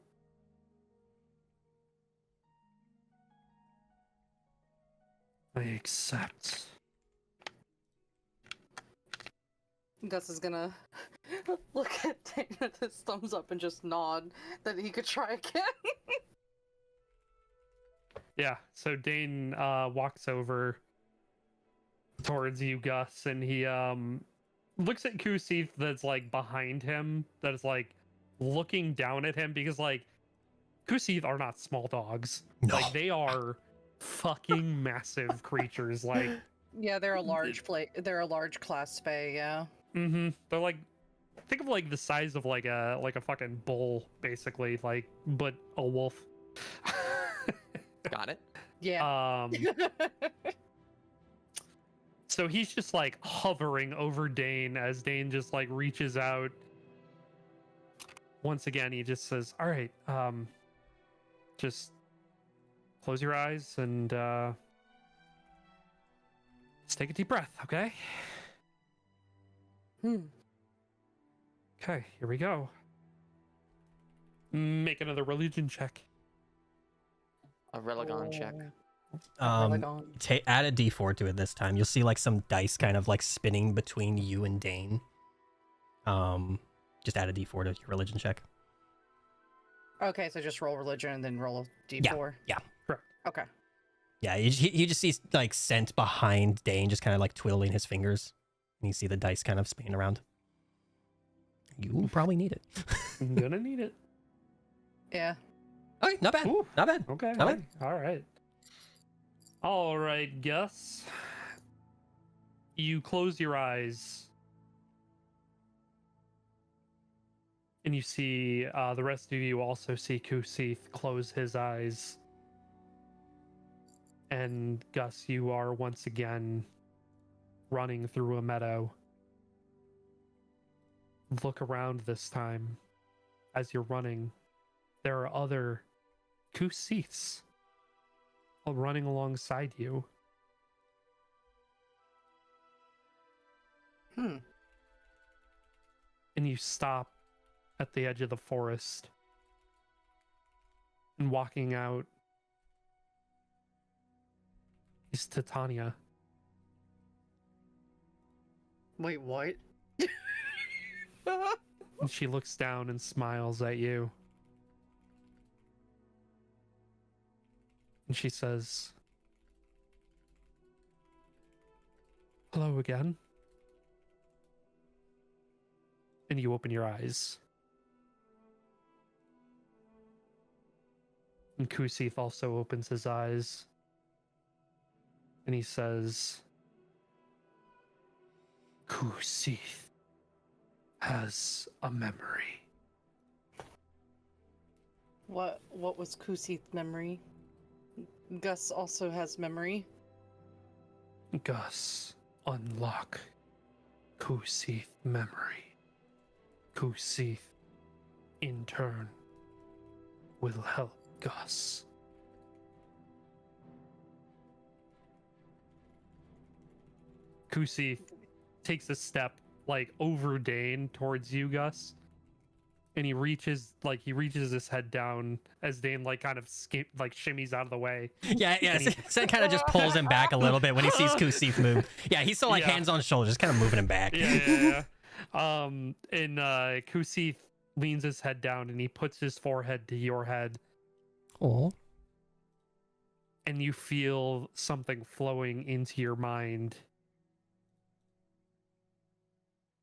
I accept. Gus is gonna look at Dane with his thumbs up and just nod that he could try again. Yeah, so Dane walks over towards you, Gus, and he looks at Kusith that's like behind him, that is like looking down at him because like Kusith are not small dogs. No. Like they are fucking massive creatures. Like Yeah, they're a large they're a large class Fae, yeah. they're like, think of like the size of like a fucking bull, basically, like, but a wolf. Got it. Yeah. So he's just like hovering over Dane as Dane just like reaches out. Once again, he just says, "All right, just close your eyes and let's take a deep breath, okay?" Okay, here we go. Make another religion check. A Religon check. Add a d4 to it this time. You'll see like some dice kind of like spinning between you and Dane. Just add a d4 to your religion check. Okay, so just roll religion and then roll a d4. Yeah. Correct. Okay. Yeah, you just see like scent behind Dane, just kind of like twiddling his fingers, and you see the dice kind of spinning around. You will probably need it. I'm gonna need it. Yeah. Okay, not bad. Ooh. Not bad. Okay. All right. All right. All right, Gus. You close your eyes. And you see the rest of you also see Kusith close his eyes. And Gus, you are once again running through a meadow. Look around this time. As you're running, there are other Kusiths running alongside you. And you stop at the edge of the forest. And walking out is Titania. Wait, what? And she looks down and smiles at you. And she says, "Hello again." And you open your eyes. And Kusith also opens his eyes. And he says, "Kusith has a memory." What was Kusith's memory? Gus also has memory. Gus, unlock Kusith memory. Kusith, in turn, will help Gus. Kusith takes a step like over Dane towards you, Gus, and he reaches his head down as Dane like kind of shimmies out of the way. Yeah. So it kind of just pulls him back a little bit when he sees Kusith move. Yeah, he's still like hands on shoulders, kind of moving him back. Yeah. And Kusith leans his head down and he puts his forehead to your head. Oh. And you feel something flowing into your mind.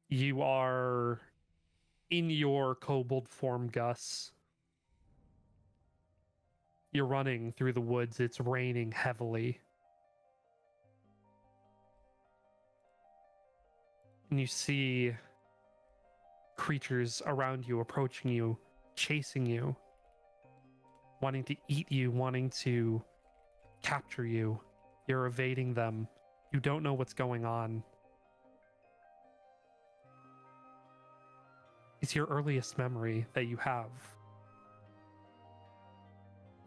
You are in your kobold form, Gus. You're running through the woods. It's raining heavily. And you see creatures around you approaching you, chasing you, wanting to eat you, wanting to capture you. You're evading them. You don't know what's going on. It's your earliest memory that you have,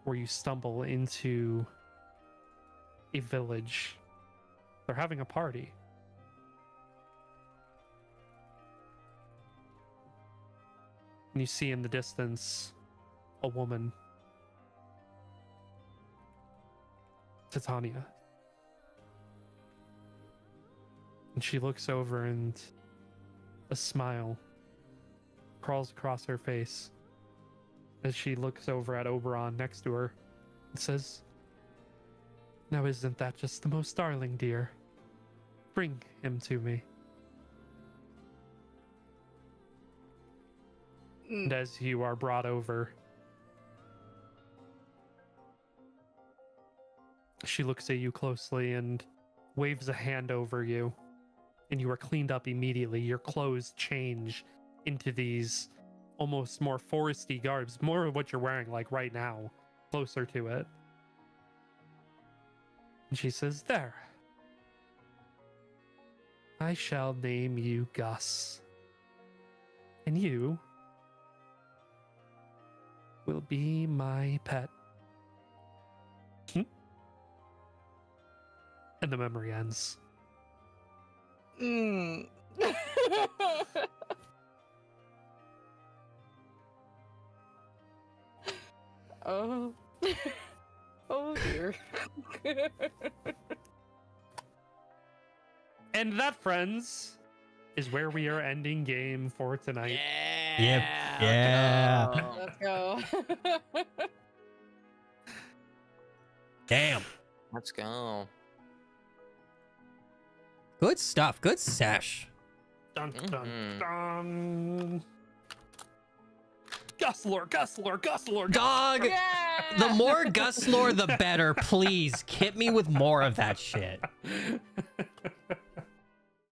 where you stumble into a village. They're having a party. And you see in the distance a woman, Titania. And she looks over and a smile crawls across her face as she looks over at Oberon next to her and says, "Now isn't that just the most darling, dear? Bring him to me." And as you are brought over, she looks at you closely and waves a hand over you, and you are cleaned up immediately. Your clothes change into these almost more foresty garbs, more of what you're wearing like right now, closer to it. And she says, "There. I shall name you Gus. And you will be my pet." And the memory ends. Oh. Oh dear. And that, friends, is where we are ending game for tonight. Yep. Yeah. Let's go. Damn. Let's go. Good stuff. Good sesh. Dun dun dun. Gus lore, Gus lore, Gus lore. Dog. The more Gus lore, the better. Please hit me with more of that shit.